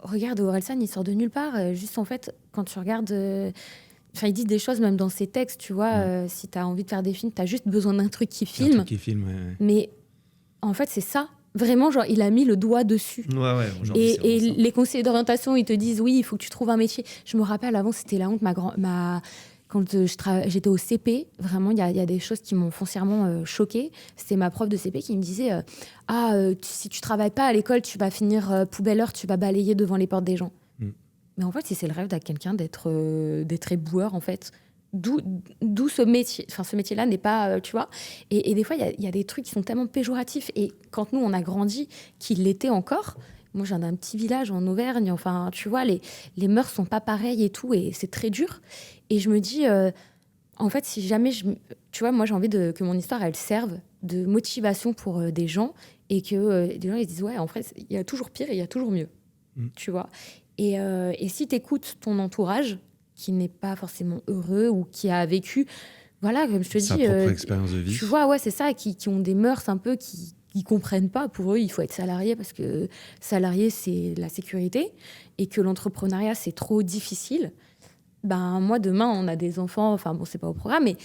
regarde, Orelsan, il sort de nulle part. Juste, en fait, quand tu regardes... il dit des choses, même dans ses textes, tu vois. Si tu as envie de faire des films, tu as juste besoin d'un truc qui filme. Un truc qui filme, ouais. Mais en fait, c'est ça. Vraiment, genre, il a mis le doigt dessus. Ouais, et les conseillers d'orientation, ils te disent, oui, il faut que tu trouves un métier. Je me rappelle, avant, c'était la honte. Quand j'étais au CP, vraiment, il y a des choses qui m'ont foncièrement choquée. C'était ma prof de CP qui me disait, si tu travailles pas à l'école, tu vas finir poubelleur, tu vas balayer devant les portes des gens. Mais en fait, c'est le rêve de quelqu'un d'être éboueur, en fait. D'où ce métier. Enfin, ce métier-là n'est pas, tu vois. Et des fois, il y a des trucs qui sont tellement péjoratifs. Et quand nous, on a grandi, qu'il l'était encore. Moi, je viens d'un petit village en Auvergne. Enfin, tu vois, les mœurs sont pas pareilles et tout. Et c'est très dur. Et je me dis, en fait, si jamais... tu vois, moi, j'ai envie que mon histoire, elle serve de motivation pour des gens. Et que des gens, ils se disent, ouais, en fait, il y a toujours pire et il y a toujours mieux. Tu vois. Et si tu écoutes ton entourage, qui n'est pas forcément heureux ou qui a vécu, voilà, comme je te dis... Sa propre expérience de vie. Tu vois, ouais, c'est ça, qui ont des mœurs un peu qui comprennent pas. Pour eux, il faut être salarié parce que salarié, c'est la sécurité et que l'entrepreneuriat, c'est trop difficile. Ben, moi, demain, on a des enfants, enfin, bon, c'est pas au programme, mais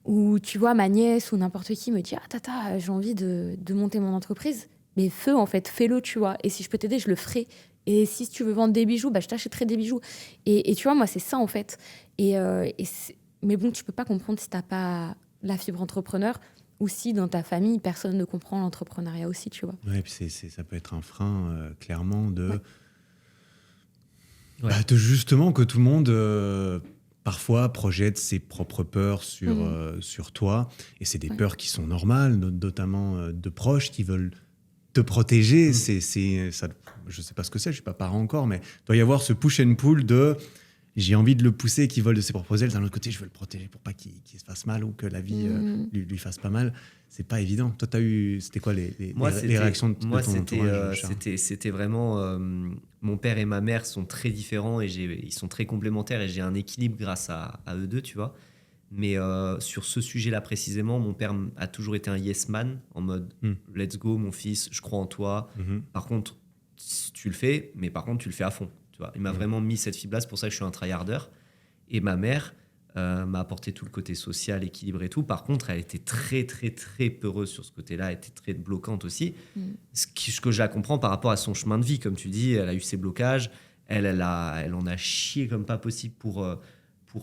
où, tu vois, ma nièce ou n'importe qui me dit « Ah, tata, j'ai envie de monter mon entreprise. » Mais en fait, fais-le, tu vois. Et si je peux t'aider, je le ferai. Et si tu veux vendre des bijoux, bah, je t'achèterai des bijoux. Et tu vois, moi, c'est ça, en fait. Mais bon, tu peux pas comprendre si t'as pas la fibre entrepreneur ou si dans ta famille, personne ne comprend l'entrepreneuriat aussi, tu vois. Ouais, et puis ça peut être un frein, clairement, de justement que tout le monde... parfois projette ses propres peurs sur toi. Et c'est des peurs qui sont normales, notamment de proches qui veulent te protéger. Ça, je ne sais pas ce que c'est, je ne suis pas parent encore, mais il doit y avoir ce push and pull de j'ai envie de le pousser, qu'il vole de ses propres ailes. D'un autre côté, je veux le protéger pour pas qu'il se fasse mal ou que la vie lui fasse pas mal. C'est pas évident. Toi, c'était quoi les réactions de ton entourage? C'était vraiment... mon père et ma mère sont très différents et ils sont très complémentaires et j'ai un équilibre grâce à eux deux, tu vois. Mais sur ce sujet-là précisément, mon père a toujours été un yes man, en mode let's go mon fils, je crois en toi. Par contre, tu le fais, mais par contre tu le fais à fond. Tu vois. Il m'a vraiment mis cette fibre-là, c'est pour ça que je suis un tryharder. Et ma mère m'a apporté tout le côté social, équilibre et tout. Par contre, elle était très, très, très peureuse sur ce côté-là, elle était très bloquante aussi. Ce que je la comprends par rapport à son chemin de vie, comme tu dis, elle a eu ses blocages, elle en a chié comme pas possible pour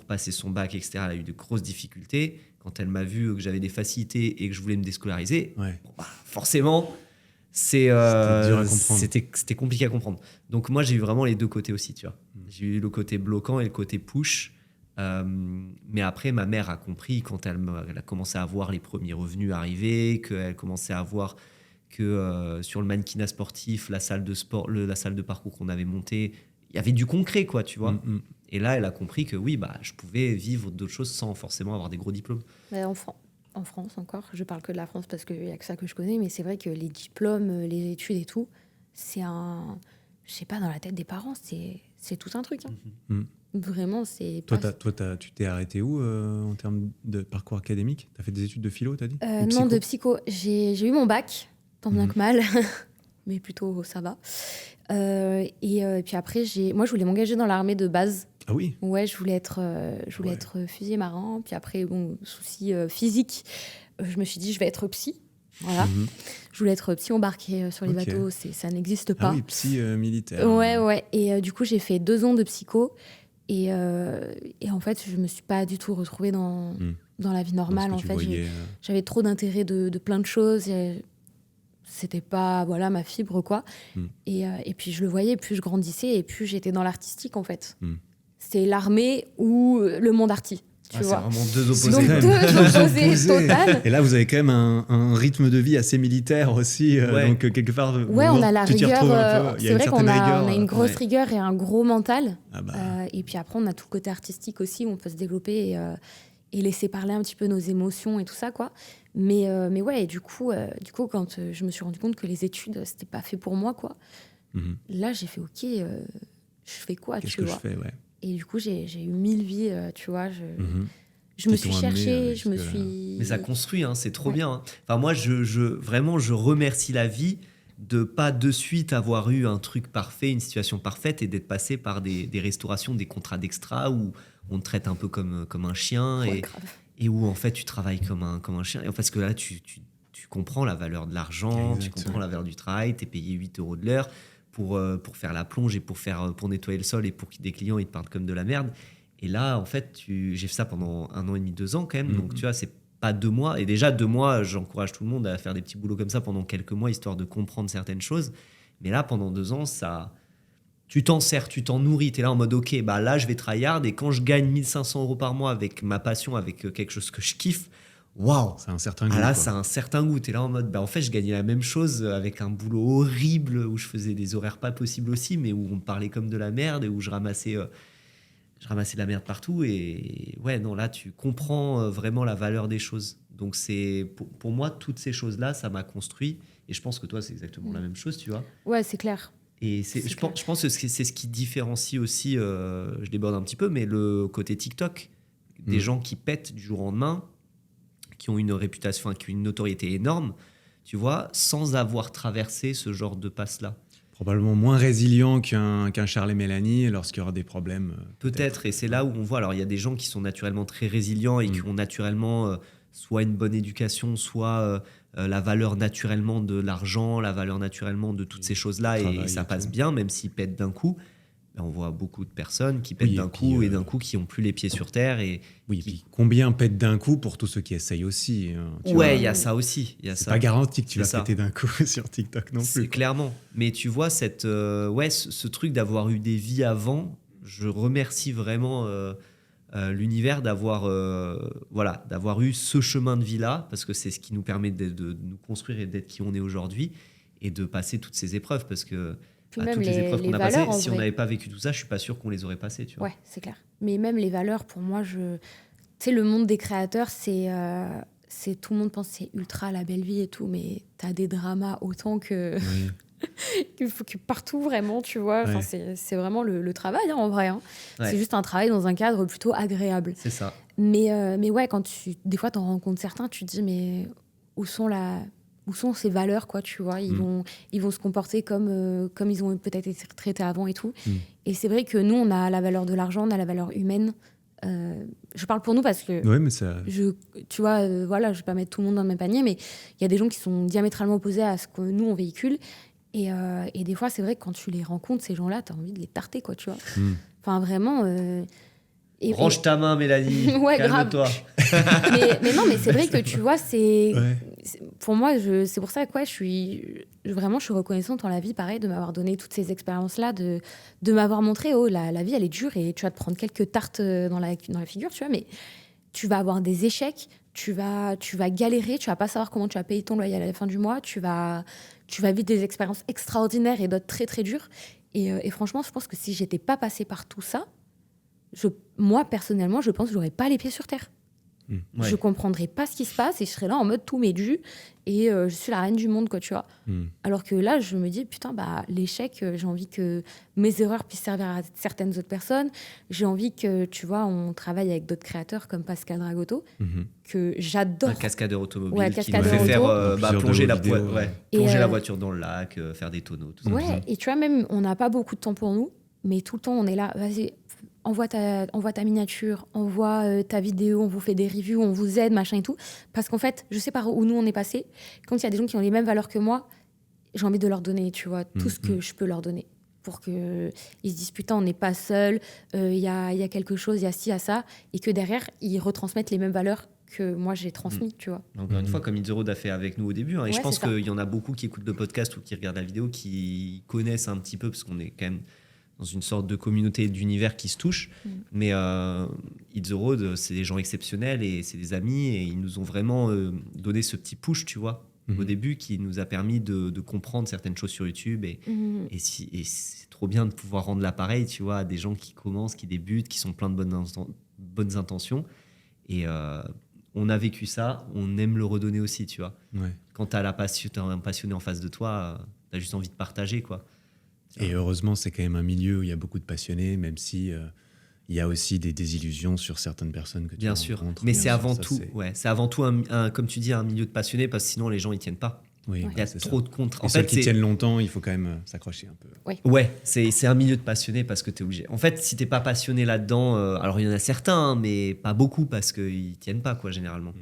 passer son bac, etc. Elle a eu de grosses difficultés. Quand elle m'a vu que j'avais des facilités et que je voulais me déscolariser, forcément, c'était compliqué à comprendre. Donc moi, j'ai eu vraiment les deux côtés aussi, tu vois. J'ai eu le côté bloquant et le côté push. Mais après, ma mère a compris quand elle a commencé à voir les premiers revenus arriver, qu'elle commençait à voir que sur le mannequinat sportif, la salle de sport, la salle de parcours qu'on avait montée, il y avait du concret, quoi, tu vois. Et là, elle a compris que oui, je pouvais vivre d'autres choses sans forcément avoir des gros diplômes. En France encore, je parle que de la France parce qu'il n'y a que ça que je connais, mais c'est vrai que les diplômes, les études et tout, c'est je sais pas, dans la tête des parents, c'est tout un truc. Hein. Vraiment, c'est... Toi, tu t'es arrêté où en termes de parcours académique? Tu as fait des études de philo, t'as dit? Non, de psycho. J'ai eu mon bac, tant bien que mal, mais plutôt ça va. Et puis après, moi, je voulais m'engager dans l'armée de base. Ah oui? Ouais, je voulais être fusilier marin. Puis après, souci physique, je me suis dit, je vais être psy. Voilà. Je voulais être psy embarqué sur les bateaux, ça n'existe pas. Ah oui, psy militaire. Ouais. Et du coup, j'ai fait 2 ans de psycho. Et en fait, je me suis pas du tout retrouvée dans la vie normale. En fait, j'avais trop d'intérêt de plein de choses. c'était pas voilà ma fibre quoi. Et puis je le voyais, plus je grandissais et plus j'étais dans l'artistique en fait. C'est l'armée ou le monde arty. Tu vois. C'est vraiment deux opposés. Donc deux opposés total. Et là, vous avez quand même un rythme de vie assez militaire aussi. Donc, quelque part, on a la tu t'y retrouves un rigueur. peu. C'est vrai qu'on a une grosse Ouais. rigueur et un gros mental. bah. Et puis après, on a tout le côté artistique aussi où on peut se développer et laisser parler un petit peu nos émotions et tout ça, quoi. Mais ouais, et du coup, quand je me suis rendu compte que les études, c'était pas fait pour moi, quoi. Là, j'ai fait OK, je fais quoi, Qu'est-ce tu que vois. je fais, ouais. Et du coup, j'ai eu 1000 vies, tu vois. Je me suis cherchée, je me suis... Mais ça construit, hein, c'est trop bien. Hein. Enfin, moi, vraiment, je remercie la vie de pas de suite avoir eu un truc parfait, une situation parfaite et d'être passé par des restaurations, des contrats d'extra où on te traite un peu comme un chien et où en fait tu travailles comme un chien. Et parce que là, tu comprends la valeur de l'argent, tu comprends la valeur du travail, tu es payé 8 € de l'heure pour faire la plonge et pour nettoyer le sol et pour que des clients ils te parlent comme de la merde. Et là, en fait, j'ai fait ça pendant 1 an et demi, 2 ans quand même. Donc, tu vois, c'est pas 2 mois. Et déjà, 2 mois, j'encourage tout le monde à faire des petits boulots comme ça pendant quelques mois, histoire de comprendre certaines choses. Mais là, pendant 2 ans, tu t'en sers, tu t'en nourris. Tu es là en mode, OK, bah là, je vais tryhard. Et quand je gagne 1 500 € par mois avec ma passion, avec quelque chose que je kiffe, waouh! Ça a un certain goût. Là, ça a un certain goût. Tu es là en mode, bah, en fait, je gagnais la même chose avec un boulot horrible où je faisais des horaires pas possibles aussi, mais où on me parlait comme de la merde et où je ramassais de la merde partout. Et ouais, non, là, tu comprends vraiment la valeur des choses. Donc, pour moi, toutes ces choses-là, ça m'a construit. Et je pense que toi, c'est exactement la même chose, tu vois. Ouais, c'est clair. Et je pense que c'est ce qui différencie aussi, je déborde un petit peu, mais le côté TikTok, des gens qui pètent du jour au lendemain, qui ont une réputation, enfin, qui ont une notoriété énorme, tu vois, sans avoir traversé ce genre de passe-là. Probablement moins résilient qu'un Charles et Mélanie lorsqu'il y aura des problèmes. Peut-être, et c'est là où on voit, alors il y a des gens qui sont naturellement très résilients et qui ont naturellement soit une bonne éducation, soit la valeur naturellement de l'argent, la valeur naturellement de toutes ces choses-là, et ça passe bien, même s'ils pètent d'un coup. On voit beaucoup de personnes qui pètent d'un coup et d'un coup qui n'ont plus les pieds sur terre. Et puis combien pètent d'un coup pour tous ceux qui essayent aussi. Ouais, il y a ça aussi. C'est pas garanti que tu vas péter d'un coup sur TikTok non plus. C'est clairement. Mais tu vois, ce truc d'avoir eu des vies avant, je remercie vraiment l'univers d'avoir eu ce chemin de vie-là, parce que c'est ce qui nous permet de nous construire et d'être qui on est aujourd'hui et de passer toutes ces épreuves, parce que toutes les épreuves qu'on a passées, si on n'avait pas vécu tout ça, je suis pas sûr qu'on les aurait passées. Tu vois. Ouais, c'est clair. Mais même les valeurs, pour moi, tu sais, le monde des créateurs, c'est tout le monde pense que c'est ultra la belle vie et tout, mais t'as des dramas autant que que partout vraiment, tu vois. Enfin, c'est vraiment le travail hein, en vrai. Hein. Ouais. C'est juste un travail dans un cadre plutôt agréable. C'est ça. Mais ouais, quand des fois t'en rencontres certains, tu te dis mais où sont ces valeurs, quoi, tu vois, ils vont se comporter comme ils ont peut-être été traités avant et tout. Et c'est vrai que nous, on a la valeur de l'argent, on a la valeur humaine. Je parle pour nous parce que, ouais, mais ça... tu vois, voilà, je vais pas mettre tout le monde dans le même panier, mais il y a des gens qui sont diamétralement opposés à ce que nous, on véhicule. Et des fois, c'est vrai que quand tu les rencontres, ces gens-là, t'as envie de les tarter, quoi, tu vois. Enfin, vraiment... Range ta main, Mélanie. Ouais, calme-toi. mais non, mais c'est vrai que tu vois, pour moi, c'est pour ça que je suis reconnaissante dans la vie, pareil, de m'avoir donné toutes ces expériences-là, de m'avoir montré, la vie, elle est dure et tu vas te prendre quelques tartes dans la figure, tu vois, mais tu vas avoir des échecs, tu vas galérer, tu vas pas savoir comment tu vas payer ton loyer à la fin du mois, tu vas vivre des expériences extraordinaires et d'autres très, très dures. Et franchement, je pense que si j'étais pas passée par tout ça, moi, personnellement, je pense que j'aurais pas les pieds sur terre. Ouais. Je comprendrais pas ce qui se passe et je serais là en mode tout m'est dû et je suis la reine du monde, quoi, tu vois. Alors que là, je me dis, putain, l'échec, j'ai envie que mes erreurs puissent servir à certaines autres personnes. J'ai envie que, tu vois, on travaille avec d'autres créateurs comme Pascal Dragotto, que j'adore. Un cascadeur automobile qui nous fait faire plonger la voiture dans le lac, faire des tonneaux, tout ça. Ouais, et tu vois, même, on n'a pas beaucoup de temps pour nous, mais tout le temps, on est là, vas-y, envoie ta miniature, envoie ta vidéo, on vous fait des reviews, on vous aide, machin et tout. Parce qu'en fait, je sais par où nous on est passé. Quand il y a des gens qui ont les mêmes valeurs que moi, j'ai envie de leur donner, tu vois, tout ce que je peux leur donner. Pour qu'ils se disent, putain, on n'est pas seuls, y a quelque chose, il y a ci, il y a ça. Et que derrière, ils retransmettent les mêmes valeurs que moi j'ai transmis, tu vois. Encore une fois, comme Hit the Road a fait avec nous au début. Et je pense qu'il y en a beaucoup qui écoutent le podcast ou qui regardent la vidéo qui connaissent un petit peu, parce qu'on est quand même dans une sorte de communauté d'univers qui se touche. Mais Hit the Road, c'est des gens exceptionnels et c'est des amis et ils nous ont vraiment donné ce petit push, tu vois, au début, qui nous a permis de comprendre certaines choses sur YouTube. Et c'est trop bien de pouvoir rendre l'appareil, tu vois, à des gens qui commencent, qui débutent, qui sont pleins de bonnes intentions. Et on a vécu ça, on aime le redonner aussi, tu vois. Ouais. Quand t'as un passionné en face de toi, t'as juste envie de partager, quoi. Et heureusement, c'est quand même un milieu où il y a beaucoup de passionnés, même si il y a aussi des désillusions sur certaines personnes que tu bien rencontres. sûr, mais c'est avant tout, c'est avant tout comme tu dis, un milieu de passionnés, parce que sinon les gens ils tiennent pas. Oui, il y a trop de contraintes. En fait, ceux qui tiennent longtemps, il faut quand même s'accrocher un peu. Ouais, c'est un milieu de passionnés parce que t'es obligé. En fait, si t'es pas passionné là-dedans, alors il y en a certains, hein, mais pas beaucoup parce qu'ils tiennent pas, quoi, généralement.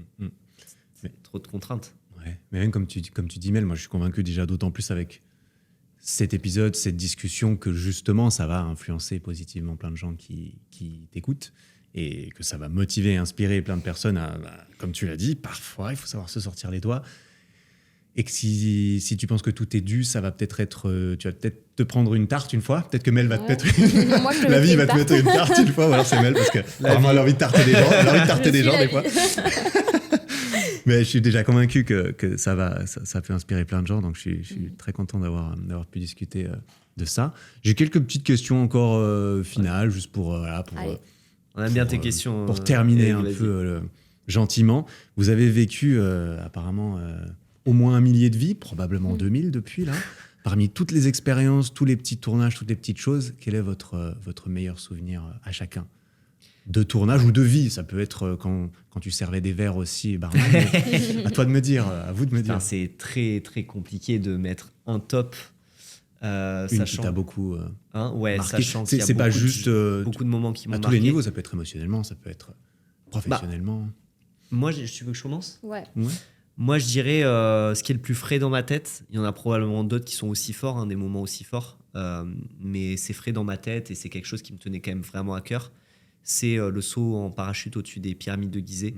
Trop de contraintes. Ouais. Mais même comme tu dis, Mel, moi je suis convaincu déjà d'autant plus avec cet épisode, cette discussion, que justement ça va influencer positivement plein de gens qui t'écoutent et que ça va motiver et inspirer plein de personnes à, comme tu l'as dit, parfois il faut savoir se sortir les doigts. Et que si tu penses que tout est dû, ça va peut-être être... tu vas peut-être te prendre une tarte une fois. Peut-être que Mel va te mettre... Moi, la vie va te mettre une tarte une fois, ou alors c'est Mel, parce que vraiment elle a envie de tarter des gens. Elle a envie de tarter des gens, des fois. Mais je suis déjà convaincu que ça peut inspirer plein de gens. Donc je suis très content d'avoir pu discuter de ça. J'ai quelques petites questions encore finales, juste pour... on aime bien tes questions. Pour terminer un peu gentiment. Vous avez vécu apparemment... au moins 1 millier de vies, probablement 2000 depuis là. Parmi toutes les expériences, tous les petits tournages, toutes les petites choses, quel est votre meilleur souvenir à chacun de tournage ou de vie? Ça peut être quand tu servais des verres aussi, barman. À toi de me dire, à vous de me dire. Enfin, c'est très très compliqué de mettre un top. Une qui t'a beaucoup marqué. Sachant qu'il y a c'est pas juste beaucoup de moments qui m'ont marqué. À tous les niveaux, ça peut être émotionnellement, ça peut être professionnellement. Moi, tu veux que je commence? Ouais. Moi, je dirais ce qui est le plus frais dans ma tête. Il y en a probablement d'autres qui sont aussi forts, des moments aussi forts. Mais c'est frais dans ma tête et c'est quelque chose qui me tenait quand même vraiment à cœur. C'est le saut en parachute au-dessus des pyramides de Gizeh.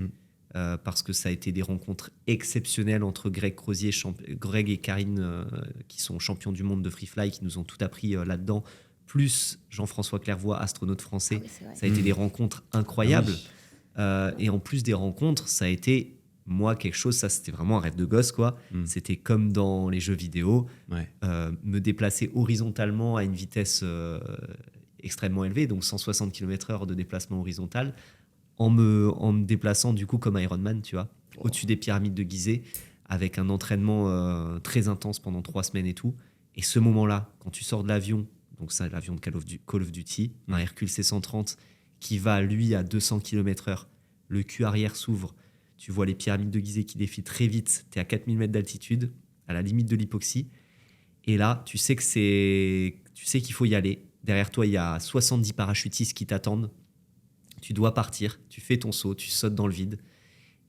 Parce que ça a été des rencontres exceptionnelles entre Greg Crozier, Greg et Karine, qui sont champions du monde de free fly, qui nous ont tout appris là-dedans. Plus Jean-François Clairvoy, astronaute français. Ça a été des rencontres incroyables. Et en plus des rencontres, ça a été... Moi, quelque chose, ça c'était vraiment un rêve de gosse, quoi. C'était comme dans les jeux vidéo, me déplacer horizontalement à une vitesse extrêmement élevée, donc 160 km/h de déplacement horizontal, en me déplaçant du coup comme Iron Man, tu vois, au-dessus des pyramides de Gizeh, avec un entraînement très intense pendant 3 semaines et tout. Et ce moment-là, quand tu sors de l'avion, donc ça, l'avion de Call of Duty, un Hercule C-130 qui va, lui, à 200 km/h, le cul arrière s'ouvre, tu vois les pyramides de Gizeh qui défilent très vite. Tu es à 4000 mètres d'altitude, à la limite de l'hypoxie. Et là, tu sais qu'il faut y aller. Derrière toi, il y a 70 parachutistes qui t'attendent. Tu dois partir. Tu fais ton saut, tu sautes dans le vide.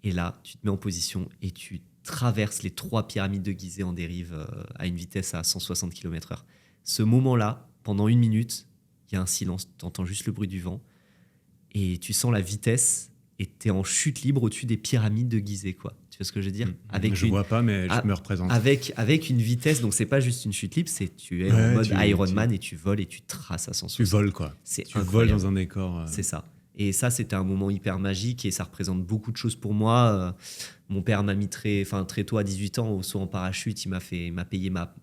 Et là, tu te mets en position et tu traverses les 3 pyramides de Gizeh en dérive à une vitesse à 160 km/h. Ce moment-là, pendant 1 minute, il y a un silence. Tu entends juste le bruit du vent. Et tu sens la vitesse... et t'es en chute libre au-dessus des pyramides de Gizeh, quoi. Tu vois ce que je veux dire? Je vois pas, mais je me représente. Avec une vitesse, donc c'est pas juste une chute libre, tu es en mode Iron Man et tu voles et tu traces à 160. Tu voles, quoi. Tu voles dans un décor. C'est ça. Et ça, c'était un moment hyper magique et ça représente beaucoup de choses pour moi. Mon père m'a mis très tôt, à 18 ans, au saut en parachute. Il m'a payé ma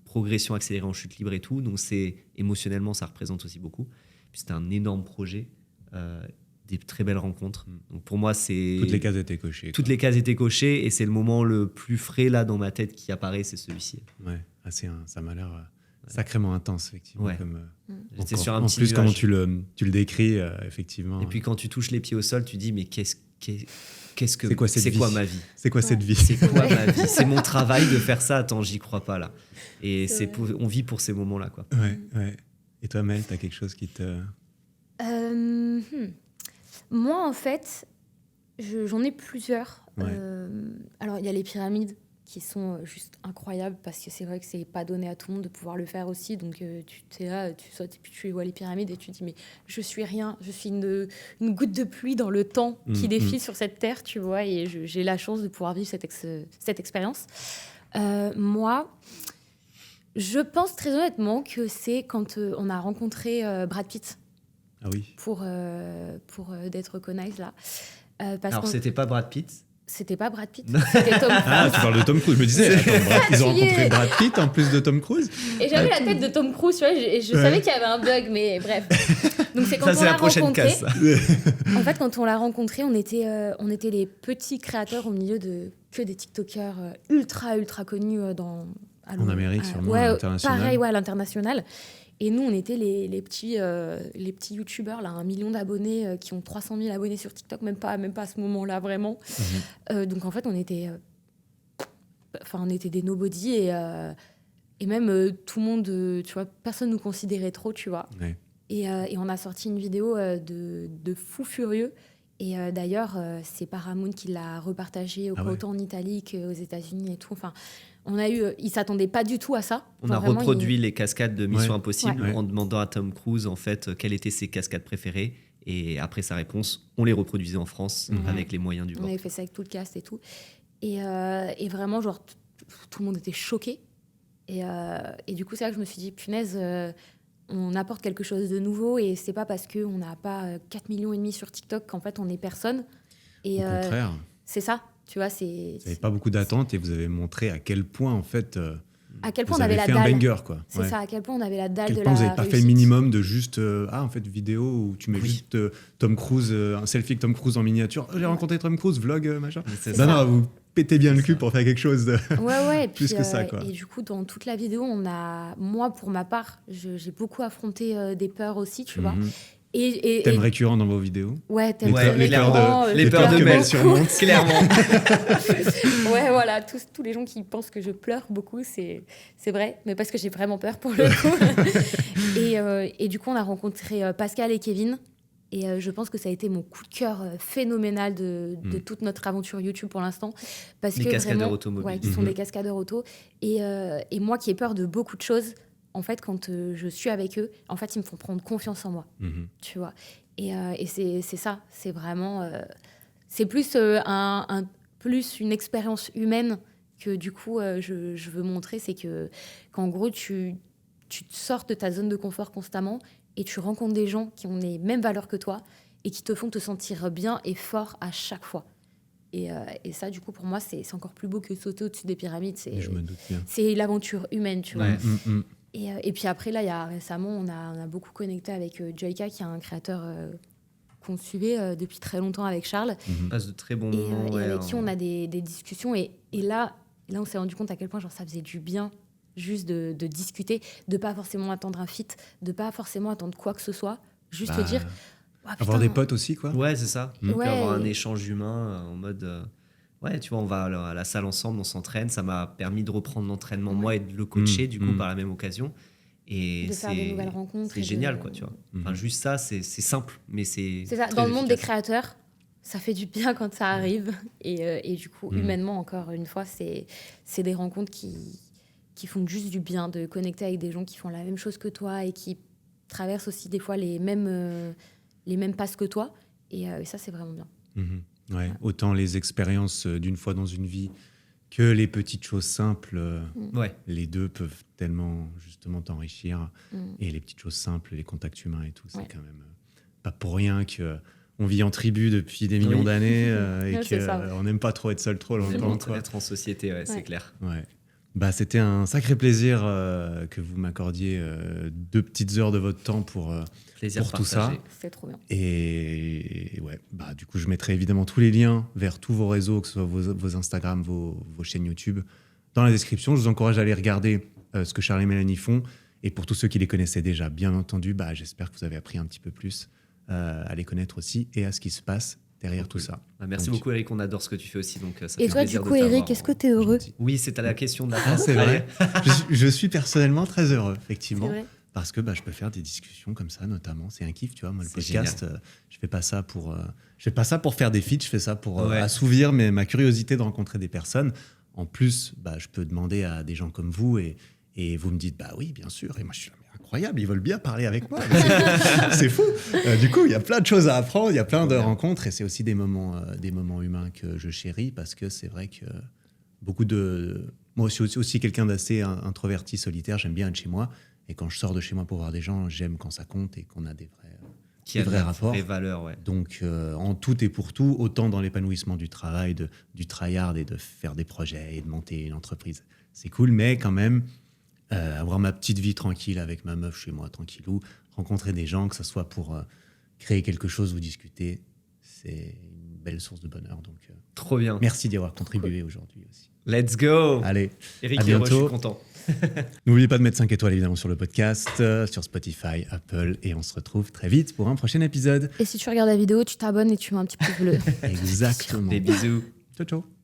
progression accélérée en chute libre et tout. Donc émotionnellement, ça représente aussi beaucoup. Puis c'était un énorme projet. Des très belles rencontres. Donc pour moi, c'est... Toutes les cases étaient cochées. Toutes les cases étaient cochées et c'est le moment le plus frais là dans ma tête qui apparaît, c'est celui-ci. Ouais, ça m'a l'air sacrément intense, effectivement. Ouais. J'étais sur un petit nuage. Comment tu le décris, effectivement. Et puis quand tu touches les pieds au sol, tu dis, mais c'est quoi ma vie? C'est quoi cette vie? C'est quoi ma vie? C'est mon travail de faire ça. Attends, j'y crois pas là. Et on vit pour ces moments-là, quoi. Ouais. Et toi, Mel, t'as quelque chose qui te... Moi, en fait, j'en ai plusieurs. Ouais. Alors, il y a les pyramides. qui sont juste incroyables, parce que c'est vrai que c'est pas donné à tout le monde de pouvoir le faire aussi. Donc tu es là, tu sautes et puis tu vois les pyramides et tu te dis mais je suis rien, je suis une goutte de pluie dans le temps qui défile sur cette terre, tu vois, et j'ai la chance de pouvoir vivre cette expérience. Moi, je pense très honnêtement que c'est quand on a rencontré Brad Pitt. Ah oui. Pour d'être recognized là. Alors c'était pas Brad Pitt. C'était pas Brad Pitt, c'était Tom Cruise. Ah, tu parles de Tom Cruise. Je me disais, attends, ils ont rencontré Brad Pitt en plus de Tom Cruise. Et j'avais la tête de Tom Cruise, tu vois, je savais qu'il y avait un bug, mais bref. Donc c'est quand ça, on l'a la prochaine rencontré. case, ça. En fait, quand on l'a rencontré, on était les petits créateurs au milieu de que des TikTokers ultra connus en Amérique, sûrement, à l'international. Pareil, à l'international. Et nous, on était les petits youtubeurs, là, 1 million d'abonnés, qui ont 300 000 abonnés sur TikTok, même pas à ce moment-là, vraiment. Donc, en fait, on était des nobody et même tout le monde, tu vois, personne nous considérait trop, tu vois. Ouais. Et on a sorti une vidéo de fou furieux. Et d'ailleurs, c'est Paramount qui l'a repartagée autant en Italie qu'aux États-Unis et tout. Enfin, ils s'attendaient pas du tout à ça. On a reproduit les cascades de Mission Impossible en demandant à Tom Cruise en fait quelles étaient ses cascades préférées. Et après sa réponse, on les reproduisait en France avec les moyens du bord. On avait fait ça avec tout le cast et tout. Et vraiment, genre, tout le monde était choqué. Et du coup, c'est là que je me suis dit, punaise, on apporte quelque chose de nouveau. Et c'est pas parce qu'on n'a pas 4,5 millions sur TikTok qu'en fait, on est personne. Et, au contraire. C'est ça. Tu vois, vous n'avez pas beaucoup d'attentes et vous avez montré à quel point, en fait, à quel point vous on avait avez la fait dalle. un banger, quoi. C'est ça, à quel point on avait la dalle de la À quel point vous n'avez pas réussite. fait le minimum de juste, en fait, vidéo où tu mets juste Tom Cruise, un selfie avec Tom Cruise en miniature. J'ai rencontré Tom Cruise, vlog, machin. Non, vous pétez bien le cul pour faire quelque chose de ouais, plus que ça, quoi. Et du coup, dans toute la vidéo, moi, pour ma part, j'ai beaucoup affronté des peurs aussi, tu vois. Thème récurrent dans vos vidéos. Ouais, les peurs de Mel surmontent. Clairement. Ouais, voilà, tous les gens qui pensent que je pleure beaucoup, c'est vrai, mais parce que j'ai vraiment peur pour le coup. Et du coup, on a rencontré Pascal et Kevin. Et je pense que ça a été mon coup de cœur phénoménal de toute notre aventure YouTube pour l'instant. Les cascadeurs automobiles. Ouais, qui sont des cascadeurs auto. Et moi qui ai peur de beaucoup de choses, en fait, quand je suis avec eux, en fait, ils me font prendre confiance en moi. Tu vois. Et c'est ça. C'est vraiment... c'est plus, plus une expérience humaine que du coup, je veux montrer. C'est qu'en gros, tu te sors de ta zone de confort constamment et tu rencontres des gens qui ont les mêmes valeurs que toi et qui te font te sentir bien et fort à chaque fois. Et ça, du coup, pour moi, c'est encore plus beau que sauter au-dessus des pyramides. Je me doute bien. C'est l'aventure humaine, tu vois. Ouais. Et puis après, là, récemment, on a beaucoup connecté avec Joyka, qui est un créateur qu'on suivait depuis très longtemps avec Charles. On passe de très bons moments. Et avec qui on a des discussions. Et là, on s'est rendu compte à quel point genre, ça faisait du bien juste de discuter, de pas forcément attendre un feat, de pas forcément attendre quoi que ce soit, juste te dire... Oh, avoir des potes aussi, quoi. Ouais, c'est ça. On peut Ouais. avoir un échange humain en mode... ouais, tu vois, on va à la salle ensemble, on s'entraîne. Ça m'a permis de reprendre l'entraînement, moi, et de le coacher, du coup, par la même occasion. Et de faire de nouvelles rencontres. C'est génial, quoi, tu vois. Enfin, juste ça, c'est simple, mais c'est... C'est ça. Dans le monde des créateurs, ça fait du bien quand ça arrive. Et du coup, humainement, encore une fois, c'est des rencontres qui font juste du bien, de connecter avec des gens qui font la même chose que toi et qui traversent aussi des fois les mêmes passes que toi. Et ça, c'est vraiment bien. Ouais. Autant les expériences d'une fois dans une vie que les petites choses simples. Les deux peuvent tellement justement t'enrichir. Et les petites choses simples, les contacts humains et tout, c'est quand même pas pour rien qu'on vit en tribu depuis des millions d'années et qu'on n'aime pas trop être seul trop longtemps. Être en société, c'est clair. Ouais. Bah, c'était un sacré plaisir que vous m'accordiez 2 petites heures de votre temps pour tout ça. C'est trop bien. Et ouais, bah, du coup, je mettrai évidemment tous les liens vers tous vos réseaux, que ce soit vos Instagram, vos chaînes YouTube, dans la description. Je vous encourage à aller regarder ce que Charles et Mélanie font. Et pour tous ceux qui les connaissaient déjà, bien entendu, bah, j'espère que vous avez appris un petit peu plus à les connaître aussi et à ce qui se passe derrière tout ça. Merci beaucoup, Eric. On adore ce que tu fais aussi. Donc, ça et fait toi, du coup, Eric, est-ce que tu es heureux? Oui, c'est à la question de la fin. C'est vrai. je suis personnellement très heureux, effectivement. C'est vrai. Parce que je peux faire des discussions comme ça, notamment. C'est un kiff, tu vois. Moi, le podcast, je fais pas ça pour faire des feats. Je fais ça pour assouvir ma curiosité de rencontrer des personnes. en plus, je peux demander à des gens comme vous et vous me dites, oui, bien sûr. Et moi, je suis là, mais incroyable, ils veulent bien parler avec moi. C'est fou. Du coup, il y a plein de choses à apprendre, il y a plein de rencontres et c'est aussi des moments humains que je chéris parce que c'est vrai que moi, je suis aussi quelqu'un d'assez introverti, solitaire. J'aime bien être chez moi. Et quand je sors de chez moi pour voir des gens, j'aime quand ça compte et qu'on a des vrais rapports. Des valeurs, ouais. Donc, en tout et pour tout, autant dans l'épanouissement du travail, du tryhard et de faire des projets et de monter une entreprise. C'est cool, mais quand même, avoir ma petite vie tranquille avec ma meuf chez moi, tranquillou, rencontrer des gens, que ce soit pour créer quelque chose ou discuter, c'est une belle source de bonheur. Donc, trop bien. Merci d'y avoir contribué aujourd'hui aussi. Let's go. Allez, Eric à bientôt. Héroux, je suis content. N'oubliez pas de mettre 5 étoiles évidemment sur le podcast, sur Spotify, Apple, et on se retrouve très vite pour un prochain épisode. Et si tu regardes la vidéo, tu t'abonnes et tu mets un petit pouce bleu. Exactement. Des bisous. Ciao, ciao.